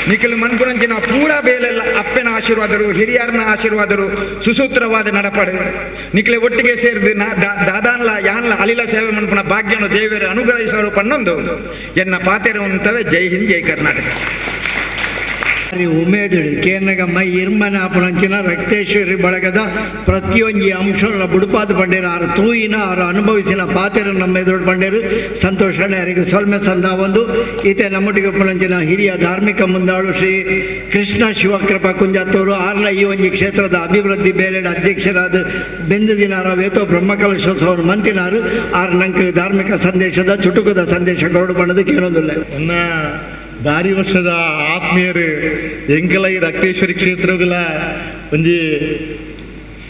ನಿಖಿಲ್ ಮನ್ಪುನಂಚಿನ ಪೂರ ಬೇಲೆಲ್ಲ ಅಪ್ಪನ ಆಶೀರ್ವಾದರು ಹಿರಿಯರನ ಆಶೀರ್ವಾದರು ಸುಸೂತ್ರವಾದ ನಡಪಡು ನಿಖಿಲೆ ಒಟ್ಟಿಗೆ ಸೇರಿದು ದಾದಾನ್ಲ ಯಾನ್ಲ ಅಲಿಲ ಸೇವೆ ಮನ್ಪುನ ಭಾಗ್ಯನು ದೇವರು ಅನುಗ್ರಹಿಸೋರು ಪನ್ನೊಂದು ಎನ್ನ ಪಾತೆರ ಉಂಟವೆ ಜೈ ಹಿಂದ್ ಜೈ ಕರ್ನಾಟಕ ಉಮೇದುಡು ಕೇರ್ನಗ ಮೈ ಇರ್ಮನ ಆಪುನಂಚಿನ ರಕ್ತೇಶ್ವರಿ ಬಳಗದ ಪ್ರತಿಯೊಂದು ಅಂಶನ ಬುಡುಪಾದ ಪಂಡೇರು ಆರು ತೂಯಿನ ಆರು ಅನುಭವಿಸಿನ ಪಾತೆರು ನಮ್ಮ ಎದುರು ಪಂಡೇರು ಸಂತೋಷಣೆ ಯಾರಿಗೆ ಸೊಲ್ಮೆ ಸಂದ ಒಂದು ಈತೆ ನಮ್ಮೊಟ್ಟಿಗೆ ಪುನಂಚಿನ ಹಿರಿಯ ಧಾರ್ಮಿಕ ಮುಂದಾಳು ಶ್ರೀ ಕೃಷ್ಣ ಶಿವಕೃಪಾ ಕುಂಜಾತೂರು ಆರ್ಲ ಈ ಒಂಜಿ ಕ್ಷೇತ್ರದ ಅಭಿವೃದ್ಧಿ ಬೇಲೆಡ ಅಧ್ಯಕ್ಷರಾದ ಬೆಂದು ದಿನಾರ ವೇತೋ ಬ್ರಹ್ಮಕಲಶೋತ್ಸವ ಮಂತಿನಾರು ಆರು ನಂಗೆ ಧಾರ್ಮಿಕ ಸಂದೇಶದ ಚುಟುಕದ ಸಂದೇಶ ಕೊರಡು ಬಣ್ಣದ ಕೇಳೋದಿಲ್ಲ ಬಾರಿ ವರ್ಷದ ಆತ್ಮೀಯರು ಎಂಕಲ ಈ ರಕ್ತೇಶ್ವರಿ ಕ್ಷೇತ್ರಗಳ ಒಂಜಿ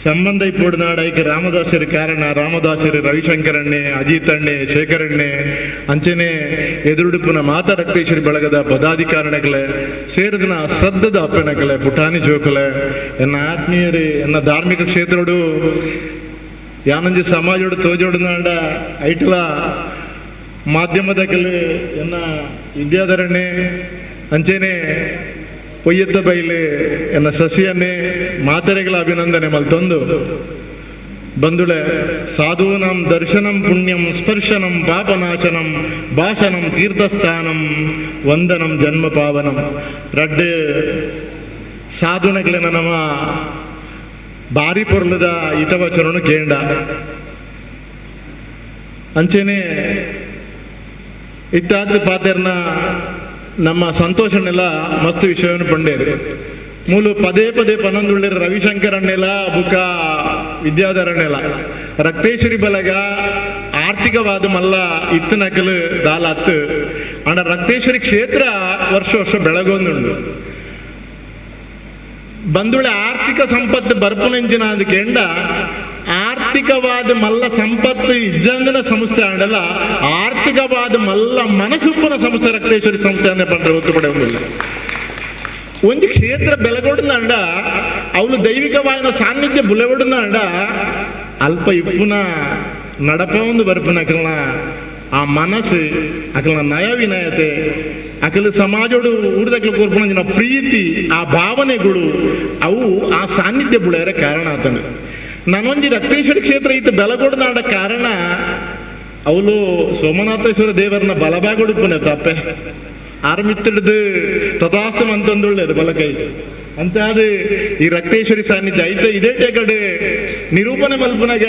ಸಂಬಂಧ ಇಪ್ಪೋಡು ನಾಡೈಕೆ ರಾಮದಾಸರು ಕಾರಣ ರಾಮದಾಸರು ರವಿಶಂಕರಣ್ಣೆ ಅಜಿತಣ್ಣೆ ಶೇಖರಣ್ಣೆ ಅಂಚನೆ ಎದುರುಡುಪುನ ಮಾತಾ ರಕ್ತೇಶ್ವರಿ ಬಳಗದ ಪದಾಧಿಕಾರಣಗಳೇ ಸೇರಿದಿನ ಶ್ರದ್ಧದ ಅಪ್ಪನಕಲೆ ಪುಟಾಣಿ ಜೋಕಲೆ ಎನ್ನ ಆತ್ಮೀಯರು ಎನ್ನ ಧಾರ್ಮಿಕ ಕ್ಷೇತ್ರಡು ಯಾನಂಜಿ ಸಮಾಜೋಡು ತೋಜೋಡು ನಾಡ ಐಟ್ಲ ಮಾಧ್ಯಮದ ಕಲೆ ಎನ್ನ ವಿದ್ಯಾಧರಣೆ ಅಂಚೆನೆ ಪೊಯ್ಯತ್ತ ಬೈಲೆ ಎನ್ನ ಸಸಿಯನ್ನೇ ಮಾತರೆಗಳ ಅಭಿನಂದನೆ ಮಲ್ತೊಂದು ಬಂದುಳೆ ಸಾಧೂನಾಂ ದರ್ಶನಂ ಪುಣ್ಯಂ ಸ್ಪರ್ಶನಂ ಪಾಪನಾಶನಂ ಭಾಷಣಂ ತೀರ್ಥಸ್ಥಾನಂ ವಂದನಂ ಜನ್ಮ ಪಾವನಂ ರಡ್ಡೆ ಸಾಧುನಗಳನ್ನ ನಮ್ಮ ಬಾರಿ ಪೊರ್ಲದ ಹಿತವಚನನು ಕೇಂಡ ಅಂಚೆನೆ ಇತ್ತಾದ ಪಾತೆರ್ನ ನಮ್ಮ ಸಂತೋಷನೆಲ್ಲ ಮಸ್ತ್ ವಿಷಯವನ್ನು ಪಂಡೇರು ಮೂಲು ಪದೇ ಪದೇ ಪನ್ನೊಂದುಳ್ಳಿರ ರವಿಶಂಕರಣ್ಣೆಲ್ಲ ಬುಕ್ಕ ವಿದ್ಯಾಧರಣ್ಣೆಲ್ಲ ರಕ್ತೇಶ್ವರಿ ಬಲಗ ಆರ್ಥಿಕವಾದ ಮಲ್ಲ ಇತ್ತನಕಲು ದಾಲತ್ತು ಅಂಡ ರಕ್ತೇಶ್ವರಿ ಕ್ಷೇತ್ರ ವರ್ಷ ವರ್ಷ ಬೆಳಗೊಂದುಂಡು ಬಂದುಳೆ ಆರ್ಥಿಕ ಸಂಪತ್ತು ಬರ್ಪುನೆಂಚಿನ ಅದು ಕೆಂಡ ಆರ್ಥಿಕ ಆರ್ಥಿಕವಾದ ಮಲ್ಲ ಸಂಪತ್ತು ಇಜ್ಜಂದಿನ ಸಂಸ್ಥೆ ಆಂಡಲ್ಲ, ಆರ್ಥಿಕವಾದ ಮಲ್ಲ ಮನಸುಪ್ಪನ ಸಂಸ್ಥೆ ರಕ್ತೇಶ್ವರಿ ಸಂಸ್ಥೆ ಅಂದ್ರೆ ಪಂಡ್ರೆ ಒತ್ತು ಪಡೆ ಒಂದಿಲ್ಲ. ಒಂದು ಕ್ಷೇತ್ರ ಬೆಲಗೊಡ್ನ ಅಂಡ ಅವಳು ದೈವಿಕವಾದ ಸಾನ್ನಿಧ್ಯ ಬುಲೆವಡ್ನ ಅಂಡ ಅಲ್ಪ ಇಪ್ಪುನ ನಡಪ ಒಂದು ಬರ್ಪುನ ಅಕಲ್ನ ಆ ಮನಸ್ಸು ಅಕಲ್ನ ನಯ ವಿನಯತೆ ಅಕಲು ಸಮಾಜೋಡು ಊರ್ದಕ್ಲು ಕೋರ್ಪುನ ಪ್ರೀತಿ ಆ ಭಾವನೆಗಳು ಅವು ಆ ಸಾನ್ನಿಧ್ಯ ಬುಳೆಯರ ಕಾರಣ ಆತನು. ನಾನೊಂದು ರಕ್ತೇಶ್ವರಿ ಕ್ಷೇತ್ರ ಇತ್ತು ಬೆಲಗೊಡ್ನ ಆಡ ಕಾರಣ ಅವಳು ಸೋಮನಾಥೇಶ್ವರ ದೇವರನ್ನ ಬಲಭಾಗೊಡುಪನೆ ತಪ್ಪೆ ಆರ್ಮಿತ್ತಿಡ್ದು ತಥಾಸ್ತಂ ಅಂತಂದುಳ್ಳೇರು ಬಲಕೈ ಅಂಚಾದ ಈ ರಕ್ತೇಶ್ವರಿ ಸಾನ್ನಿಧ್ಯ ಐತೆ ಇಡೇಟೆ ಕಡೆ ನಿರೂಪಣೆ ಮಲ್ಪನಾಗ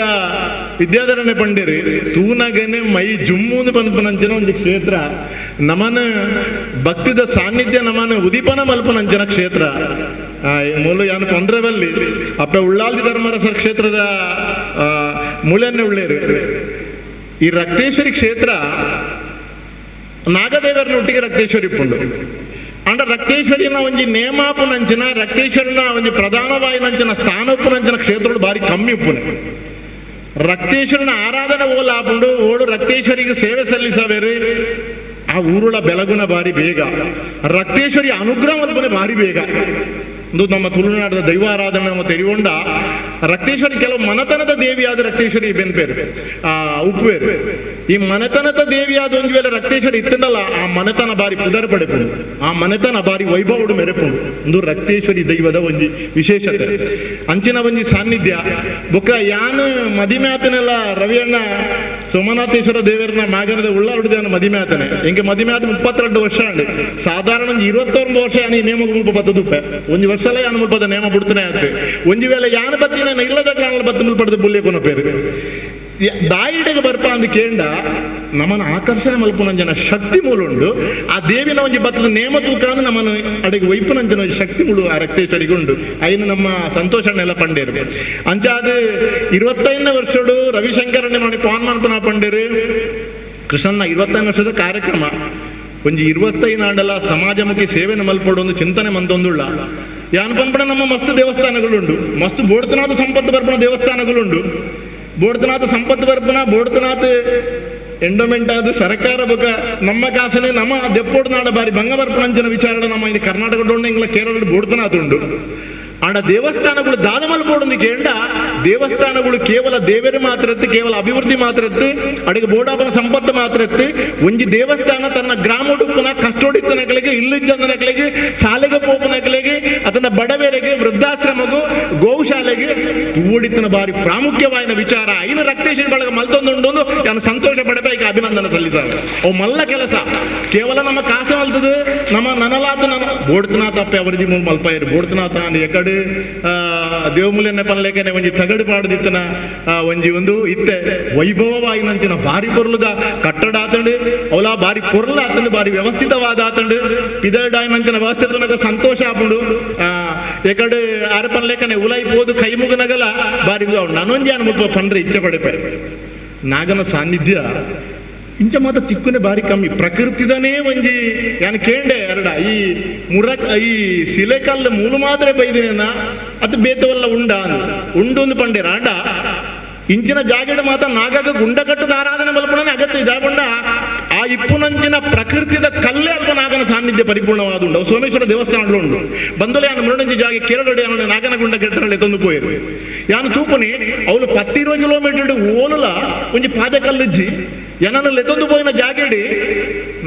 ವಿದ್ಯಾಧರಣೆ ಪಂಡೇರಿ ತೂನಗನೆ ಮೈ ಜುಮ್ಮೂದು ಪನ್ಪನಂಚನ ಒಂದು ಕ್ಷೇತ್ರ ನಮನ ಭಕ್ತಿದ ಸಾನ್ನಿಧ್ಯ ನಮನ ಉದೀಪನ ಮಲ್ಪನಂಚನ ಕ್ಷೇತ್ರ ಮೂಲ ಯಾನು ಪಂದ್ರವಲ್ಲಿ ಅಪ್ಪ ಉಳ್ಳಾಲ್ದಿ ಧರ್ಮರಸರ ಕ್ಷೇತ್ರದ ಮೂಲೆಯನ್ನೇ ಉಳ್ಳೇರು. ಈ ರಕ್ತೇಶ್ವರಿ ಕ್ಷೇತ್ರ ನಾಗದೇವರನ ಒಟ್ಟಿಗೆ ರಕ್ತೇಶ್ವರಿ ಪುಂಡು ಅಂಡ ರಕ್ತೇಶ್ವರಿನ ಒಂಜಿ ನೇಮಾಪುನಂಚಿನ ರಕ್ತೇಶ್ವರಿನ ಒಂಜಿ ಪ್ರಧಾನವಾಯಿನಂಚಿನ ಸ್ಥಾನಪ್ಪುನಂಚಿನ ಕ್ಷೇತ್ರಗಳು ಬಾರಿ ಕಮ್ಮಿ ಉಪ್ಪುನೆ. ರಕ್ತೇಶ್ವರನ ಆರಾಧನೆ ಓಲ್ ಆಪುಂಡು ಓಡು ರಕ್ತೇಶ್ವರಿಗೆ ಸೇವೆ ಸಲ್ಲಿಸವೇರು ಆ ಊರುಳ ಬೆಳಗುನ ಬಾರಿ ಬೇಗ, ರಕ್ತೇಶ್ವರಿ ಅನುಗ್ರಹ ಮಲ್ಪನೆ ಬಾರಿ ಬೇಗ. ಒಂದು ನಮ್ಮ ತುಳುನಾಡದ ದೈವಾರಾಧನೆ ನಮ್ಮ ತೆರಿಗೊಂಡ ರಕ್ತೇಶ್ವರಿ ಕೆಲವು ಮನತನದ ದೇವಿಯಾದ ರಕ್ತೇಶ್ವರಿ ಬೆನ್ಪೇರು ಉಪ್ಪೇರು. ಈ ಮನೆತನದ ದೇವಿಯಾದ ಒಂದು ವೇಳೆ ರಕ್ತೇಶ್ವರಿ ಇತ್ತಂದಲ್ಲ ಆ ಮನೆತನ ಬಾರಿ ಪುದರ್ ಪಡೆಪುಂಡು, ಆ ಮನೆತನ ಬಾರಿ ವೈಭವಡು ಮೆರೆಪುಂಡು. ಒಂದು ರಕ್ತೇಶ್ವರಿ ದೈವದ ಒಂಜಿ ವಿಶೇಷತೆ ಅಂಚಿನ ಒಂಜಿ ಸಾನ್ನಿಧ್ಯ. ಬೊಕ್ಕ ಯಾನು ಮದಿಮೆ ಆತನೆಲ್ಲ ರವಿಯಣ್ಣ ಸೋಮನಾಥೇಶ್ವರ ದೇವರನ್ನ ಮಾಗನದ ಉಳ್ಳಾರುಡಿದ ಮದಿಮೆ ಆತನೆ ಎಂಗೆ ಮದಿಮೆ ಆತ 32 ವರ್ಷ ಅಂಡಿ ಸಾಧಾರಣ 21 ವರ್ಷ ಯಾನಿ ನೇಮ ಮುಲ್ಪ ಬತ್ತದುಪ್ಪೆ ಒಂದು ವರ್ಷಲ ಯಾನು ಮುಲ್ಪದ ನೇಮ ಬಿಡ್ತಾನೆ ಆತೆ ಒಂದು ವೇಳೆ ಯಾನು ಬತ್ತಿನ ಇಲ್ಲದ ಕಾರಣ ಬತ್ತು ಮುಲ್ಪಡ್ದು ಬುಲ್ಲೆ ಕೊನ ಪೇರು ದಾಯಿಡೆಗೆ ಬರ್ಪ ಅಂದ್ ಕೇಂಡ ನಮ್ಮನ್ನು ಆಕರ್ಷಣೆ ಮಲ್ಪುನಂಜನ ಶಕ್ತಿ ಮೂಲುಂಡು. ಆ ದೇವಿನ ಒಂಜಿ ಬತ್ತದ ನೇಮ ತೂಕ ಅಂದ್ರೆ ನಮ್ಮನ್ನು ಅಡಿಗೆ ವೈಪುನಂಜನ ಶಕ್ತಿ ಮುಳು ಆ ರಕ್ತೇಶ್ವರಿಗುಂಡು. ಐನು ನಮ್ಮ ಸಂತೋಷನೆಲ್ಲ ಪಂಡೇರು ಅಂಚಾದ 25ನೇ ವರ್ಷಡು ರವಿಶಂಕರಣ್ಣ ಮಾಡಿ ಪಾನ್ ಮನ್ಪನ ಪಂಡೇರು ಕೃಷ್ಣನ 25 ವರ್ಷದ ಕಾರ್ಯಕ್ರಮ ಒಂಜಿ 25 ಆಂಡಲ ಸಮಾಜಮುಖಿ ಸೇವೆನ ಮಲ್ಪಡು ಒಂದು ಚಿಂತನೆ ಮಂತೊಂದುಳ್ಳ ಯಾನ್ ಪನ್ಪಣ ನಮ್ಮ ಮಸ್ತ್ ದೇವಸ್ಥಾನಗಳುಂಡು, ಮಸ್ತ್ ಬೋಡ್ತನಾಥ ಸಂಪತ್ತು ಬರ್ಪಣ ದೇವಸ್ಥಾನಗಳುಂಡು. ಬೋಡ್ತನಾಥ ಸಂಪತ್ತು ಬರ್ಪಣ ಬೋಡ್ತನಾಥ ಎಂಡೋಮೆಂಟ್ ಆದ ಸರ್ಕಾರ ಬೊಕ ನಮ್ಮ ಕಾಸನೆ ನಮ್ಮ ದೆಪ್ಪೋಡು ನಾಡ ಬಾರಿ ಭಂಗ ಬರ್ಪಣಂಚನ ವಿಚಾರ ನಮ್ಮ ಇಲ್ಲಿ ಕರ್ನಾಟಕದೊಂಡು ಇಂಗ್ಲ ಕೇರಳ ಬೋಡ್ತನಾಥ ಉಂಡು. ಆಂಡ ದೇವಸ್ಥಾನಗಳು ದಾದ ಮಲ್ಪೋಡು ಕೇಂಡ ದೇವಸ್ಥಾನಗಳು ಕೇವಲ ದೇವರೇ ಮಾತ್ರ ಕೇವಲ ಅಭಿವೃದ್ಧಿ ಮಾತ್ರ ಅಡಿಗೆ ಬೋಡಾಪನ ಸಂಪತ್ತು ಮಾತ್ರ ಒಂಜಿ ದೇವಸ್ಥಾನ ತನ್ನ ಗ್ರಾಮೋಡುಪ್ಪನ ಕಷ್ಟೋಡಿತನಗಳಿಗೆ ಇಲ್ಲಿಜ್ಜಂದನಗಳಿಗೆ ಶಾಲೆಗೆ ಪೋಪನಗಳಿಗೆ ಅದನ್ನ ಬಡವರಿಗೆ ವೃದ್ಧಾಶ್ರಮಗೂ ಗೋಶಾಲೆಗೆ ತೂಡಿತನ ಬಾರಿ ಪ್ರಾಮುಖ್ಯವಾದ ವಿಚಾರ ಐನು ರಕ್ತೇಶ್ವರಿ ಬಳಗ ಮಲ್ತೊಂದುಂಡು ನಾನು ಸಂತೋಷ ಪಡಬೇಕು ಅಭಿನಂದನೆ ಸಲ್ಲಿಸಾರ ಅವು ಮಲ್ಲ ಕೆಲಸ ಕೇವಲ ನಮ್ಮ ಕಾಸೆ ಮಲ್ತದು ನಮ್ಮ ನನಲಾತ ನನ್ನ ಬೋಡ್ತನಾಥ ಅಪ್ಪೆ ಅವರದಿ ಮಲ್ಪ ಇರು ಬೋಡ್ತನಾಥ ಎಕಡೆ ದೇವಮೂಲ್ಯನ ಪನ್ಲೇಖನೆ ಒಂಜಿ ತಗಡು ಪಾಡದಿತ್ತನ ಒಂಜಿ ಒಂದು ಇತ್ತೆ ವೈಭವವಾಗಿ ನಂಚಿನ ಬಾರಿ ಪೊರ್ಲದ ಕಟ್ಟಡ ಆತಂಡು ಅವಲ ಬಾರಿ ಪೊರ್ಲ ಆತಂಡು ಬಾರಿ ವ್ಯವಸ್ಥಿತವಾದ ಆತಂಡು ಪಿದಲ್ಡಾಯ್ ನಂಚಿನ ವ್ಯವಸ್ಥಿತ ಸಂತೋಷ ಆಪುಂಡು ಎಕಡೆ ಆರ ಪನ್ಲೇಖನೆ ಉಲೈ ಪೋದು ಕೈ ಮುಗನಗಲ ಬಾರಿ ನನೊಂಜಿ ಅನ್ ಮುಲ್ಪ ಪಂಡ್ರೆ ಇಚ್ಛೆ ಪಡೆಪೆ ನಾಗನ ಸಾನ್ನಿಧ್ಯ ಇಂಚ ಮಾತ್ರ ತಿಕ್ಕುನೆ ಬಾರಿ ಕಮ್ಮಿ ಪ್ರಕೃತಿದನೇ ಒಂಜಿ ಯಾನು ಕೇಂಡೆ ಎರಡ ಈ ಈ ಸಿಲೆಕಲ್ಲು ಮೂಲು ಮಾತ್ರ ಬೈದಿನ ಅದು ಬೇತವಲ್ಲ ಉಂಡು ಒಂದು ಪಂಡೆ ರಾಂಡ ಇಂಚಿನ ಜಾಗಡ ಮಾತ ನಾಗಾಗ ಗುಂಡ ಕಟ್ಟದ ಆರಾಧನೆ ಮಲ್ಪಣನೆ ಅಗತ್ಯ ಜಾಗೊಂಡ ಆ ಇಪ್ಪುನಂಚಿನ ಪ್ರಕೃತಿದ ಕಲ್ಲೇ ಅಲ್ಪ ನಾಗನ ಸಾನ್ನಿಧ್ಯ ಪರಿಪೂರ್ಣವಾದ ಉಂಡು ಸೋಮೇಶ್ವರ ದೇವಸ್ಥಾನಗಳು ಉಂಡು ಬಂದಲೆ ಯಾನು ಮುರಡಂಜಿ ಜಾಗ ಕೇರಳಡೆ ಅವನ ನಾಗನ ಗುಂಡ ಕೆಟ್ಟರಲ್ಲಿ ತಂದು ಪೋಯರು ಯಾನು ತೂಪನಿ ಅವಳು 10 ಕಿಲೋಮೀಟರ್ ಓಲಲ ಒಂಜಿ ಪಾದೆ ಕಲ್ಲಿಜ್ಜಿ ಏನನ್ನು ಲೆತ್ತೊಂದು ಪೋಯಿನ ಜಾಗಡಿ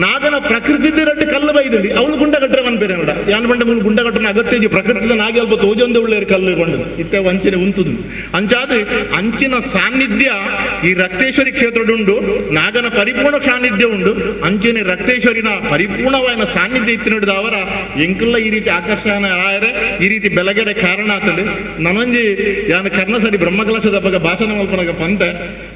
ನಾಗನ ಪ್ರಕೃತಿ ರಡ್ಡು ಕಲ್ಲು ಬೈದಿ ಅವಳು ಗುಂಡ ಕಟ್ಟರೆ ಬಂದ್ಬೇರೆ ನೋಡ ಯಾನ್ ಬಂಡ ಮೂಲ ಗುಂಡ ಕಟ್ಟನ ಅಗತ್ಯ ಪ್ರಕೃತಿದ ನಾಗೆ ಅಲ್ಪ ತೋಜೊಂದೆ ಉಳ್ಳೇರು ಕಲ್ಲು ಕೊಂಡು ಇತ್ತೆ ಅಂಚಿನ ಉಂತುದು ಅಂಚಾದ ಅಂಚಿನ ಸಾನ್ನಿಧ್ಯ ಈ ರಕ್ತೇಶ್ವರಿ ಕ್ಷೇತ್ರಡುಂಡು ನಾಗನ ಪರಿಪೂರ್ಣ ಸಾನ್ನಿಧ್ಯ ಉಂಡು ಅಂಚಿನ ರಕ್ತೇಶ್ವರಿನ ಪರಿಪೂರ್ಣವಾದ ಸಾನ್ನಿಧ್ಯ ಇತ್ತು ನೋಡಿದ ಅವರ ಎಂಕಲ್ಲ ಈ ರೀತಿ ಆಕರ್ಷಣೆ ಆಯರೆ ಈ ರೀತಿ ಬೆಳಗೆರೆ ಕಾರಣ ಆತಂಡು ನನೊಂಜಿ ಯಾನು ಕರ್ಣಸರಿ ಬ್ರಹ್ಮಕಲಶದ ಬಗ್ಗೆ ಭಾಷಣ ಮಲ್ಪನಾಗ ಪಂತ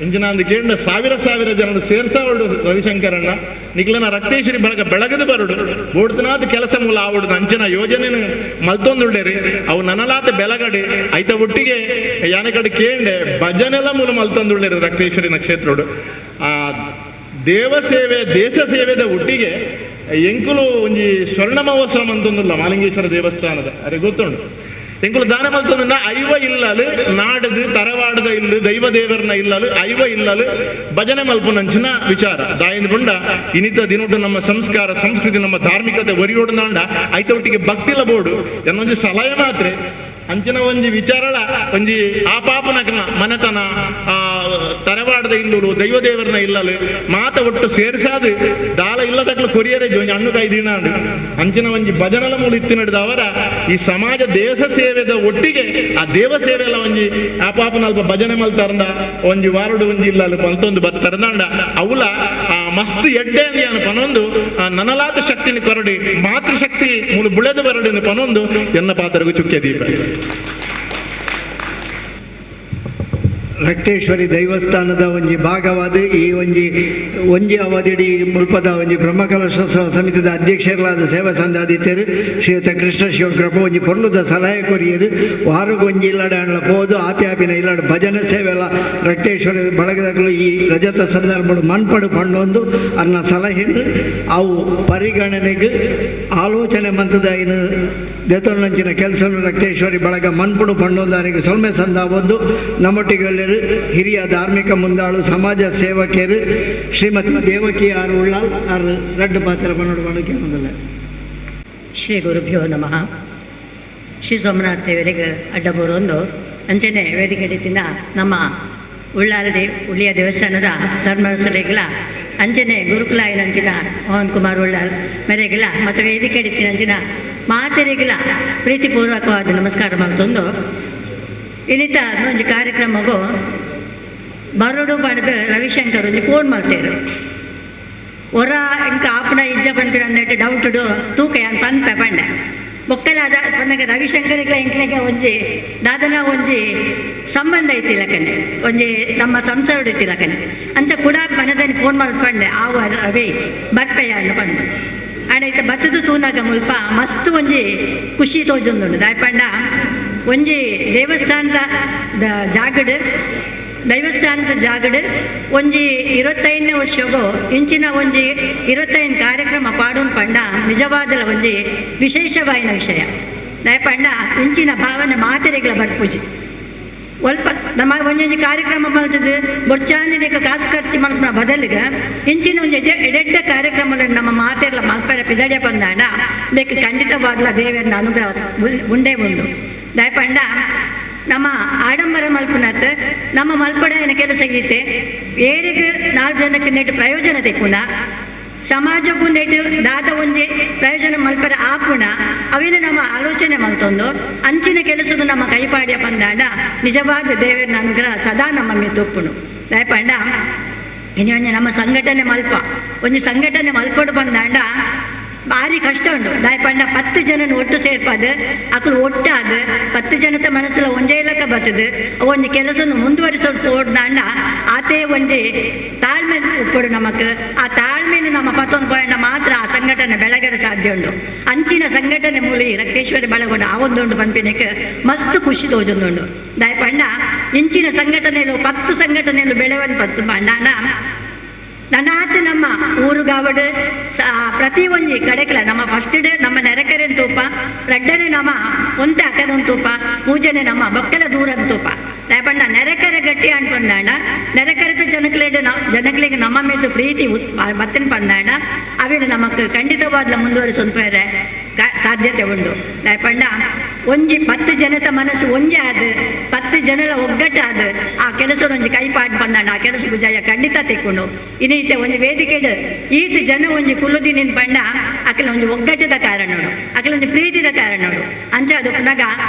ಇಂಜಿನ ಅಂದು ಕೇಂದ್ರ ಸಾವಿರ ಜನರು ಸೇರ್ಸಾವಡು ರವಿಶಂಕರಣ್ಣ ನಿಕ್ಲನ ರಕ್ತೇಶ್ವರಿ ಬಳಗ ಬೆಳಗದು ಬರಡು ಬೋಡ್ತನಾದ ಕೆಲಸ ಮೂಲ ಆವಡ್ದು ಅಂಚಿನ ಯೋಜನೆ ಮಲ್ತೊಂದುಳ್ಳೇರಿ ಅವು ನನಲಾತ ಬೆಳಗಡೆ ಐತ ಒಟ್ಟಿಗೆ ಯಾನ ಕಡೆ ಕೇಂಡೆ ಭಜನೆಲ್ಲ ಮೂಲ ಮಲ್ತೊಂದುಳ್ಳೇರಿ ರಕ್ತೇಶ್ವರಿನ ಕ್ಷೇತ್ರಡು ಆ ದೇವ ಸೇವೆ ದೇಶ ಸೇವೆದ ಒಟ್ಟಿಗೆ ಎಂಕುಲು ಒಂಜಿ ಸ್ವರ್ಣ ಮಹೋತ್ಸವ ಅಂತಂದುಲ್ಲ ಮಾಲಿಂಗೇಶ್ವರ ದೇವಸ್ಥಾನದ ಅರೆ ಗೊತ್ತುಂಡು ಎಂಕುಲು ದಾನ ಮಲ್ತಂದ ಐವ ಇಲ್ಲಲು ನಾಡದು ತರವಾಡದ ಇಲ್ಲು ದೈವ ದೇವರನ್ನ ಇಲ್ಲಲು ಐವ ಇಲ್ಲಲು ಭಜನೆ ಮಲ್ಪನಂಚಿನ ವಿಚಾರ ದಾಯಿಂದ ಪುಂಡ ಇನಿತ ದಿನೊಟ್ಟು ನಮ್ಮ ಸಂಸ್ಕಾರ ಸಂಸ್ಕೃತಿ ನಮ್ಮ ಧಾರ್ಮಿಕತೆ ಒರಿಯೋಡ್ನಾಂಡ ಐತ ಒಟ್ಟಿಗೆ ಭಕ್ತಿಲ ಬೋಡು ಎನ್ನೊಂದು ಸಲಹೆ ಮಾತ್ರ ಅಂಚಿನ ಒಂಜಿ ವಿಚಾರಳ ಒಂಜಿ ಆ ಪಾಪನಕನ ಮನೆತನ ತರವಾಡದ ಇಲ್ಲಲು ದೈವ ದೇವರನ್ನ ಇಲ್ಲಲು ಮಾತ ಒಟ್ಟು ಸೇರಿಸಾದು ದಾಳ ಇಲ್ಲದಕ್ಲು ಕೊರಿಯರೇ ಒಂಜಿ ಹಣ್ಣು ಕಾಯಿ ದಿನಾಂಡು ಅಂಚಿನ ಒಂಜಿ ಭಜನಲ ಮೂಲ ಇತ್ತಿ ನಡೆದ ಅವರ ಈ ಸಮಾಜ ದೇಶ ಸೇವೆದ ಒಟ್ಟಿಗೆ ಆ ದೇವ ಸೇವೆ ಎಲ್ಲ ಒಂಜಿ ಆ ಪಾಪನಲ್ಪ ಭಜನೆ ಮಲ್ತಾರಂದ ಒಂಜಿ ವಾರಡು ಒಂಜಿ ಇಲ್ಲಲು ಮಲ್ತೊಂದು ಬತ್ತರಂದಾಂಡ ಅವಲ ಮಸ್ತ್ ಎಡ್ಡೆ ಅಂದಿಯಾನು ಪನೊಂದು ನನಲಾದ ಶಕ್ತಿನಿ ಕೊರಡಿ ಮಾತೃಶಕ್ತಿ ಮೂಲ ಬುಳೆದು ಬರಡಿನ ಪನೊಂದು ಎನ್ನ ಪಾತ್ರಗೂ ಚುಕ್ಕೆ ದೀಪ ರಕ್ತೇಶ್ವರಿ ದೈವಸ್ಥಾನದ ಒಂಜಿ ಭಾಗವಾದ ಈ ಒಂಜಿ ಅವಧಿಡಿ ಮುಲ್ಪದ ಒಂಜಿ ಬ್ರಹ್ಮಕಲಶೋತ್ಸವ ಸಮಿತಿದ ಅಧ್ಯಕ್ಷರಾದ ಸೇವಾ ಸಂಧಾದಿತ್ಯರು ಶ್ರೀಯುತ ಕೃಷ್ಣ ಶಿವಕೃಪ ಒಂಜಿ ಪೊರ್ಲುದ ಸಲಹೆ ಕೊರಿಯರು ವಾರಕ್ಕೆ ಒಂಜಿ ಇಲ್ಲಡೆ ಅಣ್ಣ ಪೋದು ಆಪ್ಯಾಪಿನ ಇಲ್ಲಡೆ ಭಜನೆ ಸೇವೆ ಎಲ್ಲ ರಕ್ತೇಶ್ವರಿ ಬಳಗದಾಗಲು ಈ ರಜತ ಸಂದರ್ಭ ಮಣ್ಪಡು ಪಣ್ಣೊಂದು ಅನ್ನ ಸಲಹೆಂದು ಅವು ಪರಿಗಣನೆಗೆ ಆಲೋಚನೆ ಮಂತದ ಇನ್ನು ದೇತೋನಂಚಿನ ಕೆಲಸವನ್ನು ರಕ್ತೇಶ್ವರಿ ಬಳಗ ಮಣ್ಪುಡು ಪಣ್ಣೊಂದಾರಿಗೆ ಸೊಲ್ಮೆ ಸಂದ ಒಂದು ನಮ್ಮೊಟ್ಟಿಗೆ ಹಿರಿಯ ಧಾರ್ಮಿಕ ಮುಂದಾಳು ಸಮಾಜ ಸೇವಕಿಯರು ಶ್ರೀಮತಿ ದೇವಕಿ ಆರ್ ಉಳ್ಳಾಲ್ ಆರ್ ರಡ್ಡು ಪಾತ್ರ ಪನ್ನೊಡುವಣಕ್ಕೆ ಮೊದಲ ಶ್ರೀ ಗುರುಭ್ಯೋ ನಮಃ. ಶ್ರೀ ಸೋಮನಾಥ ದೇವರಿಗೆ ಅಡ್ಡ ಬರೋದು ಅಂಚನೆ ವೇದಿಕೆ ರೀತಿನ ನಮ್ಮ ಉಳಿಯ ದೇವಸ್ಥಾನದ ಧರ್ಮಸ್ಥಳಿಗಳ ಅಂಚನೆ ಗುರುಕುಲ ಏನಂಚಿನ ಮೋಹನ್ ಕುಮಾರ್ ಉಳ್ಳಾಲ್ ಮೆರೆಗಿಲ ಮತ್ತು ವೇದಿಕೆ ರೀತಿನ ಅಂಚಿನ ಮಾತೆರೆಗಿಲ ಪ್ರೀತಿಪೂರ್ವಕವಾದ ನಮಸ್ಕಾರ ಮಾಡ್ತೊಂದು ಇನ್ನಿತ ಒಂಜಿ ಕಾರ್ಯಕ್ರಮಗೂ ಬರೋಡು ಪಡೆದು ರವಿಶಂಕರ್ ಒಂಜಿ ಫೋನ್ ಮಾಡ್ತೇರು ಹೊರ ಇಂಕ ಆಪಣ ಇಜ್ಜ ಬಂದಿರ ಅಂದಟ್ಟು ಡೌಟುಡು ತೂಕ ಯಾನ್ ಪನ್ಪೆ ಪಂಡೆ ಬೊಕ್ಕಲ ಅದ ಬಂದಾಗ ರವಿಶಂಕರ್ಗೆ ಇಂಕ್ಲೆಗೆ ಒಂಜಿ ದಾದನ ಒಂಜಿ ಸಂಬಂಧ ಐತಿಲಕನೆ ಒಂಜಿ ನಮ್ಮ ಸಂಸಾರ ಇತ್ತಿಲಕನೆ ಅಂಚ ಕೂಡ ಮನದಲ್ಲಿ ಫೋನ್ ಮಾಡಿ ಪಂಡೆ ಆವ ರವಿ ಬರ್ಪೆಯ ಅನ್ನು ಪಂಡೆ ಆಡೈತೆ ಬತ್ತದು ತೂನಾಗ ಮುಲ್ಪ ಮಸ್ತ್ ಒಂಜಿ ಖುಷಿ ತೋಜೊಂದುಂಡು ದಾಯ್ಪಂಡ ಒಂಜಿ ದೇವಸ್ಥಾನದ ಜಾಗಡ್ ಒಂಜಿ 25ನೇ ವರ್ಷಗೂ ಇಂಚಿನ ಒಂಜಿ 25 ಕಾರ್ಯಕ್ರಮ ಪಾಡೋನ್ ಪಂಡ ನಿಜವಾದ ಒಂಜಿ ವಿಶೇಷವಾಯಿನ ವಿಷಯ ದಯಪಂಡ ಇಂಚಿನ ಭಾವನೆ ಮಾತೆರೆಗಳ ಬರ್ಪೂಜಿ ಸ್ವಲ್ಪ ನಮ್ಮ ಒಂಜೊಂಜಿ ಕಾರ್ಯಕ್ರಮ ಮಾಡ್ತದೆ ಬೊರ್ಚಾಂದಿನಿಗೆ ಕಾಸು ಖರ್ಚು ಮಾಡ್ಕೊಂಡ ಬದಲಿಗೆ ಇಂಚಿನ ಒಂಜಿ ಎಡೆಡ್ಡ ಕಾರ್ಯಕ್ರಮಗಳನ್ನು ನಮ್ಮ ಮಾತೆರ್ಲ ಮಲ್ಪರ ಪಿದಡಿಯ ಬಂದಾಡ ಇದಕ್ಕೆ ಖಂಡಿತವಾಗ್ಲ ದೇವರನ್ನ ಅನುಗ್ರಹ ಉಂಡೇ ಉಂಡು ದಯಪಂಡ ನಮ್ಮ ಆಡಂಬರ ಮಲ್ಪುನತ್ ನಮ್ಮ ಮಲ್ಪಡೆಯ ಕೆಲಸ ಗೀತೆ ಏರಿಗೆ 4 ಜನಕ್ಕೆ ನೆಟ್ಟು ಪ್ರಯೋಜನ ತೆಕ್ಕುಣ ಸಮಾಜಕ್ಕೂ ನೆಟ್ಟು ದಾದ ಒಂಜಿ ಪ್ರಯೋಜನ ಮಲ್ಪರ ಆಪುಣ ಅವೇನು ನಮ್ಮ ಆಲೋಚನೆ ಮಲ್ತೊಂದು ಅಂಚಿನ ಕೆಲಸದ ನಮ್ಮ ಕೈಪಾಡ್ಯ ಬಂದಾಡ ನಿಜವಾದ ದೇವರನ್ನ ಅನುಗ್ರಹ ಸದಾ ನಮ್ಮ ಮೇಲೆ ತಪ್ಪುಣು ದಯಪಂಡ ಇನ್ನು ನಮ್ಮ ಸಂಘಟನೆ ಒಂಜಿ ಸಂಘಟನೆ ಮಲ್ಪಡು ಬಂದಾಂಡ ಭಾರಿ ಕಷ್ಟ ಉಂಟು ದಾಯಪಂಡ 10 ಜನನ ಒಟ್ಟು ಸೇರ್ಪದು ಅಕಲು ಒಟ್ಟಾದ 10 ಜನದ ಮನಸ್ಸಲ್ಲ ಒಂಜೇ ಲೆಕ್ಕ ಬರ್ತದೆ ಒಂಜಿ ಕೆಲಸ ಮುಂದುವರಿಸೋದು ಓಡ್ದಾಂಡ ಆತೇ ಒಂಜಿ ತಾಳ್ಮೆ ಉಪ್ಪಡು ನಮಕ್ ಆ ತಾಳ್ಮೆನ ನಮ್ಮ 11 ಪಾಯಿಂಟ್ ಮಾತ್ರ ಆ ಸಂಘಟನೆ ಬೆಳಗಡೆ ಸಾಧ್ಯ ಉಂಟು ಅಂಚಿನ ಸಂಘಟನೆ ಮೂಲಿ ರಕ್ತೇಶ್ವರಿ ಬಳಗೊಂಡು ಆ ಒಂದೊಂದು ಪಂಪಿನಕ್ಕೆ ಮಸ್ತ್ ಖುಷಿ ತೋಜೊಂದುಂಡು ದಾಯಪಂಡ ಇಂಚಿನ ಸಂಘಟನೆಯಲ್ಲೂ 10 ಸಂಘಟನೆಯಲ್ಲೂ ಬೆಳೆವನ್ ಪತ್ತು ಪಂಡ ನನಾತ್ ನಮ್ಮ ಊರುಗಾವಡು ಪ್ರತಿ ಒಂಜಿ ಕಡೆಕ್ಲ ನಮ್ಮ ಫಸ್ಟ್ ನಮ್ಮ ನೆರೆಕರೆ ತೂಪ ರಡ್ಡನೆ ನಮ್ಮ ಒಂತೆ ಅಕ್ಕದೊಂದು ತೂಪ ಮೂಜನೆ ನಮ್ಮ ಬೊಕ್ಕಲ ದೂರದ ತೂಪ ದಯಪಂಡ ನೆರೆಕರೆ ಗಟ್ಟಿ ಅನ್ಪಂದಾಂಡ ನೆರೆಕರೆತ ಜನಕ್ಲಿಗೆ ನಮ್ಮ ಮೇಲೆ ಪ್ರೀತಿ ಬತ್ತನ್ ಪಂದಾಂಡ ಅವೇನು ನಮಕ್ ಖಂಡಿತವಾದ ಮುಂದುವರಿಸೋದು ಸಾಧ್ಯತೆ ಉಂಡು ದಯಪಂಡ ಒಂಜಿ 10 ಜನದ ಮನಸ್ಸು ಒಂಜಿ ಆದ 10 ಜನಲ ಒಗ್ಗಟ್ಟಾದ ಆ ಕೆಲಸ ಒಂಜಿ ಕೈಪಾಡು ಬಂದಾಂಡ ಆ ಕೆಲಸ ಜಯ ಖಂಡಿತ ತೆಕ್ಕೊಂಡು ಇನ್ನೀತೆ ಒಂಜಿ ವೇದಿಕೆ ಈತ ಜನ ಒಂಜಿ ಕುಲುದಿನಿಂದ ಪಂಡ ಅಕಲ ಒಂಜಿ ಒಗ್ಗಟ್ಟದ ಕಾರಣಗಳು ಅಕಲ ಒಂಜಿ ಪ್ರೀತಿದ ಕಾರಣಗಳು ಅಂಚ ಅದು ಪುನಗ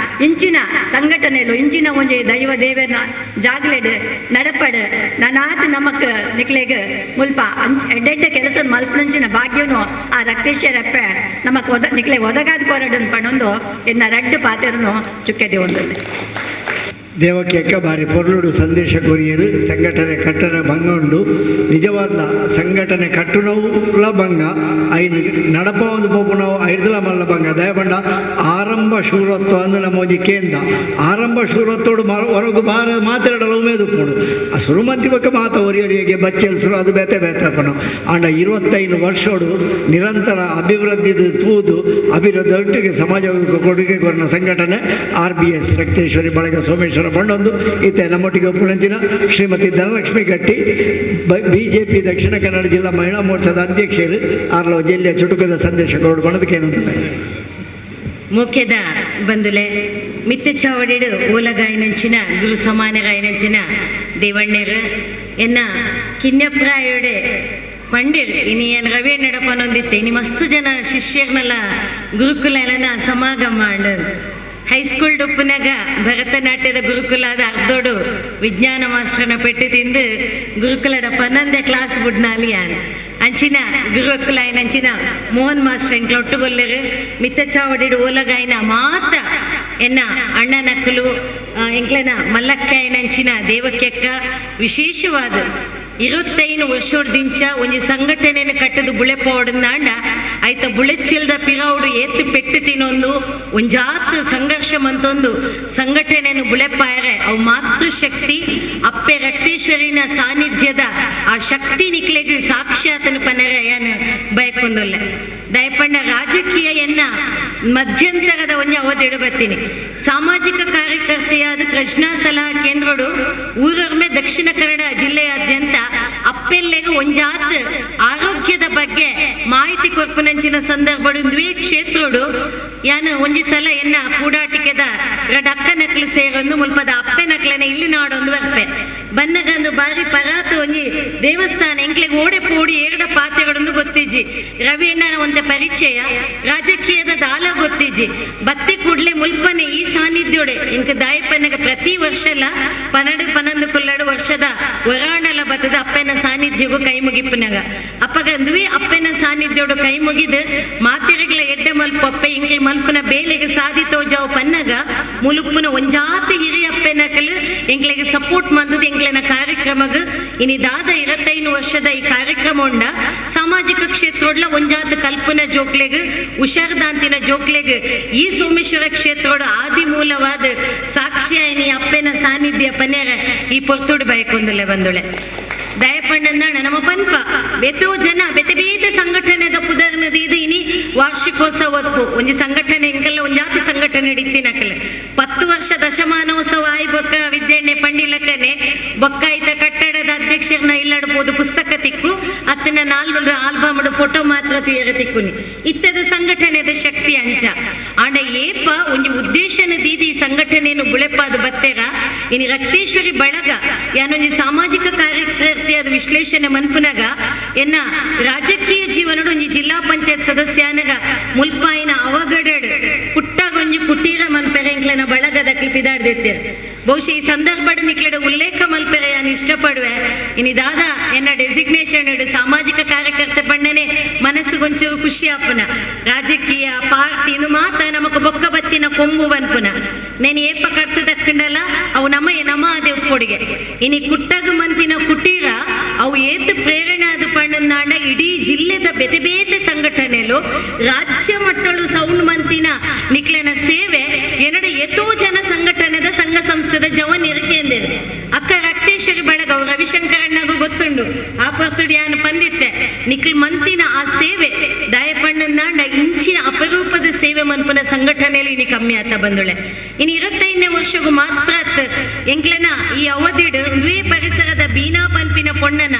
ಇಂಚಿನ ಸಂಘಟನೆಲು ಇಂಚಿನ ಒಂಜಿ ದೈವ ದೇವನ ಜಾಗ್ಲೆಡ್ ನಡಪಡ್ ನನಾತ್ ನಮಕ್ ನಿಕ್ಲೆಗ್ ಮುಲ್ಪ ಎಡ್ಡೆಡ್ಡ ಕೆಲಸ ಮಲ್ಪನಂಚಿನ ಭಾಗ್ಯನು ಆ ರಕ್ತೇಶ್ವರಪ್ಪ ನಮಕ್ ನಿಕ್ಲೆ ಒದಗಾದ ಕೊರಡನ್ ಪಣೊಂದು ಇನ್ನ ರಡ್ಡು ಪಾತ್ರನು ಚುಕ್ಕೆದೆ ಒಂದು ದೇವಕ್ಕೆಕ್ಕ ಬಾರಿ ಪೊರ್ಲುಡು ಸಂದೇಶ ಕೊರಿಯರು ಸಂಘಟನೆ ಕಟ್ಟಡ ಭಂಗ ಉಂಡು ನಿಜವಾದ ಸಂಘಟನೆ ಕಟ್ಟುನವುಲ ಭಂಗ ಐನು ನಡಪ ಒಂದು ಪೋಪುನವು ಐದುಲ ಮಲ್ಲ ಭಂಗ ದಯಪಂಡ ಆರಂಭ ಶೂರತ್ವ ಅಂದು ನಮ್ಮ ಒಂಜಿ ಕೇಂದ್ರ ಆರಂಭ ಶೂರತ್ತೋಡು ಹೊರಗು ಬಾರ ಮಾತಾಡಲು ಉಮೇದುಪ್ಪುಡು ಆ ಸುರುಮಂತಿ ಪಕ್ಕ ಮಾತ ಒರಿಯೊರಿಯಗೆ ಬಚ್ಚೆಲ್ಸರು ಅದು ಬೇತೆ ಬೇತಪ್ಪನು ಆಂಡ 25 ವರ್ಷೋಡು ನಿರಂತರ ಅಭಿವೃದ್ಧಿದು ತೂದು ಅಭಿವೃದ್ಧಿ ಒಟ್ಟಿಗೆ ಸಮಾಜಕ್ಕೆ ಕೊಡುಗೆ ಕೊರನ ಸಂಘಟನೆ RBS ರಕ್ತೇಶ್ವರಿ ಬಳಗ ಸೋಮೇಶ್ವರ ಬಂಡೊಂದು ಈತ ನಮ್ಮೊಟ್ಟಿಗೆ ಒಪ್ಪುನಂಚಿನ ಶ್ರೀಮತಿ ಧನಲಕ್ಷ್ಮಿ ಗಟ್ಟಿ BJP ದಕ್ಷಿಣ ಕನ್ನಡ ಜಿಲ್ಲಾ ಮಹಿಳಾ ಮೋರ್ಚಾದ ಅಧ್ಯಕ್ಷರು ಆರ್ಲೋ ಜಿಲ್ಲೆಯ ಚುಟುಕದ ಸಂದೇಶ ಕೊಡೋದಕ್ಕೇನಂತಿಲ್ಲ ಮುಖ್ಯದ ಬಂದುಲೆ ಮಿತ್ತು ಚಾವಡಿಡು ಓಲಗಾಯಿನಂಚಿನ ಗುರು ಸಮಾನಗಾಯಿನಂಚಿನ ದೇವಣ್ಣರು ಎನ್ನ ಕಿನ್ಯಪ್ರಾಯೋಡೆ ಪಂಡಿರ್ ಇನಿ ಏನು ರವಿ ನಡಪನೊಂದಿತ್ತೆ ಇನಿ ಮಸ್ತು ಜನ ಶಿಷ್ಯರ್ನೆಲ್ಲ ಗುರುಕುಲ ಎಲ್ಲ ಸಮಾಗಮ ಮಾಡು ಹೈಸ್ಕೂಲ್ ಡುಪ್ಪನಾಗ ಭರತನಾಟ್ಯದ ಗುರುಕುಲದ ಅರ್ಧೋಡು ವಿಜ್ಞಾನ ಮಾಸ್ಟರ್ನ ಪೆಟ್ಟು ತಿಂದು ಗುರುಕುಲದ 11ನೇ ಕ್ಲಾಸ್ ಬುಡ್ನಾಲಿ ಯಾನು ಅಂಚಿನ ಗುರುಕುಲ ಅಂಚಿನ ಮೋಹನ್ ಮಾಸ್ಟರ್ ಎಂಕ್ಲ ಒಟ್ಟುಗೊಲ್ಲರು ಮಿತ್ತ ಚಾವಡಿಡು ಓಲಗಾಯಿನ ಮಾತ ಎನ್ನ ಅಣ್ಣನಕ್ಕಲು ಎಂಕ್ಲನ ಮಲ್ಲಕ್ಕಾಯಿನಂಚಿನ ದೇವಕ್ಕೆಕ್ಕ ವಿಶೇಷವಾದ 25 ವರ್ಷೋಡ್ದಿಂಚ ಒಂಜಿ ಸಂಘಟನೆಯನ್ನು ಕಟ್ಟದು ಬುಳೆಪೋಡಂದಾಂಡ ಆಯ್ತ ಬುಳೆಚ್ಚಿಲ್ದ ಪಿರೌಡು ಎತ್ತು ಪೆಟ್ಟು ತಿನ್ನೊಂದು ಒಂಜಾತ್ ಸಂಘರ್ಷ ಮಂತೊಂದು ಸಂಘಟನೆಯನ್ನು ಬುಳೆಪಾಯರೆ ಅವು ಮಾತೃಶಕ್ತಿ ಅಪ್ಪೆ ರಕ್ತೇಶ್ವರಿನ ಸಾನ್ನಿಧ್ಯದ ಆ ಶಕ್ತಿ ನಿಕ್ಲೆಗೆ ಸಾಕ್ಷಾತನು ಪನರೆ ಏನು ಬಯಕೊಂದೊಲ್ಲ ದಯಪಂಡ ರಾಜಕೀಯ ಎನ್ನ ಮಧ್ಯಂತರದ ಒಂಜಿ ಅವಧಿಡು ಬತ್ತೀನಿ ಸಾಮಾಜಿಕ ಕಾರ್ಯಕರ್ತೆಯಾದ ಪ್ರಜ್ನಾ ಸಲಹಾ ಕೇಂದ್ರಡು ಊರೊರ್ಮೆ ದಕ್ಷಿಣ ಕನ್ನಡ ಜಿಲ್ಲೆಯಾದ್ಯಂತ ಅಪ್ಪೆಲ್ಲೆಗೆ ಒಂಜಾತ್ ಆರೋಗ್ಯದ ಬಗ್ಗೆ ಮಾಹಿತಿ ಕೊರ್ಪುನಂಚಿನ ಸಂದರ್ಭಡು ಕ್ಷೇತ್ರಡು ಯಾನು ಒಂಜಿ ಸಲ ಎನ್ನ ಕೂಡಾಟಿಕೆದ ಅಕ್ಕ ನಕ್ಲು ಸೇರೊಂದು ಮುಲ್ಪದ ಅಪ್ಪೆ ನಕ್ಲನ ಇಲ್ಲಿ ನಾಡೊಂದು ಬರ್ಪೆ ಬನ್ನಗಂದು ಬಾರಿ ಪರಾತು ಒಂಜಿ ದೇವಸ್ಥಾನ ಎಂಕ್ಲೆಗೆ ಓಡೆ ಪೋಡಿ ಏರಡ ಪಾತೆಗಳೊಂದು ಗೊತ್ತಿಜ್ಜಿ ರವಿ ಅಣ್ಣನ ಒಂದ ಪರಿಚಯ ರಾಜಕೀಯದ ದಾಲ ಗೊತ್ತಿಜ್ಜಿ ಬತ್ತಿ ಕೂಡ್ಲೆ ಮುಲ್ಪನೆ ಈ ಸಾನ್ನಿಧ್ಯೋಡೆ ಇಂಕ ದಾಯಪ್ಪನಗ ಪ್ರತಿ ವರ್ಷಲ 12 ಕೊಲ್ಲಡು ವರ್ಷದ ವರಾಣಲ ಬತ್ತದ ಅಪ್ಪನ ಸಾನ್ನಿಧ್ಯಗೂ ಕೈ ಮುಗಿಪ್ಪನಗ ಅಪ್ಪಗಂದ್ವಿ ಅಪ್ಪನ ಸಾನ್ನಿಧ್ಯೋಡು ಕೈ ಮುಗಿದು ಮಾತೆರೆಗ್ಲ ಎಡ್ಡೆ ಮಲ್ಪ ಅಪ್ಪೆ ಇಂಕ್ಲೆ ಮಲ್ಪನ ಬೇಲೆಗೆ ಸಾಧಿತೋಜಾವು ಪನ್ನಗ ಮುಲುಪ್ಪನ ಒಂಜಾತಿ ಹಿರಿಯ ಅಪ್ಪೆನಕಲು ಎಂಕ್ಲೆಗೆ ಸಪೋರ್ಟ್ ಮಂದದ ಎಂಕ್ಲೆನ ಕಾರ್ಯಕ್ರಮಗ ಇನಿ ದಾದ 25 ವರ್ಷದ ಈ ಕಾರ್ಯಕ್ರಮ ಉಂಡ ಸಾಮಾಜಿಕ ಕ್ಷೇತ್ರೊಡ್ಲ ಒಂಜಾತ ಕಲ್ಪನಾ ಜೋಕ್ಲೆಗ್ ಹುಷಾರ್ದಾಂತಿನ ಜೋಕ್ಲೆಗ್ ಈ ಸೋಮೇಶ್ವರ ಕ್ಷೇತ್ರೋಡು ಆದಿ ಮೂಲವಾದ ಸಾಕ್ಷಿಯಾಯಿನಿ ಅಪ್ಪೆನ ಸಾನ್ನಿಧ್ಯ ಪನ್ನೇರ ಈ ಪೊರ್ತೋಡು ಬಯಕೊಂದುಲೆ ಬಂದುಳೆ ದಯಪಣ್ಣಂದಾಣ ನಮ್ಮ ಪನ್ಪ ಬೆತೋ ಜನ ಬೆತೆ ಬೇತೆ ಸಂಘಟನೆದ ಪುದರ್ನದ ಇದು ಇನಿ ವಾರ್ಷಿಕೋತ್ಸವಕ್ಕೂ ಒಂಜಿ ಸಂಘಟನೆ ಇಂಕಲ್ಲ ಒಂಜಾತಿ ಸಂಘಟನೆ ಇಡಿತ್ತಿನಕಲ್ಲ 10 ವರ್ಷ ದಶಮಾನೋತ್ಸವ ಆಯ್ ಬೊಕ್ಕ ವಿದ್ಯಣ್ಣೆ ಪಂಡಿಲಕ್ಕನೆ ಬೊಕ್ಕ ಐತ ಕಟ್ಟಡದ ಅಧ್ಯಕ್ಷರನ್ನ ಇಲ್ಲಡ್ಬೋದು ಪುಸ್ತಕ ತಿಕ್ಕು ಅತ್ತನ 4 ಆಲ್ಬಮ್ಡ್ ಫೋಟೋ ಮಾತ್ರ ತುಯರ ತಿಕ್ಕುನಿ ಇತ್ತದ ಸಂಘಟನೆದ ಶಕ್ತಿ ಅಂಚ ಆಂಡ ಏಪ ಒಂಜಿ ಉದ್ದೇಶನ ದೀದಿ ಸಂಘಟನೆಯನ್ನು ಬುಳೆಪಾದ ಬತ್ತೆರ ಇನಿ ರಕ್ತೇಶ್ವರಿ ಬಳಗ ಯಾನೊಂಜಿ ಸಾಮಾಜಿಕ ಕಾರ್ಯಕರ್ತೆಯಾದ ವಿಶ್ಲೇಷಣೆ ಮನ್ಪುನಗ ಎನ್ನ ರಾಜಕೀಯ ಜೀವನಡು ಒಂಜಿ ಜಿಲ್ಲಾ ಪಂಚಾಯತ್ ಸದಸ್ಯನಗ ಮುಲ್ಪಾಯಿನ ಅವಗಡಡ್ ಕುಟ್ಟಾಗೊಂಜಿ ಕುಟೀರ ಮನ್ಪೆರೆ ಇಂಕ್ಲೆನ ಬಳಗದ ಪಿದಾಡ್ದೆತ್ತೇರು ಬಹುಶಃ ಈ ಸಂದರ್ಭಡ್ ನಿಕ್ಲೆಡ ಉಲ್ಲೇಖ ಮಲ್ಪೆರೆ ಯಾನು ಇಷ್ಟಪಡುವೆ ಇನಿ ದಾದ ಎನ್ನ ಡೆಸಿಗ್ನೇಷನ್ ಸಾಮಾಜಿಕ ಕಾರ್ಯಕರ್ತೆ ಪಣ್ಣನೆ ಮನಸ್ಸುಗೊಂಚೂರು ಖುಷಿ ಆಪುನ ರಾಜಕೀಯ ಪಾರ್ಟಿ ಇದು ಮಾತ ನಮಕ್ ಬೊಕ್ಕ ಬತ್ತಿನ ಕೊಂಬು ಬನ್ಪುನ ನೇನು ಏಪ ಕರ್ತ ದಕ್ಕಂಡಲ್ಲ ಅವು ನಮ್ಮ ಅದೇ ಕೊಡುಗೆ ಇನಿ ಕುಟ್ಟಗ ಮಂತಿನ ಕುಟೀರ ಅವು ಏತು ಪ್ರೇರಣೆ ಆದ ಪಣ್ಣಂದಾಂಡ ಇಡೀ ಜಿಲ್ಲೆದ ಬೇತೆ ಬೇತೆ ಸಂಘಟನೆಲು ರಾಜ್ಯ ಮಟ್ಟಳು ಸೌಂಡ್ ಮಂತಿನ ನಿಕ್ಲೆನ ಸೇವೆ ಎನಡ ಎತೋ ಜನ ಸಂಘಟನೆದ ಸಂಘ ಸಂಸ್ಥೆದ ಜವನ್ ಇರಕೇಂದೇರು ಅಕ್ಕ ರಕ್ತೇಶ್ವರಿ ಬಳಗ ಅವು ರವಿಶಂಕರಣ್ಣಗೂ ಗೊತ್ತುಂಡು ಆ ಪರ್ತುಡಿ ಯಾನು ಪಂದಿತ್ತೆ ನಿಕ್ಲ್ ಮಂತಿನ ಆ ಸೇವೆ ದಾಯಪಣ್ಣಂದಾಂಡ ಇಂಚಿನ ಅಪರೂಪದ ಸೇವೆ ಮನ್ಪುನ ಸಂಘಟನೆಯಲ್ಲಿ ಇನಿ ಕಮ್ಮಿ ಆತ ಬಂದುಳೆ ಇನ್ನು 25ನೇ ವರ್ಷಗೂ ಮಾತ್ರ ಎಂಕ್ಲೆನ ಈ ಅವಧಿಡ್ ದ್ವೇ ಪರಿಸರದ ಬೀನಾ ಪನ್ಪಿನ ಪೊಣ್ಣನ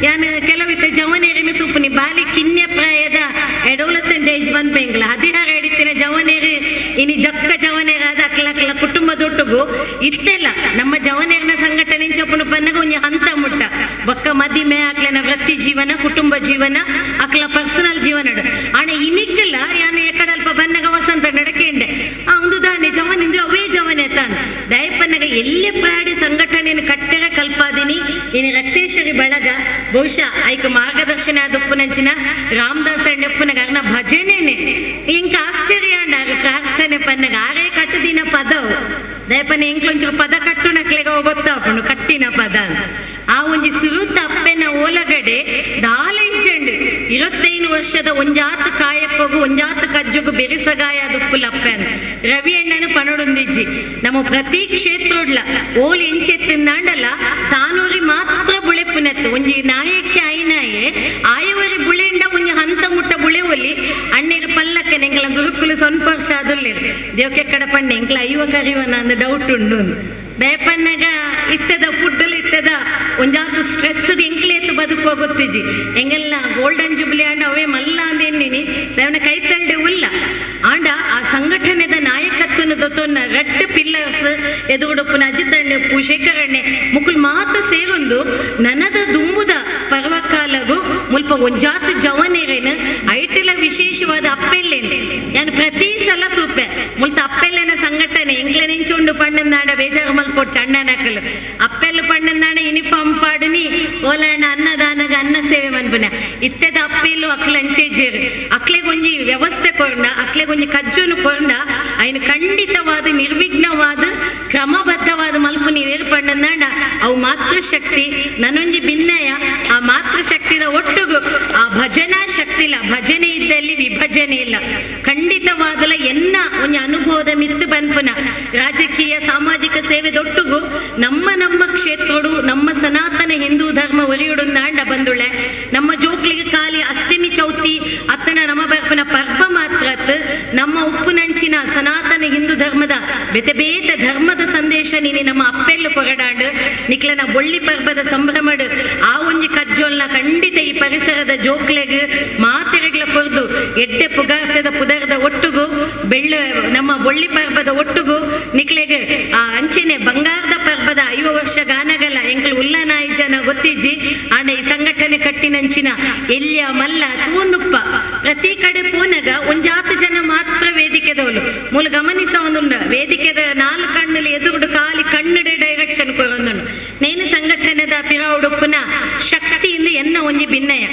ಯಾನು ಕೆಲವಿತ್ತ ಜವನೇರಿನ ತುಪ್ಪನಿ ಬಾಲಿ ಕಿನ್ಯ ಪ್ರಾಯದ ಅಡೋಲಸೆಂಟ್ ಏಜ್ ಬನ್ಪೆಂಗ್ಲ 16 ಎಡಿತಿನ ಜವನೇರಿ ಇನಿ ಜಕ್ಕ ಜವನೇರಾದ ಅಕ್ಲ ಕುಟುಂಬದೊಟ್ಟುಗು ಇತ್ತೆಲ್ಲ ನಮ್ಮ ಜವನೇರಿನ ಸಂಘಟನೆ ಚೊಪ್ಪನು ಪನ್ನಗ ಒಂಜಿ ಹಂತ ಮುಟ್ಟ ಬೊಕ್ಕ ಮದಿಮೆ ಅಕ್ಲೆನ ವೃತ್ತಿ ಜೀವನ ಕುಟುಂಬ ಜೀವನ ಅಕ್ಲ ಪರ್ಸನಲ್ ಜೀವನ ಆಣ ಇನಿಕ್ಕಲ್ಲ ಯಾನು ಎಕ್ಕಡಲ್ಪ ಬನ್ನಗ ವಸಂತ ನಡಕೇಂಡೆ ಒಂದು ದಾನೆ ಜವನಿಂದ್ರೆ ಅವೇ ಜವನೇ ತಾನು ದಯಪನ್ನಗ ಎಲ್ಲೇ ಪ್ರಾಡಿ ಸಂಘಟನೆಯನ್ನು ಕಟ್ಟೆರ ಕಲ್ಪಾದಿನಿ ಇನಿ ರಕ್ತೇಶ್ವರಿ ಬಳಗ ಬಹುಶಃ ಐಕ ಮಾರ್ಗದರ್ಶನ ಆದಪ್ಪುನಂಚಿನ ರಾಮದಾಸ್ ಅಣ್ಣಪ್ಪನಗ ಅರ್ನ ಭಜನೆನೆ ಇಂಕ ಆಶ್ಚರ್ಯ ಅಂಡ ಪ್ರಾರ್ಥನೆ ಪನ್ನಗ ಆರೇ ಕಟ್ಟದಿನ ಪದವು ದಯ ದಯಪನ ಎಂಕ್ಲೊಂಚೂರು ಪದ ಕಟ್ಟು ನಕ್ಲೆಗ ಗೊತ್ತಾಪುಂಡು ಕಟ್ಟಿನ ಪದ ಆ ಒಂಜಿ ಸುರುತ ಅಪ್ಪೆನ ಓಲಗಡೆ ದಾಲ ಇಜ್ಜಂಡು 25 ವರ್ಷದ ಒಂಜಾತು ಕಾಯಕ್ಕೋಗು ಒಂಜಾತು ಕಜ್ಜುಗು ಬೆರಿಸಗಾಯ ದುಪ್ಪುಲಪ್ಪೆನ್ ರವಿ ಅಣ್ಣನು ಪನೊಡೊಂದಿಜ್ಜಿ ನಮ್ಮ ಪ್ರತಿ ಕ್ಷೇತ್ರೊಡ್ಲ ಓಲ್ ಎಂಚೆತ್ತಿಂದಾಂಡಲ ತಾನೂರಿ ಮಾತ್ರ ಬುಳೆಪುನತ್ತು ಒಂಜಿ ನಾಯಕ್ಕೆ ಆಯ್ನಾಯೆ ಆಯವರಿ ಬುಳೆಂಡ ಒಂಜಿ ಹಂತ ಮುಟ್ಟ ಬುಳೆ ಒಲಿ ಅಣ್ಣೆಗೆ ಪಲ್ಲಕ್ಕೆ ಎಂಗ್ಲ ಗುರುಕುಲು ಸೊನ್ಪ ವರ್ಷ ಆದುಲ್ಲೇರು ದೇವಕೆಕ್ಕಡ ಪಂಡ ಎಂಗ್ಲ ಐವ ಕರಿವನ ಅಂದು ಡೌಟ್ ಉಂಡು ದಯಪನ್ನಗ ಇತ್ತದ ಫುಡ್ಡಲ್ ಇತ್ತದ ಒಂಜಾತು ಸ್ಟ್ರೆಸ್ ಎಂಕ್ಲೇತು ಬದುಕೋಗೊತ್ತಿಜಿ ಎಂಗೆಲ್ಲ ಗೋಲ್ಡನ್ ಜುಬ್ಲಿ ಆಂಡ ಅವೇ ಮಲ್ಲ ಅಂದೇನಿನಿ ದಯವನ ಕೈತಲ್ಡೆ ಉಲ್ಲ ಆಂಡ ಆ ಸಂಘಟನೆದ ನಾಯಕತ್ವನ ದೊತ್ತೊನ್ನ ರೆಡ್ ಪಿಲ್ಲರ್ಸ್ ಎದುಗುಡುಪ್ಪುನ ಅಜಿತಣ್ಣೆ ಉಪ್ಪು ಶೇಖರಣೆ ಮುಕ್ಕುಲ್ ಮಾತ ಸೇರೊಂದು ನನದ ದುಂಬುದ ಪರ್ವಕಾಲಗು ಮುಲ್ಪ ಒಂಜಾತು ಜವನೇರೇನು ಐಟಿಲ ವಿಶೇಷವಾದ ಅಪ್ಪೆಲ್ಲೇನು ನಾನು ಪ್ರತಿ ಸಲ ತೂಪೆ ಮುಲ್ತ ಅಪ್ಪೆಲ್ಲೆನ ಸಂಘಟನೆ ಎಂಕ್ಲೆನೆಂಚುಂಡು ಪಣ್ಣನಾಡ ಬೇಜಾರು ಮಲ್ಪೋಡ್ ಚಣ್ಣನಕಲು ಅಪ್ಪೆಲ್ಲ ಪಣ್ಣನಾಡ ಯೂನಿಫಾರ್ಮ್ ಪಾಡಿನಿ ಓಲಾಣ ಅನ್ನದಾನಗ ಅನ್ನ ಸೇವೆ ಮನ್ಪುನ ಇತ್ತೆದ ಅಪ್ಪೆಲ್ಲು ಅಕ್ಲ ಅಂಚೆಜ್ಜೇರು ಅಕ್ಲೆಗೊಂಜಿ ವ್ಯವಸ್ಥೆ ಕೊರ್ಂಡ ಅಕ್ಲೆಗೊಂಜಿ ಕಜ್ಜುನು ಕೊರ್ಂಡ ಅಯ್ನ ಖಂಡಿತವಾದ ನಿರ್ವಿಘ್ನವಾದ ಕ್ರಮಬದ್ಧವಾದ ಮಲ್ಪುನಿ ವೇರು ಪಣ್ಣನಾಡ ಅವು ಮಾತೃಶಕ್ತಿ ನನೊಂಜಿ ಭಿನ್ನಯ ಆ ಮಾತೃಶಕ್ತಿದ ಒಟ್ಟುಗು ಆ ಭಜನಾ ಶಕ್ತಿಲ ಭಜನೆ ಇದ್ದಲ್ಲಿ ವಿಭಜನೆ ಇಲ್ಲ ಖಂಡಿತವಾದಲ ಎನ್ನ ಒಂಜಿ ಅನುಭವದ ಮಿತ್ತು ಬನ್ಪುನ ರಾಜಕೀಯ ಸಾಮಾಜಿಕ ಸೇವೆ ದೊಟ್ಟುಗು ನಮ್ಮ ಕ್ಷೇತ್ರಡು ನಮ್ಮ ಸನಾತನ ಹಿಂದೂ ಧರ್ಮ ಒರಿಯುಡುಂದಾಂಡ ಬಂದುಳೆ ನಮ್ಮ ಜೋಕ್ಲಿಗೆ ಖಾಲಿ ಅಷ್ಟಮಿ ಚೌತಿ ಅತ್ತನ ನಮ್ಮ ಬರ್ಪನ ಪರ್ಬ ಮಾತ್ರತ್ ನಮ್ಮ ಉಪ್ಪುನಂಚಿನ ಸನಾತನ ಹಿಂದೂ ಧರ್ಮದ ಬೇತೆ ಬೇತೆ ಧರ್ಮದ ಸಂದೇಶ ನೀನಿ ನಮ್ಮ ಅಪ್ಪೆಲ್ಲು ಕೊರಡಾಂಡು ನಿಕ್ಲನ ಬೊಳ್ಳಿ ಪರ್ಬದ ಸಂಭ್ರಮಡು ಆ ಒಂಜಿ ಕಜ್ಜೋಲ್ನ ಖಂಡಿತ ಈ ಪರಿಸರದ ಜೋಕ್ಲೆಗ್ ಮಾತೆರೆಗ್ಲ ಕೊರ್ದು ಎಡ್ಡೆ ಪುಗಾರ್ತದ ಪುದರದ ಒಟ್ಟುಗು ಬೆಳ್ಳ ನಮ್ಮ ಬೊಳ್ಳಿ ಪರ್ಬದ ಒಟ್ಟುಗು ನಿಕ್ಲೆಗ್ ಆ ಅಂಚೆನೆ ಬಂಗಾರದ ಪರ್ಬದ 5 ವರ್ಷ ಗಾನಗಲ ಎಂಕ್ಲು ಉಲ್ಲನಾಯಿ ಜನ ಗೊತ್ತಿಜ್ಜಿ ಆಂಡ ಈ ಸಂಘಟನೆ ಕಟ್ಟಿನಂಚಿನ ಎಲ್ಯ ಮಲ್ಲ ತೂಂದುಪ್ಪ ಪ್ರತಿ ಕಡೆ ಪೋನಗ ಒಂಜಾತು ಜನ ಮಾತ್ರ ವೇದಿಕೆದವಳು ಮೂಲ ಗಮನಿಸ ಒಂದು ವೇದಿಕೆದ 4 ಕಣ್ಣಲ್ಲಿ ಎದುರುಡು ಖಾಲಿ ಕಣ್ಣುಡೆ ಡೈರೆಕ್ಷನ್ ಕೊರೊಂದುಂಡು ನೇನು ಸಂಘಟನೆದ ಪಿರಾವುಡುಪ್ಪುನ ಶಕ್ತಿಯಿಂದ ಎನ್ನ ಒಂಜಿ ಭಿನ್ನಯ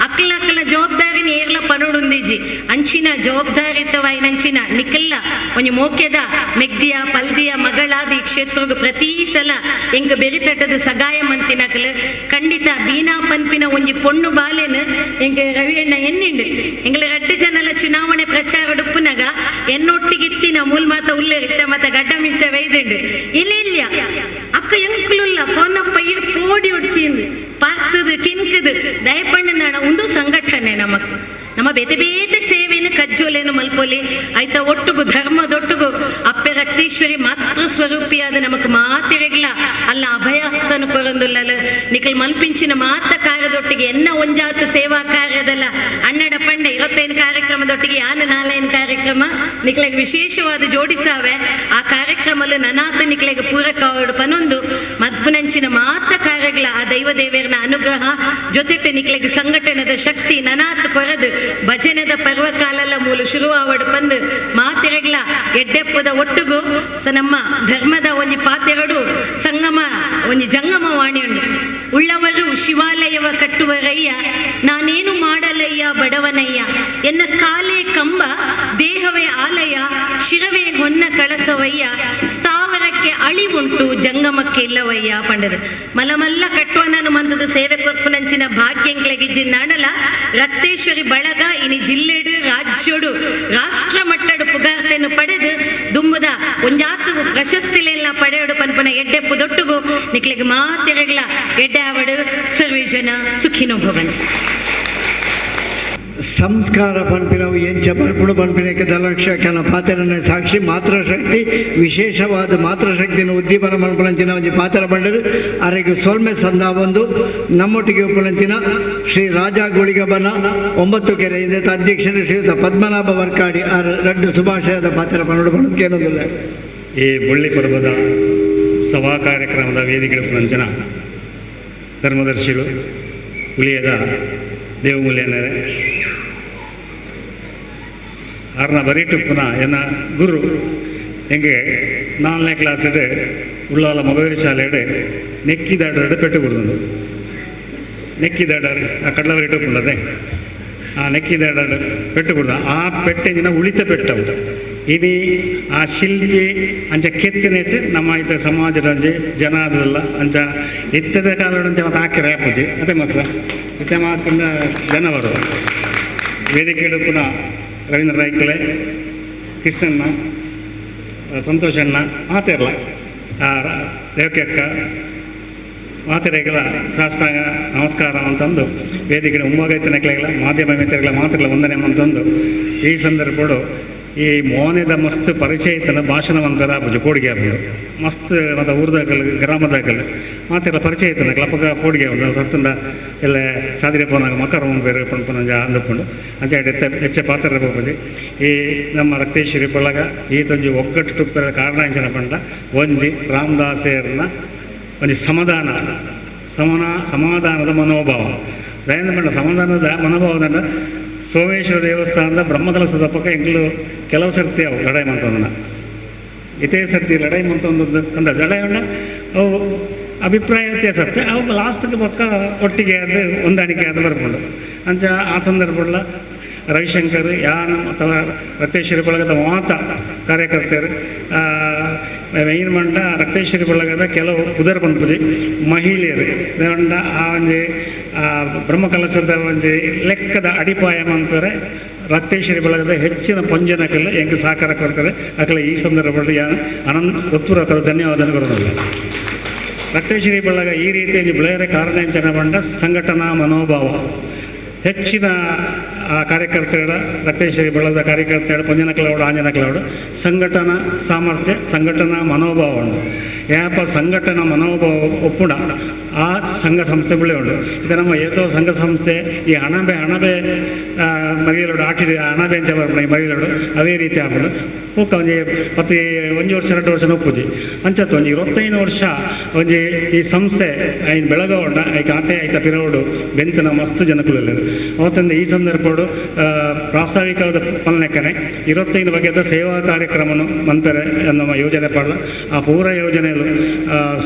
ಅಕ್ಲ ಜವಾಬ್ದಾರಿನ ಏರ್ಲ ಪನೋಡುಂದಿಜ್ಜಿ ಅಂಚಿನ ಜವಾಬ್ದಾರಿತವಾಯಿನಂಚಿನ ನಿಕಲ್ಲ ಒಂಜಿ ಮೋಕೆದ ಮೆಗ್ದಿಯ ಪಲ್ದಿಯ ಮಗಳಾದ ಈ ಕ್ಷೇತ್ರಗೂ ಪ್ರತಿ ಸಲ ಎಂಗ ಬೆರಿತಟ್ಟದ ಸಗಾಯ ಮಂತಿನಕಲು ಖಂಡಿತ ಬೀನಾ ಪನ್ಪಿನ ಒಂಜಿ ಪೊಣ್ಣು ಬಾಲೆನು ಎಂಗ ರವಿಯಣ್ಣ ಎನ್ನಿಂಡು ಎಂಗ್ಲ 2 ಜನಲ ಚುನಾವಣೆ ಪ್ರಚಾರ ಡುಪ್ಪುನಗ ಎನ್ನೊಟ್ಟಿಗಿತ್ತಿನ ಮೂಲ್ ಮಾತ ಉಲ್ಲೆರಿತ್ತ ಮತ್ತ ಗಡ್ಡ ಮಿಕ್ಸೆ ವೈದುಂಡು ಇಲ್ಲ ಅಕ್ಕ ಎಂಕ್ಲುಲ್ಲ ಪೊನ್ನಪ್ಪ ಇರ್ ಪೋಡಿ ಉಡ್ಚಿಂದು ಪಾರ್ತದು ಕಿನ್ಕದು ದಯಪಣ್ಣನಾಡ ಒಂದು ಸಂಘಟನೆ ನಮ್ಮ ಬೇತೆ ಬೇತೆ ಸೇವೆಯನ್ನು ಕಜ್ಜೋಲೇನು ಮಲ್ಪೋಲಿ ಆಯ್ತಾ ಒಟ್ಟುಗು ಧರ್ಮದೊಟ್ಟುಗು ಅಪ್ಪೆ ರಕ್ತೇಶ್ವರಿ ಮಾತ್ರ ಸ್ವರೂಪಿಯಾದ ನಮಕ್ ಮಾತಿರಗಿಲ್ಲ ಅಲ್ಲ ಅಭಯಹಸ್ತನು ಕೊರೊಂದುಲ್ಲ ನಿಕಲ್ ಮಲ್ಪಿಂಚಿನ ಮಾತ ಕಾರ್ಯದೊಟ್ಟಿಗೆ ಎನ್ನ ಒಂಜಾತು ಸೇವಾ ಕಾರ್ಯದಲ್ಲ ಅಣ್ಣಡ ಪಂಡ 25 ಕಾರ್ಯಕ್ರಮದೊಟ್ಟಿಗೆ ಯಾನ 4 ಕಾರ್ಯಕ್ರಮ ನಿಕ್ಲೆಗೆ ವಿಶೇಷವಾದ ಜೋಡಿಸಾವೆ ಆ ಕಾರ್ಯಕ್ರಮದಲ್ಲಿ ನನಾತ ನಿಕ್ಲೆಗೆ ಪೂರಕವಾಡು ಪನೊಂದು ಮದ್ಪುನಂಚಿನ ಮಾತ ಕಾರ್ಯಗಳ ಆ ದೈವ ದೇವರನ ಅನುಗ್ರಹ ಜೊತೆಟ್ಟು ನಿಕ್ಲೆಗೆ ಸಂಘಟನೆದ ಶಕ್ತಿ ನನಾತ ಕೊರದು ಭಜನೆದ ಪರ್ವಕಾಲಲ್ಲ ಮೂಲ ಶುರುವಾವಡು ಬಂದು ಮಾತೆರೆಗ್ಲ ಎಡ್ಡೆಪ್ಪದ ಒಟ್ಟುಗು ನಮ್ಮ ಧರ್ಮದ ಒಂಜಿ ಪಾತೆರಡು ಸಂಗಮ ಒಂಜಿ ಜಂಗಮ ವಾಣಿಯುಂಡು ಉಳ್ಳವರು ಶಿವಾಲಯವ ಕಟ್ಟುವರಯ್ಯ ನಾನೇನು ಮಾಡಲಯ್ಯ ಬಡವನಯ್ಯ ಎನ್ನ ಕಾಲೇ ಕಂಬ ದೇಹವೇ ಆಲಯ ಶಿರವೇ ಹೊನ್ನ ಕಳಸವಯ್ಯ ಸ್ಥಾವರಕ್ಕೆ ಅಳಿವುಂಟು ಜಂಗಮಕ್ಕೆ ಇಲ್ಲವಯ್ಯ ಪಂಡದು ಮಲಮಲ್ಲ ಕಟ್ಟುವನನು ಮಂದದ ಸೇವೆ ಕೊರ್ಪುನಂಚಿನ ಭಾಗ್ಯಂಗ್ಲಗಿಜ್ಜಿಂದಾಂಡಲ ರಕ್ತೇಶ್ವರಿ ಬಳಗ ಇನಿ ಜಿಲ್ಲೆಡು ರಾಜ್ಯೋಡು ರಾಷ್ಟ್ರ ಮಟ್ಟಡು ಪುಗಾರ್ತೆಯನ್ನು ಪಡೆದು ದುಂಬುದ ಒಂಜಾತು ಪ್ರಶಸ್ತಿಲೆಲ್ಲ ಪಡೆಯೋಡು ಪನ್ಪನ ಎಡ್ಡೆಪ್ಪು ದೊಟ್ಟುಗು ನಿಕ್ಲೆಗೆ ಮಾತಿರಗ್ಲ ಎಡ್ಡೆ ಆವಡು ಸರ್ವೇ ಜನ ಸುಖಿನೋ ಭವಂತು. ಸಂಸ್ಕಾರ ಪನ್ಪಿನವು ಎಂಚ ಬರ್ಪುಡು ಪನ್ಪಿನಕ್ಕೆ ದಲಕ್ಷಕನ ಪಾತ್ರನ ಸಾಕ್ಷಿ ಮಾತೃಶಕ್ತಿ ವಿಶೇಷವಾದ ಮಾತೃಶಕ್ತಿನ ಉದ್ದೀಪನ ಪನ್ಪುನಂಚಿನ ಒಂಜಿ ಪಾತ್ರ ಬಂಡರು ಅರೆಗೆ ಸೊಲ್ಮೆ ಸಂದ ಬಂದು ನಮ್ಮೊಟ್ಟಿಗೆ ಉಪ್ಪುನಂಚಿನ ಶ್ರೀ ರಾಜ ಗುಳಿಗಬನ 9 ಕೆರೆಯಿಂದ ಅಧ್ಯಕ್ಷರು ಶ್ರೀಯುತ ಪದ್ಮನಾಭ ವರ್ಕಾಡಿ ಆ 2 ಶುಭಾಶಯದ ಪಾತ್ರ ಪನ್ನೋಡು ಪಣೋದಕ್ಕೇನೋದಿಲ್ಲ. ಈ ಬೊಳ್ಳಿ ಪರ್ವದ ಸಭಾ ಕಾರ್ಯಕ್ರಮದ ವೇದಿಕೆ ಉಪ್ಪುನಂಚಿನ ಧರ್ಮದರ್ಶಿಗಳು ಉಳಿಯದ ದೇವಮೂಲ್ಯನರೇ ಆರ್ನ ಬರೀಟು ಪುನಃ ಎನ್ನ ಗುರು ಹೆಂಗೆ 4ನೇ ಕ್ಲಾಸಿಡು ಉಳ್ಳಾಲ ಮಗವೇರಿ ಶಾಲೆಡು ನೆಕ್ಕಿದಾಡು ಪೆಟ್ಟು ಕೊಡುದು ನೆಕ್ಕಿದಾಡರು ಆ ಕಡಲ ಬರೀಟು ಪುಳ್ಳದೆ ಆ ನೆಕ್ಕಿದಾಡು ಪೆಟ್ಟು ಕೊಡುದು ಆ ಪೆಟ್ಟೆಂಜಿನ ಉಳಿತ ಪೆಟ್ಟವು ಇನಿ ಆ ಶಿಲ್ಪಿ ಅಂಚ ಕೆತ್ತಿನಿಟ್ಟು ನಮ್ಮ ಇತ ಸಮಾಜದ ಜನ ಅದಲ್ಲ ಅಂಚ ಎತ್ತದ ಕಾಲ ಮತ್ತೆ ಹಾಕಿರ ಪೂಜೆ ಅದೇ ಮಸ್ಲ ಇತ್ತೆ ಮಾತಿನ ಜನವರು ವೇದಿಕೆಡು ಪುನಃ ರವೀಂದ್ರ ರಾಯ್ಕಲೆ ಕೃಷ್ಣಣ್ಣ ಸಂತೋಷಣ್ಣ ಮಾತಿರಲ್ಲ ದೇವಕಿ ಅಕ್ಕ ಮಾತಿರೆಗಳ ಸಾಷ್ಟಾಂಗ ನಮಸ್ಕಾರ ಅಂತಂದು ವೇದಿಕೆ ಮುಂಭಾಗೈತೆ ನೆಕ್ಲೆಗಳ ಮಾಧ್ಯಮ ಮಿತ್ರಗಳ ಮಾತುಗಳ ವಂದನೆ ಅಂತಂದು ಈ ಸಂದರ್ಭಗಳು ಈ ಮೋನೆದ ಮಸ್ತ್ ಪರಿಚಯ ಇತ್ತನ ಭಾಷಣ ಮಂತರ ಪೂಜೆ ಕೋಡಿಗೆ ಆಗ್ಬೋದು ಮಸ್ತ್ ಮತ್ತು ಊರ್ದಾಗಲ್ ಗ್ರಾಮದಾಗಲ್ ಮಾತೆಲ್ಲ ಪರಿಚಯ ಇತ್ತನ ಕ್ಲಪ್ಪಗ ಕೋಡಿಗೆ ಆಗ್ಬೋದು ಹತ್ತಂದ ಎಲ್ಲ ಸಾದಿರೆ ಪೋನಾಗ ಮಕರ ಬೇರೆ ಪಂಪನಂಜ ಅಂದುಕೊಂಡು ಅಂಚ ಹೆಚ್ಚ ಪಾತ್ರ ಪೂಜೆ ಈ ನಮ್ಮ ರಕ್ತೇಶ್ವರಿ ಬಳಗ ಈ ತೊಂಜಿ ಒಗ್ಗಟ್ಟು ಟುಪ್ಪರ ಕಾರಣ ಅಂಚನ ಪಂಡ ಒಂಜಿ ರಾಮದಾಸೇರ್ನ ಒಂದು ಸಮಾಧಾನದ ಮನೋಭಾವ ದಯಂದ ಪಂಡ ಸಮಾಧಾನದ ಮನೋಭಾವದಂಡ ಸೋಮೇಶ್ವರ ದೇವಸ್ಥಾನದ ಬ್ರಹ್ಮಕಲಸದ ಪಕ್ಕ ಎಂಕ್ಲು ಕೆಲವು ಸರ್ತಿ ಅವು ಲಡಾಯಿ ಮಂತಂದನ ಇತೇ ಸರ್ತಿ ಲಡಾಯಿ ಮಂತೊಂದು ಅಂದ್ರೆ ಲಡಾಯಿ ಉಂಡ ಅವು ಅಭಿಪ್ರಾಯ ವ್ಯತ್ಯಾಸ ಇರುತ್ತೆ ಅವು ಲಾಸ್ಟ್ಗೆ ಪಕ್ಕ ಒಟ್ಟಿಗೆ ಅದು ಹೊಂದಾಣಿಕೆ ಅದು ಬರ್ಕೊಂಡು ಅಂಚ ಆ ಸಂದರ್ಭಗಳ ರವಿಶಂಕರ್ ಯಾನ ಅಥವಾ ರಕ್ತೇಶ್ವರಿ ಬಳಗದ ಮಾತ ಕಾರ್ಯಕರ್ತರು ಏನು ಮಂಡ ರಕ್ತೇಶ್ವರಿ ಬಳಗದ ಕೆಲವು ಉದರ ಪಂಪುಜಿ ಮಹಿಳೆಯರು ಮಂಡ ಆ ಒಂದು ಬ್ರಹ್ಮಕಲಶದ ಒಂದು ಲೆಕ್ಕದ ಅಡಿಪಾಯ ಮಂತಾರೆ ರಕ್ತೇಶ್ವರಿ ಬಳಗದ ಹೆಚ್ಚಿನ ಪೊಂಜನಕಲ್ಲ ಹೆಂಗೆ ಸಹಕಾರ ಕೊಡ್ತಾರೆ ಅಕಲ ಈ ಸಂದರ್ಭದಲ್ಲಿ ಹೃತ್ಪೂರ್ವಕ ಧನ್ಯವಾದ ಕೊಡೋದಿಲ್ಲ ರಕ್ತೇಶ್ವರಿ ಬಳಗ ಈ ರೀತಿ ಬೆಳೆಯರೆ ಕಾರಣ ಎಂಚನ ಬಂಡ ಸಂಘಟನಾ ಮನೋಭಾವ ಹೆಚ್ಚಿನ ಕಾರ್ಯಕರ್ತರ ರಕ್ತೇಶ್ವರಿ ಬಳಗದ ಕಾರ್ಯಕರ್ತರ ಪೊಂಜನಕಲವಡು ಆಂಜನಕಲವಡು ಸಂಘಟನಾ ಸಾಮರ್ಥ್ಯ ಸಂಘಟನಾ ಮನೋಭಾವ ಉಂಟು ಯಾಪ ಸಂಘಟನಾ ಮನೋಭಾವ ಒಪ್ಪುಣ ಆ ಸಂಘ ಸಂಸ್ಥೆ ಬೆಳೆ ಉಂಟು ಇದು ನಮ್ಮ ಏತೋ ಸಂಘ ಸಂಸ್ಥೆ ಈ ಹಣಬೆ ಮರಿಯಲೋಡು ಆಟಿಡಿ ಹಣಬೆ ಅಂಚ ಬರ್ಪಣ ಈ ಮರಿಯಲೋಡು ಅವೇ ರೀತಿ ಹಾಕೊಂಡು ಹೋಗ ಒಂಜಿ ಮತ್ತೆ 1 ವರ್ಷ 2 ವರ್ಷ ಒಪ್ಪುಜಿ ಅಂಚತ್ತು ಒಂಜಿ 25 ವರ್ಷ ಒಂಜಿ ಈ ಸಂಸ್ಥೆ ಐನ್ ಬೆಳಗೌಂಡ ಐಕೆ ಆತೆ ಐತ ಪಿರವಡು ಬೆಂತನ ಮಸ್ತ್ ಜನಕುಲೆಲ್ಲ ಅವತ್ತಂದು ಈ ಸಂದರ್ಭಡು ಪ್ರಾಸ್ತಾವಿಕವಾದ ಪಲ್ನೆಕ್ಕನೆ 25 ಬಗೆದ ಸೇವಾ ಕಾರ್ಯಕ್ರಮನು ಮಂತಾರೆ ನಮ್ಮ ಯೋಜನೆ ಪಡೆದ ಆ ಪೂರ ಯೋಜನೆಯಲ್ಲೂ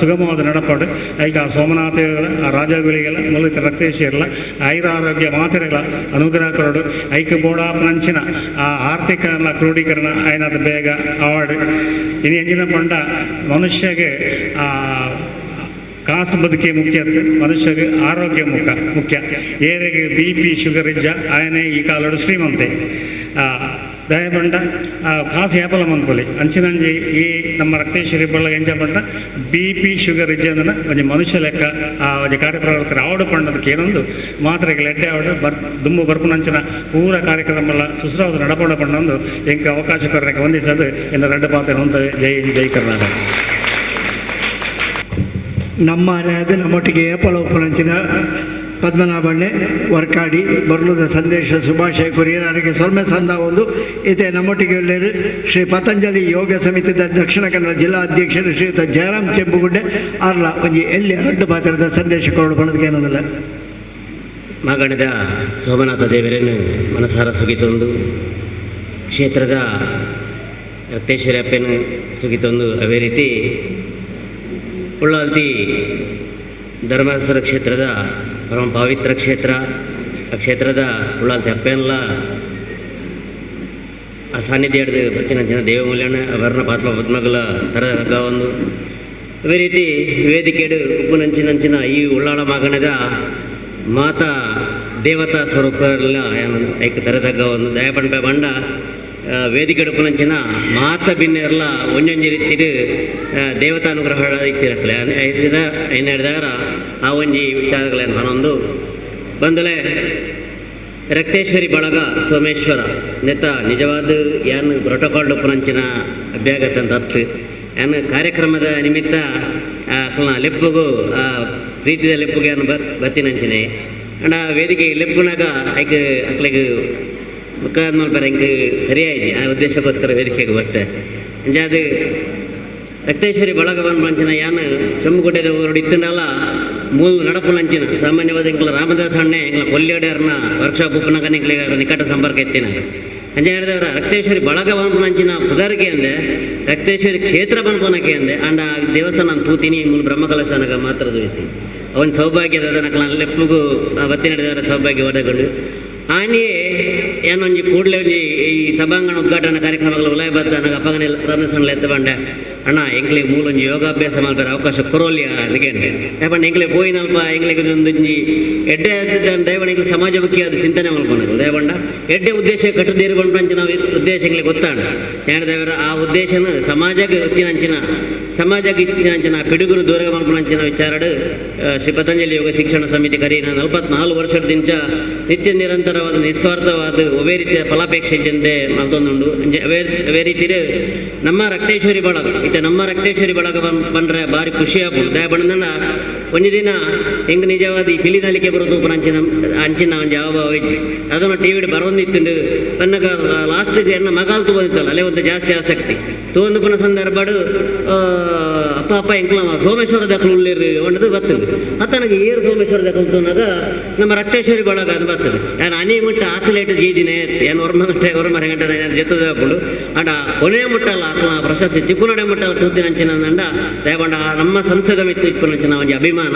ಸುಗಮವಾದ ನಡಪಾಡು ಐಕೆ ಆ ಸೋಮನಾಥ ಆ ರಾಜಗಳಿಗೆಲ್ಲ ಮೂಲಕ ರಕ್ತೇಶ್ವರಲ್ಲ ಆಯುರಾರೋಗ್ಯ ಮಾತ್ರೆಗಳ ಅನುಗ್ರಹ ಕೊರಡು ಐಕ್ಯ ಬೋಡಾಪನಂಚಿನ ಆ ಆರ್ಥಿಕ ಕ್ರೋಢೀಕರಣ ಆಯ್ನಾದ ಬೇಗ ಅವಾರ್ಡ್ ಇನ್ನು ಎಂಜಿನ ಪಂಡ ಮನುಷ್ಯಗೆ ಕಾಸು ಬದುಕೆ ಮುಖ್ಯ ಮನುಷ್ಯಗೆ ಆರೋಗ್ಯ ಮುಖ್ಯ ಏರಿಗೆ BP ಶುಗರ್ ಇಜ್ಜ ಆಯನೇ ಈ ಕಾಲಡು ಶ್ರೀಮಂತೆ ದಯಪಂಡ ಕಾಸು ಏಪಲ ಮನ್ಪೊಲಿ ಅಂಚಿನಂಜಿ ಈ ನಮ್ಮ ರಕ್ತೇಶ್ವರಿ ಬಳಗ ಎಂಚ ಪಂಡ BP ಶುಗರ್ ಇಜ್ಜ ಅಂದ್ರೆ ಒಂಜಿ ಮನುಷ್ಯ ಲೆಕ್ಕ ಒಂಜಿ ಕಾರ್ಯಪ್ರವರ್ತರು ಆವಡು ಪಂಡದಕ್ಕೆ ಏನೊಂದು ಮಾತ್ರೆಗೆ ಎಡ್ಡೆ ಆವಡು ದುಂಬು ಬರ್ಪುನಂಚಿನ ಪೂರ ಕಾರ್ಯಕ್ರಮ ಸುಸ್ರಾವದ ನಡಪಡ ಪಂಡೊಂದು ಎಂಕ ಅವಕಾಶ ಕೊರಕ್ಕೆ ಹೊಂದಿಸದು ಎನ್ನ ರೆಡ್ಡ ಪಾತ್ರ ಹೊಂತವೆ ಜೈ ಕರ್ನಾಟಕ ನಮ್ಮ ಅದು ನಮ್ಮೊಟ್ಟಿಗೆ ಏಪಲ ಉಪನಂಚಿನ ಪದ್ಮನಾಭಣ್ಣೆ ವರ್ಕಾಡಿ ಬರ್ಲುದ ಸಂದೇಶ ಶುಭಾಶಯ ಕೊರಿಯರಿಗೆ ಸೊಲ್ಮೆ ಸಂದ ಒಂದು ಇದೇ ನಮ್ಮೊಟ್ಟಿಗೆ ಎಲ್ಲರೂ ಶ್ರೀ ಪತಂಜಲಿ ಯೋಗ ಸಮಿತಿದ ದಕ್ಷಿಣ ಕನ್ನಡ ಜಿಲ್ಲಾ ಅಧ್ಯಕ್ಷರು ಶ್ರೀಯುತ ಜಯರಾಮ್ ಚೆಂಬುಗುಡ್ಡೆ ಅರ್ಲ ಒಂಜಿ ಎಲ್ಲಿ 2 ಪಾತ್ರದ ಸಂದೇಶ ಕೊರಡು ಪಣದಕ್ಕೆ ಏನೋದಿಲ್ಲ ಮಾಗಣದ ಸೋಮನಾಥ ದೇವರನ್ನು ಮನಸಾರ ಸುಗಿತೊಂದು ಕ್ಷೇತ್ರದ ರಕ್ತೇಶ್ವರಿ ಅಪ್ಪನ ಸುಗಿತೊಂದು ಅವೇ ರೀತಿ ಉಳ್ಳಾಲ್ತಿ ಧರ್ಮೇಶ್ವರ ಕ್ಷೇತ್ರದ ಪರಮ ಪವಿತ್ರ ಕ್ಷೇತ್ರ ಆ ಕ್ಷೇತ್ರದ ಉಳ್ಳಾಲ್ತಿ ಅಪ್ಪೆಲ್ಲ ಆ ಸಾನ್ನಿಧ್ಯ ಹಿಡಿದು ಬತ್ತಿನ ಜನ ದೇವಮೂಲ್ಯನ ಅವರ್ಣ ಪಾತ್ಮ ಪದ್ಮಗಳ ತರಗ ಒಂದು ಅದೇ ರೀತಿ ವೇದಿಕೆಡು ಉಪ್ಪುನಂಚಿನಂಚಿನ ಈ ಉಳ್ಳಾಳ ಮಾಗಣದ ಮಾತಾ ದೇವತಾ ಸ್ವರೂಪಲ್ಲ ಐಕ ತರದಗ್ಗ ಒಂದು ದಯಪಂಡ ಬಂಡ ವೇದಿಕೆ ಉಪ್ಪುನಂಚಿನ ಮಾತ ಭಿನ್ನೆಲ್ಲ ಒಂಜೊಂಜಿ ರೀತಿಡು ದೇವತಾನುಗ್ರಹ ಇತ್ತಿರಕ್ಕಲೆ ಏನು ಹೇಳಿದಾಗ ಆ ಒಂಜಿ ವಿಚಾರಗಳೇನು ಹನ್ನೊಂದು ಬಂದಲೇ ರಕ್ತೇಶ್ವರಿ ಬಳಗ ಸೋಮೇಶ್ವರ ನೆತ್ತ ನಿಜವಾದ ಏನು ಪ್ರೋಟೋಕಾಲ್ ಉಪ್ಪುನಂಚಿನ ಅಭ್ಯಾಗತ ಅಂತ ಹತ್ತು ಏನು ಕಾರ್ಯಕ್ರಮದ ನಿಮಿತ್ತ ಲೆಪ್ಪುಗೂ ಪ್ರೀತಿದ ಲೆಪ್ಪುಗೆ ಏನು ಬತ್ತಿನಂಚಿನೆ ಅಂಡ ವೇದಿಕೆ ಲೆಪ್ಪುನಾಗ ಐಕ್ ಅಕ್ಲಿಗೆ ಮುಖಾದ ಮಲ್ಪರ ಇಂಕ ಸರಿಯಾಯಿಜಿ ಆ ಉದ್ದೇಶಕ್ಕೋಸ್ಕರ ವೇದಿಕೆಗೆ ಬರ್ತೆ ಅಂಜಾದು ರಕ್ತೇಶ್ವರಿ ಬಳಗವನ್ನು ಪಂಚಿನ ಯಾನು ಚೆಂಬುಗುಡ್ಡೆದ ಊರು ಇತ್ತಂಡಲ್ಲ ಮೂಲ ನಡಪುನಂಚಿನ ಸಾಮಾನ್ಯವಾದ ಇಂಕ್ಲ ರಾಮದಾಸ್ ಅಣ್ಣೆ ಇಂಕ್ಲ ಕೊಲ್ಲಿಯಡರ್ನ ವರ್ಕ್ಶಾಪ್ ಉಪ್ಪನಾಗ ನಿಂಕ್ಲಿಗೆ ನಿಕಟ ಸಂಪರ್ಕ ಎತ್ತಿನ ಅಂಚ ಹೇಳಿದವರ ರಕ್ತೇಶ್ವರಿ ಬಳಗ ಪಂಚಿನ ಪುದರ್ಗೆ ಅಂದೆ ರಕ್ತೇಶ್ವರಿ ಕ್ಷೇತ್ರ ಪಂಪನಕ್ಕೆ ಅಂದೆ ಅಂಡ ದೇವಸ್ಥಾನ ನಾನು ತೂತೀನಿ ಮೂಲ ಬ್ರಹ್ಮಕಲಶನಗ ಮಾತ್ರದ ಎತ್ತಿ ಅವನ ಸೌಭಾಗ್ಯದ ನಕಲ ಲೆಪ್ಪುಗೂ ಬತ್ತಿ ನಡೆದವರ ಸೌಭಾಗ್ಯ ಒದಗೊಂಡು ಆನೆಯೇ ಏನೊಂಜಿ ಕೂಡಲೇ ಒಂಜಿ ಈ ಸಭಾಂಗಣ ಉದ್ಘಾಟನಾ ಕಾರ್ಯಕ್ರಮಗಳು ಉಲಾಯ್ ಬತ್ತ ನನಗೆ ಅಪ್ಪಗನೆ ರಮೇಶನ್ಲ ಎತ್ತ ಬಂಡೆ ಅಣ್ಣ ಎಂಕ್ಲಿಗೆ ಮೂಲೊಂಜಿ ಯೋಗಾಭ್ಯಾಸ ಮಲ್ಪರ ಅವಕಾಶ ಕೊರೋಲಿಯ ಅದಕ್ಕೇನೆ ಯಾಪಂಡ ಎಂಕ್ಲಿಗೆ ಪೋಯಿನಲ್ಪ ಎಂಕ್ಲಿಗೆ ಒಂದೊಂಜಿ ಎಡ್ಡೆ ದಯವಂಡ ಸಮಾಜಮುಖಿ ಅದು ಚಿಂತನೆ ಮಲ್ಪನದು ದಯವಂಡ ಎಡ್ಡೆ ಉದ್ದೇಶ ಕಟ್ಟುದೇರಿಕೊಂಡು ಪಂಚಿನ ಉದ್ದೇಶಗಳಿಗೆ ಗೊತ್ತಾಣ ದೇವರ ಆ ಉದ್ದೇಶನ ಸಮಾಜಕ್ಕೆ ಇತ್ತಿನಂಚಿನ ಪಿಡುಗುರು ದೂರ ಮಲ್ಪನಂಚಿನ ವಿಚಾರಡು ಶ್ರೀ ಪತಂಜಲಿ ಯೋಗ ಶಿಕ್ಷಣ ಸಮಿತಿ ಕರೀನ 44 ವರ್ಷದಿಂದ ನಿತ್ಯ ನಿರಂತರವಾದ ನಿಸ್ವಾರ್ಥವಾದ ಒವೇ ರೀತಿಯ ಫಲಾಪೇಕ್ಷೆ ಜನತೆ ಮಲ್ತೊಂದುಂಡು ಅವೇ ರೀತಿಯ ನಮ್ಮ ರಕ್ತೇಶ್ವರಿ ಬಳಗ ನಮ್ಮ ರಕ್ತೇಶ್ವರಿ ಬಳಗ ಬಂದ್ರೆ ಭಾರಿ ಖುಷಿ ಆಗ್ಬೋದು ದಯಬಂಡ ಒಂದು ದಿನ ಹೆಂಗೆ ನಿಜವಾದ ಈ ಪಿಲಿದಾಲಿಕೆ ಬರೋದು ಅಂಚಿನ ಒಂದು ಯಾವ ವೆಜ್ ಅದನ್ನು ಟಿ ವಿಡ್ ಬರೋದಿತ್ತು ತನ್ನಗ ಲಾಸ್ಟಿಗೆ ಎನ್ನ ಮಗಾಲ್ ತಗೊಂಡಿತ್ತಲ್ಲ ಅಲ್ಲೇ ಒಂದು ಜಾಸ್ತಿ ಆಸಕ್ತಿ ತಗೊಂಡು ಪುನಃ ಸಂದರ್ಭಡು ಅಪ್ಪ ಎಂಕ್ಲ ಸೋಮೇಶ್ವರ ದಾಖಲು ಉಳ್ಳೇರು ಒಂಡದು ಬರ್ತದೆ ಅತ್ತನಗೆ ಏರು ಸೋಮೇಶ್ವರ ದಾಖಲು ಅನ್ನೋದು ನಮ್ಮ ರಕ್ತೇಶ್ವರಿ ಬಳಗ ಅದು ಬರ್ತದೆ ನಾನು ಅನೇ ಮುಟ್ಟ ಆತಲೇಟ್ ಜೀದಿನೇ ಏನು ಹೊರಮರ ಗಂಟೆ ನಾನು ಜೊತೆ ಹಾಕೊಂಡು ಅಂಡ ಕೊನೆಯ ಮುಟ್ಟಲ್ಲ ಆತ್ಮ ಪ್ರಶಸ್ತಿ ಚಿಕ್ಕುನಡೆ ಮುಟ್ಟಲ್ಲ ತೂತಿನ ಅಂಚಿನ ಅಂಡ ದಯವಂಡ ನಮ್ಮ ಸಂಸದ ಮಿತ್ತು ಇಪ್ಪನಂಚಿನ ಒಂದು ಅಭಿಮಾನ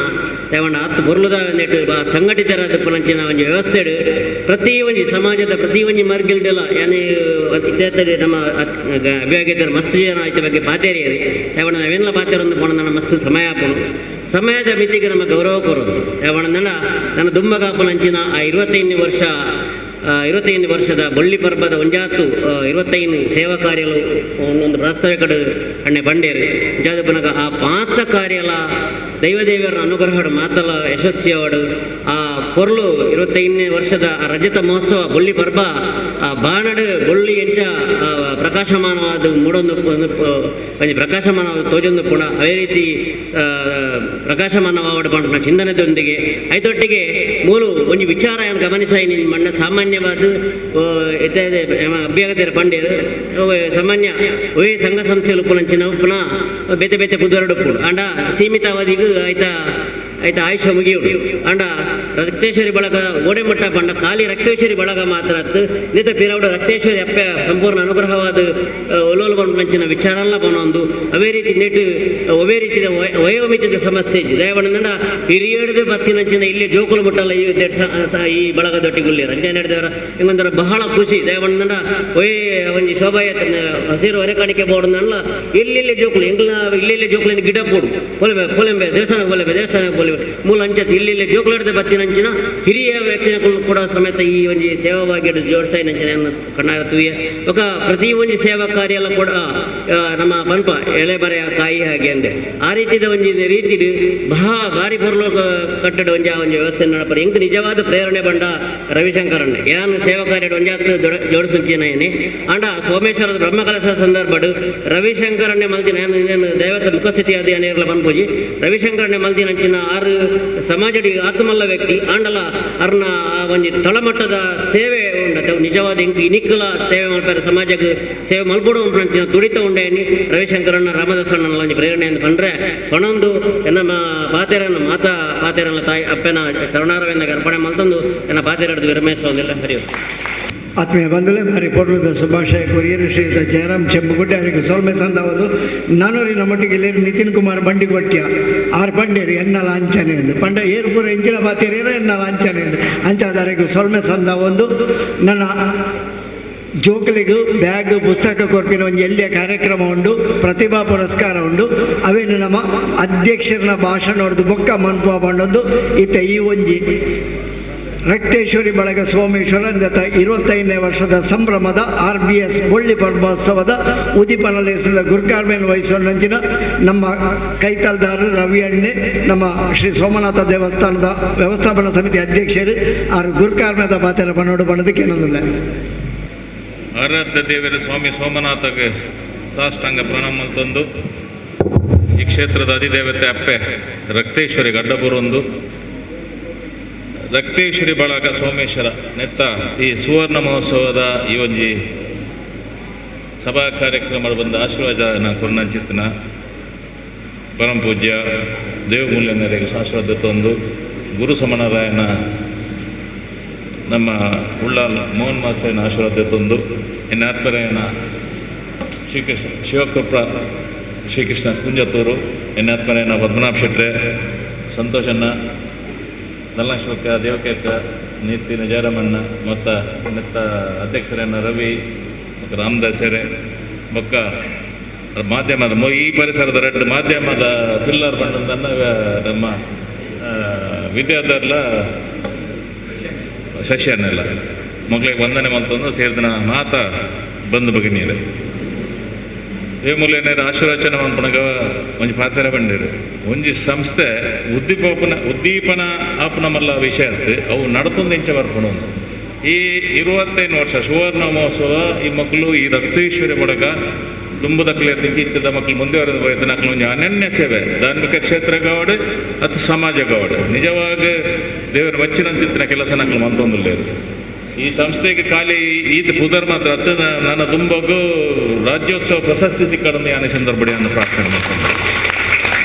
ದಯವಂಡ ಹತ್ತು ಬೊರ್ಲುದ ನೆಟ್ಟು ಸಂಘಟಿತರಾದ ಇಪ್ಪನಂಚಿನ ಒಂದು ವ್ಯವಸ್ಥೆ ಪ್ರತಿ ಒಂದು ಸಮಾಜದ ಪ್ರತಿ ಒಂದು ಮರ್ಗಿಲ್ದೆಲ್ಲ ಏನೇ ಇತ್ಯಾದಿ ನಮ್ಮ ಅಭಿಯಾಗಿದ್ದರು ಮಸ್ತ್ ಜನ ಆಯ್ತ ಬಗ್ಗೆ ಪಾತೇರಿಯರಿ ದಯವಂಡ ನಾವೆಲ್ಲ ಪಾತೇರೊಂದು ಪೋಣ ನನ್ನ ಮಸ್ತ್ ಸಮಯ ಹಾಕೋಣ ಸಮಯದ ಮಿತಿಗೆ ನಮ್ಮ ಗೌರವ ಕೊರೋದು ಯಾವಣ್ಣ ನನ್ನ ದುಮ್ಮಗಾಪನ ಅಂಚಿನ ಆ 25 ವರ್ಷದ ಬಳ್ಳಿ ಪರ್ಬದ ಒಂಜಾತು 25 ಸೇವಾ ಕಾರ್ಯಗಳು ಒಂದೊಂದು ರಾಷ್ಟ್ರೀಯ ಕಡೆ ಅಣ್ಣೆ ಬಂಡೇರು ಜಾದಪನಗ ಆ ಪಾತ್ರ ಕಾರ್ಯಲ ದೈವದೇವರ ಅನುಗ್ರಹಡು ಮಾತಲ ಯಶಸ್ವಿಯಾಡು ಆ ಕೊರ್ಲು 25ನೇ ವರ್ಷದ ರಜತ ಮಹೋತ್ಸವ ಬೊಳ್ಳಿ ಪರ್ಬ ಆ ಬಾಣಡು ಬೊಳ್ಳಿ ಎಂಚ ಪ್ರಕಾಶಮಾನವಾದ ಮೂಡೊಂದು ಪ್ರಕಾಶಮಾನವಾದ ತೋಜೊಂದು ಪುಣ ಅದೇ ರೀತಿ ಪ್ರಕಾಶಮಾನವಾದ ಪಂಡ ಚಿಂತನೆದೊಂದಿಗೆ ಐದೊಟ್ಟಿಗೆ ಮೂಲು ಒಂದು ವಿಚಾರ ಏನು ಗಮನಿಸಾಯಿ ನಿನ್ನ ಮಣ್ಣ ಸಾಮಾನ್ಯವಾದ ಇತ್ಯಾದಿ ಅಭ್ಯಾಗತಿಯ ಪಂಡೇರು ಸಾಮಾನ್ಯ ಒಯ್ ಸಂಘ ಸಂಸ್ಥೆಗಳು ಪುನಂಚಿನ ಪುನಃ ಬೇತೆ ಬೇತೆ ಪುದುವರಡು ಪುಡು ಅಂಡ ಸೀಮಿತ ಅವಧಿಗೂ ಆಯ್ತಾ ಆಯುಷ್ಯ ಮುಗಿಯುಡು ಅಂಡ ರಕ್ತೇಶ್ವರಿ ಬಳಗ ಓಡೆಮಟ್ಟ ಪಂಡ ಖಾಲಿ ರಕ್ತೇಶ್ವರಿ ಬಳಗ ಮಾತ್ರ ನಿತ ಪಿರವಡು ರಕ್ತೇಶ್ವರಿ ಅಪ್ಪ ಸಂಪೂರ್ಣ ಅನುಗ್ರಹವಾದ ಒಲೋಲು ಬಂಚಿನ ವಿಚಾರ ಎಲ್ಲ ಬನೊಂದು ಅವೇ ರೀತಿ ನೆಟ್ಟು ಒವೇ ರೀತಿಯ ವಯೋಮಿತಿದ ಸಮಸ್ಯೆ ದಯವಂಡ ಹಿರಿಯಡದೆ ಬತ್ತಿನಂಚಿನ ಇಲ್ಲಿ ಜೋಕುಲು ಮುಟ್ಟಲ್ಲ ಈ ಬಳಗದೊಟ್ಟಿಗುಳ್ಳಿ ರಂಜನೆ ನಡೆದವರ ಹಿಂಗೊಂದರ ಬಹಳ ಖುಷಿ ದಯವಂಡ ಒಯ್ ಒಂದು ಶೋಭಾಯ ಹಸಿರು ಹೊರೆ ಕಾಣಿಕೆ ಬೋಡಲ್ಲ ಇಲ್ಲಿ ಜೋಕುಲು ಎಂಗ್ಲ ಇಲ್ಲಿ ಜೋಕುಲಿನ ಗಿಡ ಪೋಡು ಪೊಲೆಂಬೆ ದೇವಸ್ಥಾನ ಪೊಲೆ ಮೂಲ ಅಂಚತ್ ಇಲ್ಲಿ ಜೋಕುಲಾಡದೆ ಬತ್ತಿನಂಚಿನ ಹಿರಿಯ ವ್ಯಕ್ತಿನ ಕೂಡ ಸಮೇತ ಈ ಒಂದು ಸೇವಾವಾಗಿ ಜೋಡಿಸಾಯಿ ನಂಚಿನ ಕಣ್ಣಾರ ತುಯ್ಯ ఒక ಪ್ರತಿ ಒಂದು ಸೇವಾ ಕಾರ್ಯ ಎಲ್ಲ ಕೂಡ ನಮ್ಮ ಪಂಪ ಎಳೆ ಬರೆಯ ಕಾಯಿ ಹಾಗೆ ಅಂದೆ ಆ ರೀತಿಯ ಒಂದು ರೀತಿ ಭಾರಿ ಪೊರ್ಲು ಕಟ್ಟಡ ಒಂದು ವ್ಯವಸ್ಥೆ ನಡಪರು ಹೆಂಗೆ ನಿಜವಾದ ಪ್ರೇರಣೆ ಬಂಡ ರವಿಶಂಕರಣ್ಣ ಏನು ಸೇವಾ ಕಾರ್ಯ ಒಂಜಾತ್ತು ಜೋಡಿಸುಂಚಿನೇನೆ ಅಂಡ ಸೋಮೇಶ್ವರದ ಬ್ರಹ್ಮಕಲಶ ಸಂದರ್ಭಡು ರವಿಶಂಕರಣ್ಣೆ ಮಲ್ತಿನ ಏನು ದೈವತ ಮುಖಸ್ಥಿತಿ ಅದು ಏನೇರಲ್ಲ ಬಂದ್ಪೂಜಿ ರವಿಶಂಕರಣ್ಣೆ ಮಲ್ತಿನ ಅಂಚಿನ ಆರು ಸಮಾಜಡಿ ಆತ್ಮಲ್ಲ ವ್ಯಕ್ತಿ ಆಂಡಲ ಅರ್ನ ಒಂದು ತಳಮಟ್ಟದ ಸೇವೆ ಉಂಡತೆ ನಿಜವಾದ ಇಂಕ್ ಇನಿಕ್ಕಲ ಸೇವೆ ಮಾಡ್ತಾರೆ ಸಮಾಜಕ್ಕೆ ಸೇವೆ ಮಲ್ಪಡು ಅಂಚಿನ ತುಡಿತ ಉಂಡೇನಿ ರವಿಶಂಕರಣ್ಣ ರಾಮದಾಸಣ್ಣ ಒಂದು ಪ್ರೇರಣೆ ಅಂತ ಬಂದ್ರೆ ಕೊನೊಂದು ನಮ್ಮ ಪಾತೆರನ್ನ ಮಾತಾ ಪಾತೆರನ್ನ ತಾಯಿ ಅಪ್ಪನ ಚರಣಾರವೆಂದಾಗ ಅರ್ಪಣೆ ಮಲ್ತಂದು ನನ್ನ ಪಾತೆರಡ್ದು ವಿರಮೇಶ್ವರನೆಲ್ಲ ಹರಿಯೋದು ಆತ್ಮೀಯ ಬಂಧುಗಳೇ ಭಾರಿ ಪೊರ್ಲುದ ಶುಭಾಶಯ ಕೊರಿಯರು ಶ್ರೀಯುತ ಜಯರಾಮ್ ಚೆಂಬುಗುಡ್ಡೆ ಅವರಿಗೆ ಸೋಲ್ಮೆ ಸಂದವದು ನಾನೂರಿನ ಮಟ್ಟಿಗೆ ಇಲ್ಲಿ ನಿತಿನ್ ಕುಮಾರ್ ಬಂಡಿಗೊಟ್ಟಿಯ ಆರು ಪಂಡೇರಿ ಎನ್ನಲ ಅಂಚನೆ ಎಂದು ಪಂಡ ಏರ್ಪುರ ಇಂಚಿನ ಬಾತಿರೇರ ಎನ್ನಲ ಅಂಚನೆ ಎಂದು ಅಂಚಾದವರೆಗೂ ಸೋಲ್ಮೆ ಸಂದ ಒಂದು ನನ್ನ ಜೋಕಲಿಗೂ ಬ್ಯಾಗ್ ಪುಸ್ತಕ ಕೊರ್ಪಿನ ಒಂದು ಎಲ್ಲಿಯ ಕಾರ್ಯಕ್ರಮ ಉಂಡು ಪ್ರತಿಭಾ ಪುರಸ್ಕಾರ ಉಂಡು ಅವೇನು ನಮ್ಮ ಅಧ್ಯಕ್ಷರನ ಭಾಷಣ ಹೊಡೆದು ಬೊಕ್ಕ ಮನ್ಪುವ ಬಂಡೊಂದು ಈತ ಈ ಒಂಜಿ ರಕ್ತೇಶ್ವರಿ ಬಳಗ ಸೋಮೇಶ್ವರ 25ನೇ ವರ್ಷದ ಸಂಭ್ರಮದ RBS ಬೊಳ್ಳಿ ಪರ್ಬೋತ್ಸವದ ಉದಿಪನಲೇಸದ ಗುರುಕಾರ್ಮೆನ್ ವಹಿಸೋಣಂಚಿನ ನಮ್ಮ ಕೈತಲ್ದಾರರು ರವಿ ಅಣ್ಣೆ ನಮ್ಮ ಶ್ರೀ ಸೋಮನಾಥ ದೇವಸ್ಥಾನದ ವ್ಯವಸ್ಥಾಪನಾ ಸಮಿತಿ ಅಧ್ಯಕ್ಷರು ಆರು ಗುರುಕಾರ್ಮೆದ ಪಾತ್ರ ಪನ್ನೋಡು ಬಣ್ಣದಕ್ಕೆ ಏನೊಂದಿಲ್ಲ ಆರಾಧ್ಯ ದೇವರ ಸ್ವಾಮಿ ಸೋಮನಾಥಗೆ ಸಾಷ್ಟಾಂಗ ಪ್ರಣಾಮ ತಂದು ಈ ಕ್ಷೇತ್ರದ ಅಧಿದೇವತೆ ಅಪ್ಪೆ ರಕ್ತೇಶ್ವರಿ ಗಡ್ಡಬುರೊಂದು ರಕ್ತೇಶ್ವರಿ ಬಳಗ ಸೋಮೇಶ್ವರ ನೆತ್ತ ಈ ಸುವರ್ಣ ಮಹೋತ್ಸವದ ಈ ಒಂಜಿ ಸಭಾ ಕಾರ್ಯಕ್ರಮ ಬಂದ ಆಶೀರ್ವಾದ ಕೊರ್ನಂಚಿತ್ತಿನ ಪರಮ ಪೂಜ್ಯ ದೇವಮೂಲ್ಯನರಿಗೆ ಶಾಶ್ವತ ತಂದು ಗುರು ಸಮನಾರಾಯಣ ನಮ್ಮ ಉಳ್ಳಾಲ್ ಮೋಹನ್ ಮಾಸ್ತರನ ಆಶೀರ್ವಾದ ತಂದು ಎನ್ನ ಆತ್ಮರಾಯಣ ಶ್ರೀಕೃಷ್ಣ ಶಿವಕೃಪ ಶ್ರೀಕೃಷ್ಣ ಕುಂಜತ್ತೂರು ಎನ್ನ ಆತ್ಮರಾಯಣ ಪದ್ಮನಾಭ ಶೆಟ್ರೆ ಸಂತೋಷನ್ನ ನಲ್ಲಶಿವಕ್ಕ ದೇವಕೇಕ ನೀತಿನ ಜಯರಾಮಣ್ಣ ಮತ್ತು ನೆತ್ತ ಅಧ್ಯಕ್ಷರನ್ನ ರವಿ ಮತ್ತು ರಾಮದಾಸ್ ಸೆರೆ ಬೊಕ್ಕ ಮಾಧ್ಯಮದ ಈ ಪರಿಸರದ ರೆಡ್ ಮಾಧ್ಯಮದ ಪಿಲ್ಲರ್ ಬಂಡದನ್ನು ನಮ್ಮ ವಿದ್ಯಾರ್ಥಿಗಳ ಶಶಿಯನ್ನೆಲ್ಲ ಮಕ್ಕಳಿಗೆ ವಂದನೆ ಮತ್ತೊಂದು ಸೇರಿದ ಮಾತ ಬಂದು ಭಗಿನಿಯರು ಏಮೂಲೇನೇರು ಆಶೀರ್ವಚನ ಮನ್ಪಣಗ ಒಂಜಿ ಪಾತ್ರ ಬಂದಿರು ಒಂಜಿ ಸಂಸ್ಥೆ ಉದ್ದೀಪನ ಆಪನ ಮಲ್ಲ ವಿಷಯ ಅವು ನಡ್ತೊಂದು ಇಂಚ ಬರ್ಕೊಂಡು ಈ 25 ವರ್ಷ ಸುವರ್ಣ ಮಹೋತ್ಸವ ಈ ಮಕ್ಕಳು ಈ ರಕ್ತೇಶ್ವರಿ ಬಡಗ ತುಂಬದಕ್ಕಲೆ ಇತ್ತದ ಮಕ್ಕಳು ಮುಂದುವರೆದು ಹೋಯ್ತು ನಕ್ಕಲು ಒಂದು ಅನನ್ಯ ಸೇವೆ ಧಾರ್ಮಿಕ ಕ್ಷೇತ್ರ ಗಾವಡು ಅಥವಾ ಸಮಾಜ ಗಾವಡು ನಿಜವಾಗಿ ದೇವರ ಮೆಚ್ಚಿನ ಚಿತ್ರ ಕೆಲಸ ನಕ್ಕಲು ಮಂತೊಂದಿಲ್ಲ ಈ ಸಂಸ್ಥೆಗೆ ಖಾಲಿ ಈತ ಪುದರ್ ಮಾತ್ರ ಅತ್ತ ನನ್ನ ತುಂಬಗೂ ರಾಜ್ಯೋತ್ಸವ ಪ್ರಶಸ್ತಿ ತಿಕ್ಕಡನ್ನು ಯಾನ ಸಂದರ್ಭಡಿಯನ್ನು ಪ್ರಾರ್ಥನೆ ಮಾಡ್ತೀನಿ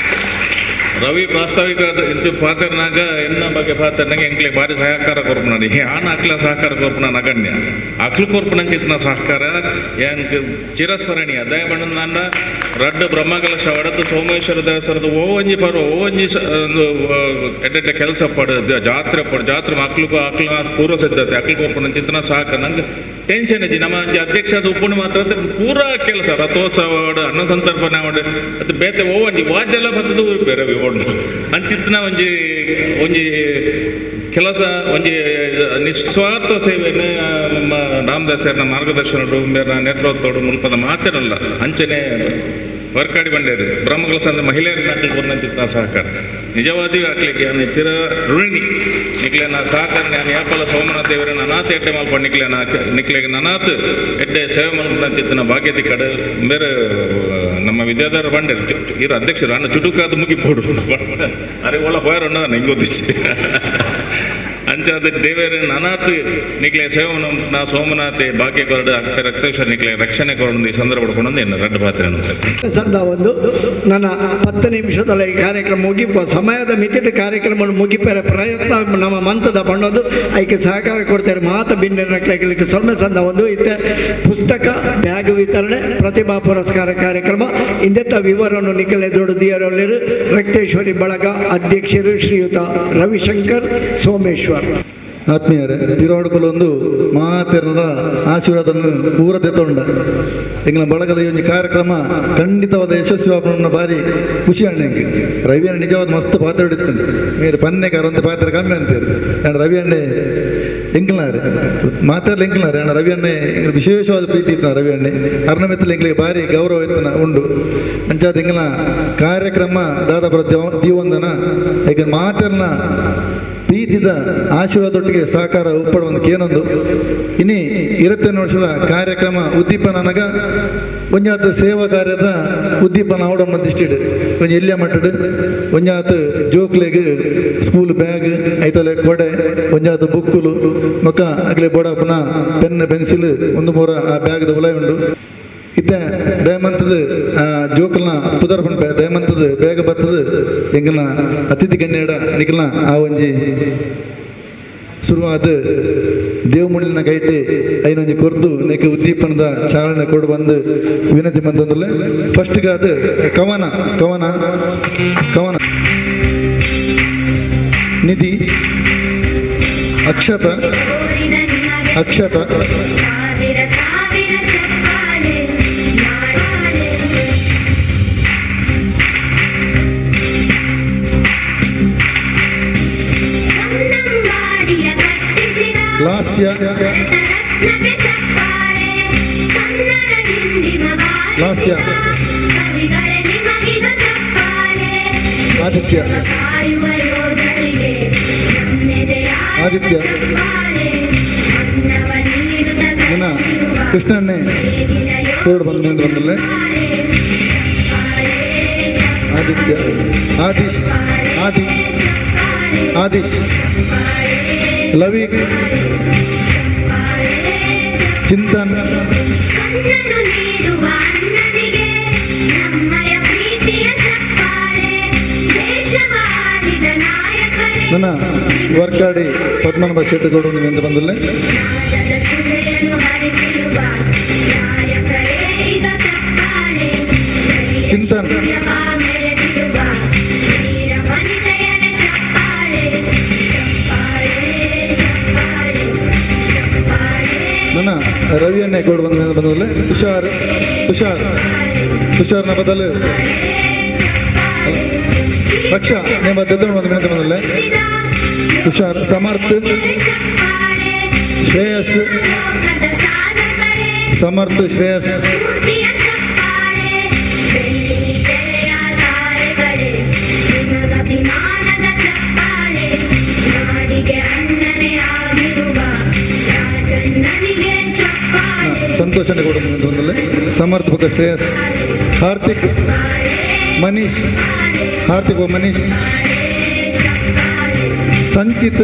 ರವಿ ಪ್ರಾಸ್ತಾವಿಕ ಇಂತು ಪಾತ್ರನಾಗ ಎನ್ನ ಬಗ್ಗೆ ಪಾತ್ರನಾಗ ಎಂಕ್ಲೆ ಭಾರಿ ಸಹಕಾರ ಕೊರ್ಪುನಾಡಿ ಆನ ಅಕ್ಲ ಸಹಕಾರ ಕೊರ್ಪುನ ನಗಣ್ಯ ಅಕ್ಲು ಕೊರ್ಪುನಂಚಿತ್ನ ಸಹಕಾರ ಎಂಕ್ ಚಿರಸ್ಮರಣೀಯ ದಯಮಣ್ಣ ನನ್ನ ರಡ್ಡು ಬ್ರಹ್ಮಕಲಶ ಒಡತು ಸೋಮೇಶ್ವರ ದೇವಸ್ಥಾನದ ಓವಂಜಿ ಪರ್ವ ಓವಂಜಿ ಎಡ್ಡೆ ಕೆಲಸ ಪಡು ಜಾತ್ರೆ ಪಡು ಜಾತ್ರೆ ಮಕ್ಳಿಗೂ ಅಕ್ಲ ಪೂರ್ವ ಸಿದ್ಧತೆ ಅಕ್ಲು ಕೊರ್ಪುನಂಚಿತ್ನ ಸಹಕಾರ ನಂಗೆ ಟೆನ್ಷನ್ ಇದ್ದಿ ನಮ್ಮ ಅಧ್ಯಕ್ಷ ಅದು ಉಪ್ಪುಣಿ ಮಾತ್ರ ಪೂರ ಕೆಲಸ ರಥೋತ್ಸವ ಅನ್ನ ಸಂತರ್ಪಣೆ ಮಾಡು ಅದು ಬೇತೆ ಓವಂಜಿ ವಾದ್ಯ ಎಲ್ಲ ಬಂದದ್ದು ಬೇರೆ ಅಂಚಿತ್ನ ಒಂಜಿ ಕೆಲಸ ಒಂಜಿ ನಿಸ್ವಾರ್ಥ ಸೇವೆಯನ್ನು ನಮ್ಮ ರಾಮದಾಸರ ಮಾರ್ಗದರ್ಶನ ಬೇರೆ ನೇತೃತ್ವೋಡು ಮುಲ್ಪದ ಮಾತೇನಲ್ಲ ಅಂಚನೆ ವರ್ಕಾಡಿ ಬಂಡೇರು ಬ್ರಹ್ಮಗಳ ಸಂದ ಮಹಿಳೆಯರ ನಾಟಕ ಪೂರ್ಣಚಿತ್ನ ಸಹಕಾರ ನಿಜವಾದಿಯೂ ಹಾಕ್ಲಿಕ್ಕೆ ನಾನು ಚಿರ ಋಣಿನಿ ನಿಕ್ಲೆ ನಾ ಸಹಕಾರ ನಾನು ಯಾಪಲ್ಲ ಸೋಮನಾಥ ದೇವರ ನನಾಥ ಎಟ್ಟೆ ಮಲ್ಪಟ್ಟು ನಿಕ್ಲೆಗೆ ನನಾಥ ಎಡ್ಡೆ ಸೇವೆ ಮಲ್ಪನ ಚಿತ್ತನ ಭಾಗ್ಯತೆ ಕಡೆ ಬೇರೆ ನಮ್ಮ ವಿದ್ಯಾಧರ ಬಂಡೇರು ಇರೋ ಅಧ್ಯಕ್ಷರು ಅನ್ನ ಚುಟುಕಾದ ಮುಗಿಪೋಡು ಅರೆ ಒಳ ಹೋಯರಣ್ಣ ನಂಗೆ ಗೊತ್ತಿಚ್ಚು ಅಂಚಾದ ದೇವರ ನನಾತ್ ನಿಕ್ಲೆ ಸೇವನ ನಾ ಸೋಮನಾಥೆ ಭಾಗ್ಯ ಕೊರಡು ಅಕ್ಕ ರಕ್ತೇಶ್ವರ ನಿಕ್ಲೆ ರಕ್ಷಣೆ ಕೊರಡು ಈ ಸಂದರ್ಭ ಪಡ್ಕೊಂಡು ಏನು ರಡ್ಡು ಪಾತ್ರೆ ಅನ್ನುತ್ತೆ ಸಂದ ಒಂದು ನನ್ನ 10 ನಿಮಿಷದೊಳಗೆ ಈ ಕಾರ್ಯಕ್ರಮ ಮುಗಿಪ ಸಮಯದ ಮಿತಿಟ್ಟು ಕಾರ್ಯಕ್ರಮ ಮುಗಿಪರ ಪ್ರಯತ್ನ ನಮ್ಮ ಮಂತದ ಬಣ್ಣದು ಅದಕ್ಕೆ ಸಹಕಾರ ಕೊಡ್ತಾರೆ ಮಾತ ಭಿನ್ನಕ್ಕೆ ಸೊಲ್ಮೆ ಸಂದ ಒಂದು ಇತ್ತೆ ಪುಸ್ತಕ ಬ್ಯಾಗ್ ವಿತರಣೆ ಪ್ರತಿಭಾ ಪುರಸ್ಕಾರ ಕಾರ್ಯಕ್ರಮ ಇಂದೆತ್ತ ವಿವರವನ್ನು ನಿಖಲೆ ದೊಡ್ಡದಿಯರಲ್ಲಿರು ರಕ್ತೇಶ್ವರಿ ಬಳಗ ಅಧ್ಯಕ್ಷರು ಶ್ರೀಯುತ ರವಿಶಂಕರ್ ಸೋಮೇಶ್ವರ್. ಆತ್ಮೀಯರೇ ತಿರುವಾಡುಕೊಳ್ಳೊಂದು ಮಾತೆರರ ಆಶೀರ್ವಾದವನ್ನು ಪೂರತೆ ತೊಂಡ ಎಂಗ್ಲ ಬಳಗದ ಈ ಕಾರ್ಯಕ್ರಮ ಖಂಡಿತವಾದ ಯಶಸ್ವಿಯಾಪನ ಭಾರಿ ಖುಷಿ ಅಣ್ಣಂಗೆ ರವಿ ಅಣ್ಣ ನಿಜವಾದ ಮಸ್ತ್ ಪಾತ್ರ ಹಿಡಿತಾನೆ ಮೇಲೆ ಪನ್ನೆಗಾರ ಅಂತ ಪಾತ್ರ ಕಮ್ಮಿ ಅಂತಾರೆ ಅಣ್ಣ ರವಿ ಅಣ್ಣೆ ಎಂಕ್ಲಾರೆ ಮಾತಾಡಲಿ ಎಂಕ್ಲಾರೆ ಅಣ್ಣ ರವಿ ಅಣ್ಣೆ ವಿಶೇಷವಾದ ಪ್ರೀತಿ ಇತ್ತು ರವಿ ಅಣ್ಣೆ ಅರ್ಣಮೆತ್ತಲು ಎಂಗ್ಲಿಗೆ ಭಾರಿ ಗೌರವ ಇತ್ತು ಉಂಡು ಅಂಚಾದ ಎಂಗ್ಲ ಕಾರ್ಯಕ್ರಮ ದಾದಾಪುರ ದೀವಂದನ ಈಗ ಮಾತೆರ್ನ ಪ್ರೀತಿದ ಆಶೀರ್ವಾದೊಟ್ಟಿಗೆ ಸಹಕಾರ ಉಪ್ಪಡುವಂತ ಏನೊಂದು ಇನ್ನು 25 ವರ್ಷದ ಕಾರ್ಯಕ್ರಮ ಉದ್ದೀಪನಗ ಒಂಜಾತ್ ಸೇವಾ ಕಾರ್ಯದ ಉದ್ದೀಪನ ಅವಡ ಮಧ್ಯಷ್ಟಿಡು ಕೊಂಚ ಎಲ್ಲಿಯ ಮಟ್ಟಡು ಒಂಜಾತ್ ಜೋಕ್ಲೆಗ್ ಸ್ಕೂಲ್ ಬ್ಯಾಗ್ ಐತಲೆ ಕೊಡೆ ಒಂಜಾತ್ ಬುಕ್ಕುಲು ಮೊಕ್ಕ ಅಗ್ಲೆ ಬೋಡ ಪುನಃ ಪೆನ್ ಪೆನ್ಸಿಲ್ ಒಂದು ಮೂರ ಆ ಬ್ಯಾಗ್ದ ಉಲಾಯ್ ಉಂಡು ಇತ್ತೆ ದಯಮಂತದ ಜೋಕಲ್ನ ಪುದರ್ ಪಂಪೆ ದಯಮಂತದ ಬೇಗ ಬರ್ತದ ಎಂಗಲ್ನ ಅತಿಥಿ ಗಣ್ಯಡ ನಿಕಲ್ನ ಆ ಒಂಜಿ ಶುರುವಾದ ದೇವಮುಳ್ಳಿನ ಗೈಟೆ ಐನೊಂಜಿ ಕೊರ್ದು ನೆಕ್ಕೆ ಉದ್ದೀಪನದ ಚಾಲನೆ ಕೊಡು ಬಂದು ವಿನಂತಿ ಬಂದೊಂದಲ್ಲ ಫಸ್ಟ್ಗೆ ಅದು ಕವನ ಕವನ ಕವನ ನಿಧಿ ಅಕ್ಷತ ಅಕ್ಷತ ಲಾಸ್ಯ ಲಾಸ್ಯ ಆದಿತ್ಯ ಆದಿತ್ಯ ಇನ್ನ ಕೃಷ್ಣನ್ನೇ ಕೋಡ್ ಬಂದಲ್ಲೇ ಆದಿತ್ಯ ಆದಿಶ್ ಆದಿ ಆದಿಶ್ ಲವಿಕ್ ಚಿಂತನ್ ನನ್ನ ವರ್ಕಾಡಿ ಪದ್ಮನಾಭ ಶೆಟ್ಟಿಗೌಡ ಎಂದು ಬಂದಲ್ಲೇ ಚಿಂತನ್ ಕೊಡು ಬಂದವಲ್ಲ ತುಷಾರ್ನ ಬದಲು ರಕ್ಷಾ ನಿಮ್ಮ ದೊಡ್ಡ ಬಂದಲ್ಲ ತುಷಾರ್ ಸಮರ್ಥ ಶ್ರೇಯಸ್ ಸಮರ್ಥ ಶ್ರೇಯಸ್ ಸಂತೋಷನೇ ಕೊಡುವಂಥದ್ದಲ್ಲಿ ಸಮರ್ಪಕ ಶ್ರೇಯಸ್ ಹಾರ್ದಿಕ್ ಮನೀಶ್ ಸಂಚಿತ್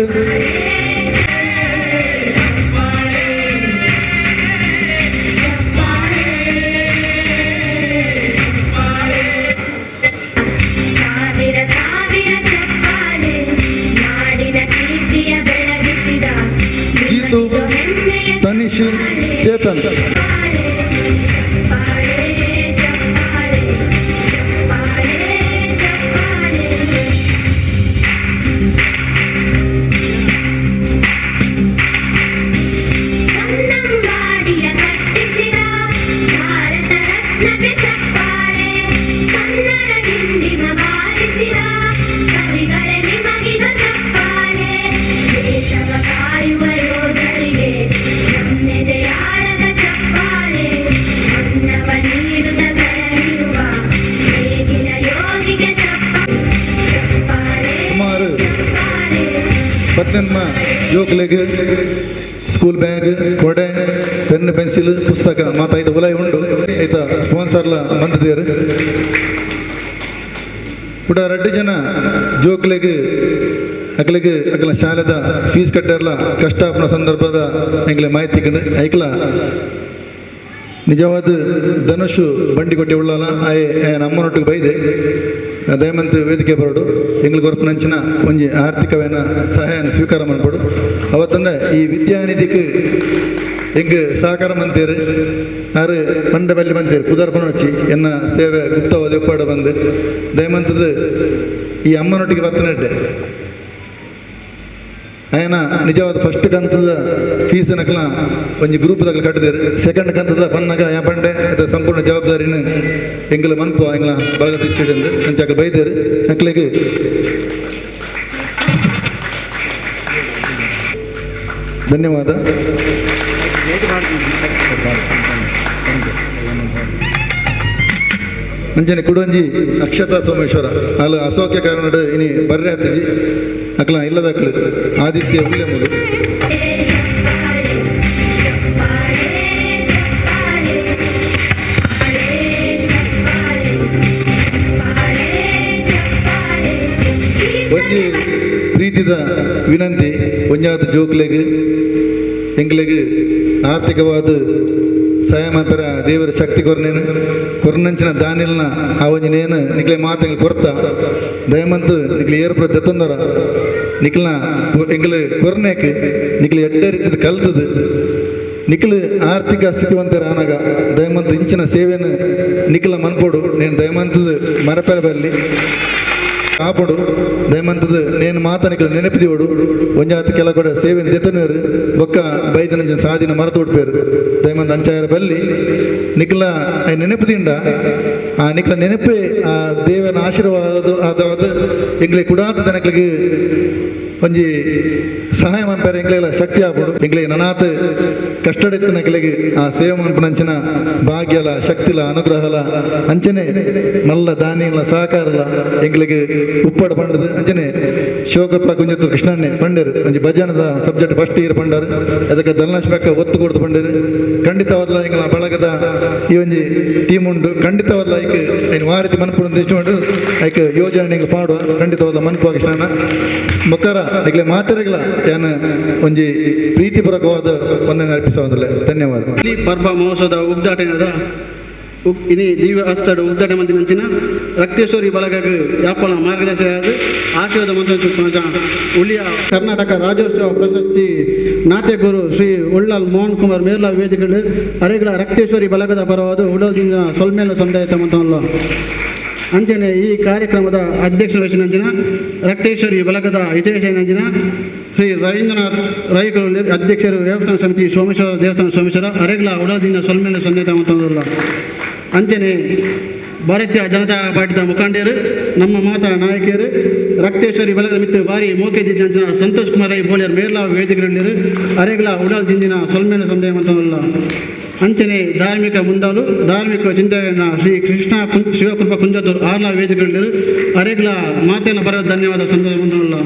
ಜೀತು ತನಿಷ್ ಚೇತನ್ ಪತ್ನಮ್ಮ ಜೋಕ್ಲೆಗ್ ಸ್ಕೂಲ್ ಬ್ಯಾಗ್ ಕೊಡೆ ಪೆನ್ ಪೆನ್ಸಿಲ್ ಪುಸ್ತಕ ಮತ್ತು ಐದು ಉಲಾಯಿ ಉಂಡು ಐತ ಸ್ಪಾನ್ಸರ್ಲ ಬಂದಿದ್ದೇರು ಕೂಡ 2 ಜನ ಜೋಕ್ಲೆಗ್ ಅಕಲ ಶಾಲೆದ ಫೀಸ್ ಕಟ್ಟಾರಲ್ಲ ಕಷ್ಟಾಪನ ಸಂದರ್ಭದ ಎಂಗ್ಲೆ ಮಾಹಿತಿ ಐಕ್ಲ ನಿಜವಾದ ಧನುಷ್ ಬಂಡಿ ಕೊಟ್ಟಿ ಉಳ್ಳಲ್ಲ ನಮ್ಮನೊಟ್ಟಿಗೆ ಬೈದೆ ದಯಮಂತ ವೇದಿಕೆ ಬರೋಡು ಎಂಗ್ಳಿಗೆ ಕೊರಪನಂಚಿನ ಒಂಜಿ ಆರ್ಥಿಕವೇನ ಸಹಾಯನ ಸ್ವೀಕಾರ ಮಾಡ್ಬೋಡು ಅವತ್ತಂದ ಈ ವಿದ್ಯಾನಿಧಿಗೆ ಹೆಂಗೆ ಸಹಕಾರ ಮಂತೇರು ಆರು ಪಂಡ ಬಲ್ಲಿ ಬಂತೇರು ಪುದರ್ಪಣ ಹಚ್ಚಿ ಎನ್ನ ಸೇವೆ ಗುಪ್ತವಾದ ಒಪ್ಪಾಡ ಬಂದು ದಯಮಂತದ ಈ ಅಮ್ಮನೊಟ್ಟಿಗೆ ಬರ್ತನಡ್ಡೆ ಆಯನ ನಿಜವಾದ ಫಸ್ಟ್ ಕಂತದ ಫೀಸ್ ನಕಲ ಒಂಜಿ ಗ್ರೂಪ್ದಾಗ ಕಟ್ಟಿದೇರು ಸೆಕೆಂಡ್ ಕಂತದ ಪನ್ನಾಗ ಯಾ ಪಂಡೆ ಅದು ಸಂಪೂರ್ಣ ಜವಾಬ್ದಾರಿನ ಎಂಗ್ಲ ಮನ್ಪು ಎಂಗ್ಲ ಬಳಗ ತಿಸ್ಸಿಡೆಂದು ಅಂಚಾಕ ಬೈದೇರು ನಕ್ಲಿಗೆ ಧನ್ಯವಾದ. ಅಂಜನೆ ಕುಡೊಂಜಿ ಅಕ್ಷತಾ ಸೋಮೇಶ್ವರ ಅಲ್ಲಿ ಅಸೌಖ್ಯ ಕಾರಣ ಇನಿ ಬರ್ರೆ ಹತ್ತಿಜಿ ಅಕ್ಲ ಇಲ್ಲದಕ್ಲು ಆದಿತ್ಯ ಹುಲ್ಲೆಮುಲು ಒಂಜಿ ಪ್ರೀತಿದ ವಿನಂತಿ ಒಂಜಾದ ಜೋಕ್ಲೆಗ್ ಎಂಗ್ಲೆಗ್ ಆರ್ಥಿಕವಾದ ಸಹಾಯ ಮಾತ್ರ ದೇವರ ಶಕ್ತಿ ಕೊರ್ನಂಚಿನ ದಾನಿಲ್ನ ಆ ಒಂಜಿ ನೇನು ನಿಕ್ಲೆ ಮಾತಂಗೆ ಕೊರ್ತ ದಯಮಂತ್ ನಿಕ್ಲೆ ಏರ್ಪುರ ದತ್ತೊಂದರ ನಿಕ್ಲನ ಎಂಗ್ಲು ಕೊರ್ನೇಕ್ ನಿಕ್ಲೆ ಎಡ್ಡೆ ರೀತಿದ ಕಲ್ತದ ನಿಕ್ಲು ಆರ್ಥಿಕ ಸ್ಥಿತಿವಂತರ ಆನಾಗ ದಯಮಂತ್ ಇಂಚಿನ ಸೇವೆಯನ್ನು ನಿಕ್ಲ ಮನ್ಪೋಡು నేను ದಯಮಂತದ ಮರಪೆರ ಬರಲಿ ಕಾಪಡು ದಯಮಂತದ నేను ಮಾತನಿಕಲು ನೆನಪಿದೋಡು ಒಂಜಾತ ಕೆಲ ಕೂಡ ಸೇವೆ ದೆತ್ತನರು ಬೊಕ್ಕ ಬೈದನ ಸಾದಿನ ಮರತು ಉಡ್ಪೇರು ದಯಮಂತ ಅಂಚಾಯರ ಬಲ್ಲಿ ನಿಕ್ಲ ನೆನಪುದಿಂಡ ಆ ನಿಕ್ಲ ನೆನಪೇ ಆ ದೇವನ ಆಶೀರ್ವಾದ ಆದವಾದ ಎಂಗ್ಲೆ ಕುಡಾತ ದನಕ್ಲಿಗೆ ಒಂಜಿ ಸಹಾಯ ಮನ್ಪೇರ ಎಂಗ್ಲೆಲ್ಲ ಶಕ್ತಿ ಆಗ್ಬೋದು ಎಂಗ್ಲೆ ನನಾತ್ ಕಷ್ಟಡೆತ್ತನಕ್ಲೆಗೆ ಆ ಸೇವೆ ಮನ್ಪನಂಚಿನ ಭಾಗ್ಯಲ ಶಕ್ತಿಲ ಅನುಗ್ರಹಲ ಅಂಚನೆ ಮಲ್ಲ ದಾನಿಲ ಸಹಕಾರಲ ಎಂಗ್ಲೆಗೆ ಉಪ್ಪಡ ಪಂಡದು ಅಂಚನೆ ಶಿವಕಪ್ಪ ಕುಂಜತ್ತೂರು ಕೃಷ್ಣನ್ನೇ ಪಂಡರು ಒಂಜಿ ಭಜನದ ಸಬ್ಜೆಕ್ಟ್ ಫಸ್ಟ್ ಇಯರ್ ಪಂಡರು ಅದಕ್ಕೆ ಧನಲಕ್ಷ್ಮಿ ಬೆಕ್ಕ ಒತ್ತು ಕೊಡ್ದು ಪಂಡರು ಖಂಡಿತವಾದ ಎಂಗ್ಲ ಬಳಗದ ಈ ಒಂಜಿ ಟೀಮ್ ಉಂಡು ಖಂಡಿತವಾದ ಐಕ್ ಐನು ವಾರೀತಿ ಮನ್ಪುಡು ಇಷ್ಟ ಮಾಡು ಐಕ್ ಯೋಜನೆ ನಿಂಗೆ ಪಾಡುವ ಖಂಡಿತವಾದ ಮನ್ಪು ಕೃಷ್ಣನ ಮೊಕ್ಕರ ನಿಗ್ಲೆ ಮಾತರೆಗಳ ಏನು ಒಂಜಿ ಪ್ರೀತಿಪೂರ್ವಕವಾದ ವಂದನೆ ಅರ್ಪಿಸುವುದಿಲ್ಲ. ಧನ್ಯವಾದ. ಈ ಪರ್ವ ಮಹೋತ್ಸವದ ಉದ್ಘಾಟನೆದ ಇನಿ ದಿವ್ಯ ಹಸ್ತದ ಉದ್ಘಾಟನೆ ಮಂದಿನ ರಕ್ತೇಶ್ವರಿ ಬಳಗಕ್ಕೆ ಯಾಪಲ ಮಾರ್ಗದರ್ಶನ ಆಶೀರ್ವಾದ ಮಂತ್ರ ಉಳಿಯ ಕರ್ನಾಟಕ ರಾಜ್ಯೋತ್ಸವ ಪ್ರಶಸ್ತಿ ನಾಟ್ಯಗುರು ಶ್ರೀ ಉಳ್ಳಾಲ್ ಮೋಹನ್ ಕುಮಾರ್ ಮೇರ್ಲಾ ವೇದಿಕೆಗಳು ಅರೆಗಳ ರಕ್ತೇಶ್ವರಿ ಬಳಗದ ಪರವಾದ ಉಳ್ಳಾಲ್ದಿಂದ ಸೊಲ್ಮೇಲ ಸಮುದಾಯ ತಮ್ಮಂತಲ್ಲ ಅಂಜನೆ ಈ ಕಾರ್ಯಕ್ರಮದ ಅಧ್ಯಕ್ಷ ವಹಿಸಿನಂಚಿನ ರಕ್ತೇಶ್ವರಿ ಬಳಗದ ಹಿತೇಶ ನಂಜಿನ ಶ್ರೀ ರವೀಂದ್ರನಾಥ್ ರಾಯ್ಕಲ್ ಅಧ್ಯಕ್ಷರು ದೇವಸ್ಥಾನ ಸಮಿತಿ ಸೋಮೇಶ್ವರ ದೇವಸ್ಥಾನ ಸೋಮೇಶ್ವರ ಅರೆಗ್ಲ ಉಡಾದಿಂದ ಸೊಲ್ಮೇಲೆ ಸೊನ್ನೆ ತಗೊಂತಂದಿಲ್ಲ ಅಂಚನೆ ಭಾರತೀಯ ಜನತಾ ಪಾರ್ಟಿದ ಮುಖಂಡರು ನಮ್ಮ ಮಾತಾ ನಾಯಕಿಯರು ರಕ್ತೇಶ್ವರಿ ಬಲದ ಮಿತ್ತು ಬಾರಿ ಮೋಕೆದಿದ್ದಂಚಿನ ಸಂತೋಷ್ ಕುಮಾರ್ ರೈ ಬೋಳಿಯರ್ ಮೇರ್ಲ ವೇದಿಕೆಗಳಿರು ಅರೆಗ್ಲ ಉಡಾಲ್ ದಿಂದಿನ ಸೊಲ್ಮೇಲೆ ಸಂದೇಹ ಅಂತಂದಿಲ್ಲ ಅಂಚನೆ ಧಾರ್ಮಿಕ ಮುಂದಾಲು ಧಾರ್ಮಿಕ ಚಿಂತನೆಯ ಶ್ರೀ ಕೃಷ್ಣ ಶಿವಕೃಪ ಕುಂಜತೂರು ಆರ್ಲ ವೇದಿಕೆಗಳಿರು ಅರೆಗ್ಲ ಮಾತೇನ ಬರೋ ಧನ್ಯವಾದ ಸಂದೇಹ ಅಂತಂದಿಲ್ಲ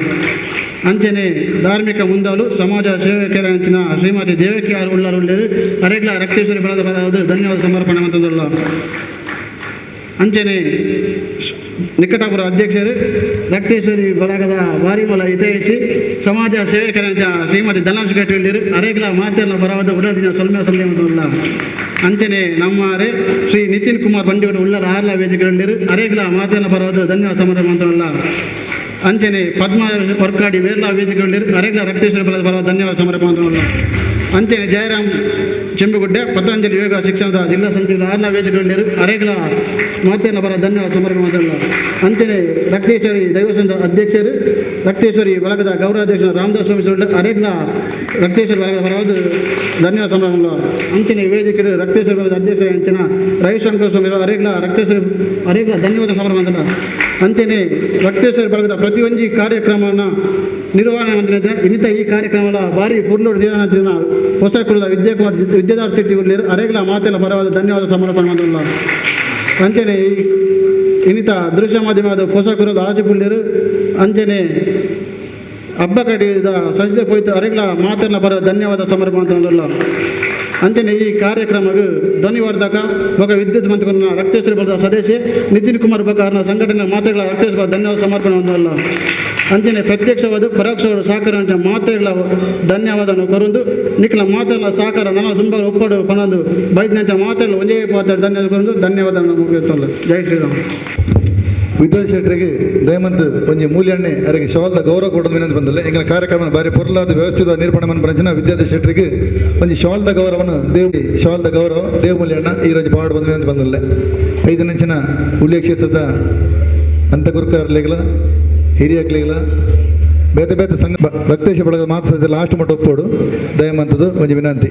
ಅಂಚನೆ ಧಾರ್ಮಿಕ ಮುಂದಾಲು ಸಮಾಜ ಸೇವಕರ ಅಂಚಿನ ಶ್ರೀಮತಿ ದೇವಕಿ ಉಳ್ಳರು ಅರೆಗ್ಲ ರಕ್ತೇಶ್ವರಿ ಬಲದ ಬರೋದು ಧನ್ಯವಾದ ಸಮರ್ಪಣೆ ಅಂತಂದಿಲ್ಲ ಅಂಚನೆ ನಿಕಟಾಪುರ ಅಧ್ಯಕ್ಷರು ರಕ್ತೇಶ್ವರಿ ಬಳಗದ ಬಾರಿಮಲ ಹಿತೈಷಿ ಸಮಾಜ ಸೇವಕರ ಶ್ರೀಮತಿ ಧನಲಕ್ಷ್ಮಿ ಕಟ್ಟಿರು ಅರೆಗ್ಲ ಮಾತೇನ ಬರವಾದ ಉಡದಿನ ಸೊಲ್ಮೆ ಸೊಲ್ಲೆ ಅಂತಲ್ಲ ಅಂಚನೆ ನಮ್ಮರೆ ಶ್ರೀ ನಿತಿನ್ ಕುಮಾರ್ ಬಂಡಿಗಡ ಉಳ್ಳರ ಆರ್ಲ ವೇದಿಕೆಗಳಿರು ಅರೆಗ್ಲ ಮಾತೇನ ಬರವಾದ ಧನ್ಯವಾದ ಸಮರ್ಪಣೆ ಅಂತಲ್ಲ ಅಂಚನೆ ಪದ್ಮ ಹೊರ್ಕಾಡಿ ವೇರ್ಲ ವೇದಿಕೆಗಳಿರು ಅರೆಗ್ಲ ರಕ್ತೇಶ್ವರಿ ಬಲದ ಬರವಾದ ಧನ್ಯವಾದ ಸಮರ್ಪಣೆ ಅಂತಲ್ಲ ಅಂಚನೆ ಜಯರಾಮ್ ಚೆಂಬುಗುಡ್ಡೆ ಪತಂಜಲಿ ಯೋಗ ಶಿಕ್ಷಣದ ಜಿಲ್ಲಾ ಸಂಸ್ಥೆಗಳ ಆರ್ಲ ವೇದಿಕೆಗಳಿರು ಅರೆಗ್ಲ ಮಾತೇನ ಬರ ಧನ್ಯವಾದ ಸಮರ್ಪಣೆ ಅಂತಲ್ಲ ಅಂಚನೆ ರಕ್ತೇಶ್ವರಿ ದೈವಸಂಘದ ಅಧ್ಯಕ್ಷರು ರಕ್ತೇಶ್ವರಿ ಬಳಗದ ಗೌರವಾಧ್ಯಕ್ಷರು ರಾಮದಾಸ್ ಸ್ವಾಮಿ ಅರೆಗ್ಲ ರಕ್ತೇಶ್ವರಿ ಬಳಗದ ಬರವಾದ ಧನ್ಯವಾದ ಸಮರ್ಪಣೆ ಅಂಚನೆ ವೇದಿಕೆ ರಕ್ತೇಶ್ವರಿ ಬಳಗದ ಅಧ್ಯಕ್ಷರ ಅಂಚನ ರವಿಶಂಕರ್ ಸ್ವಾಮಿ ಅರೆಗ್ಲ ರಕ್ತೇಶ್ವರಿ ಅರೆಗ್ಲ ಧನ್ಯವಾದ ಸಮರ್ಪಣೆ ಅಂತಲ್ಲ ಅಂಚನೆ ರಕ್ತೇಶ್ವರಿ ಬಳಗದ ಪ್ರತಿಯೊಂದು ಕಾರ್ಯಕ್ರಮವನ್ನು ನಿರ್ವಹಣೆ ಮಾಡಿದ ಇನ್ನಿತ ಈ ಕಾರ್ಯಕ್ರಮದ ಭಾರಿ ಪೂರ್ಣ ನಿರ್ವಹಣೆ ಹೊಸ ಕುಲದ ವಿದ್ಯಾಧಾರ ಸಿಟಿಗಳು ಅರೆಗ್ಲ ಮಾತೆಲ್ಲ ಬರವಾದ ಧನ್ಯವಾದ ಸಮರ್ಪಣೆ ಮಾಡಲ್ಲ ಅಂಚನೆ ಇನ್ನಿತ ದೃಶ್ಯ ಮಾಧ್ಯಮದ ಹೊಸ ಕುಲದ ಆಸೆಪುಳ್ಳರು ಅಂಚನೆ ಹಬ್ಬ ಕಡಿದ ಸಸ್ಯ ಪೋಯ್ತು ಅರೆಗ್ಲ ಮಾತೆಲ್ಲ ಬರೋ ಧನ್ಯವಾದ ಸಮರ್ಪಣೆ ಮಾಡಲ್ಲ ಅಂಚನೆ ಈ ಕಾರ್ಯಕ್ರಮಕ್ಕೆ ಧ್ವನಿವರ್ಧಕ ఒక ವಿದ್ಯುತ್ ಮಂತ್ರಿಗಳ ರಕ್ತೇಶ್ವರಿ ಬಲದ ಸದಸ್ಯ ನಿತಿನ್ ಕುಮಾರ್ ಬಕಾರ್ನ ಸಂಘಟನೆ ಮಾತೆಗಳ ರಕ್ತೇಶ್ವರ ಧನ್ಯವಾದ ಸಮರ್ಪಣೆ ಹೊಂದಲ್ಲ ಅಂಚನೆ ಪ್ರತ್ಯಕ್ಷವಾದ ಪರೋಕ್ಷವಾದ ಸಹಕಾರ ಮಾತೆಗಳ ಧನ್ಯವಾದವನ್ನು ಕೊರಂದು ನಿಖಲ ಮಾತೆಗಳ ಸಹಕಾರ ನನ್ನ ತುಂಬ ಒಪ್ಪಡು ಕೊನೊಂದು ಬೈದ್ನಂಚ ಮಾತೆಗಳು ಒಂದೇ ಪಾತ್ರ ಧನ್ಯವಾದ ಕೊರಂದು ಧನ್ಯವಾದ ಮುಗಿಯುತ್ತಲ್ಲ ಜೈ ಶ್ರೀರಾಮ್ ವಿದ್ವಾನ್ ಶೆಟ್ಟರಿಗೆ ದಯಮಂತ್ ಒಂಜಿ ಮೂಲ್ಯಣ್ಣೆ ಅವರಿಗೆ ಶಾಲ್ದ ಗೌರವ ಕೊಡೋದು ವಿನಂತಿ ಬಂದಿಲ್ಲ ಎಂಗಳ ಕಾರ್ಯಕ್ರಮ ಬಾರಿ ಪೊರ್ಲಾದ ವ್ಯವಸ್ಥಿತ ನಿರ್ಮಾಣ ಪಂಚಿನ ವಿದ್ಯಾರ್ಥಿ ಶೆಟ್ಟರಿಗೆ ಒಂಜಿ ಶಾಲ್ದ ಗೌರವವನ್ನು ಶಾಲ್ದ ಗೌರವ ದೇವ ಮೂಲ್ಯಣ್ಣ ಈ రోజు ಪಾಡು ಬಂದು ವಿನಂತಿ ಬಂದಿಲ್ಲ 5 ನಂಚಿನ ಉಳ್ಳಿಯ ಕ್ಷೇತ್ರದ ಅಂತಗುರ್ಕಾರ್ಲಿಗಳ ಹಿರಿಯಕ್ಲಿಗಳ ಬೇತೆ ಬೇತೆ ಸಂಘ ರಕ್ತೇಶ ಬಳಗದ ಮಾತ್ರ ಲಾಸ್ಟ್ ಮಟ್ಟ ಒಪ್ಪೋಡು ದಯಮಂತದ್ದು ಒಂಜಿ ವಿನಂತಿ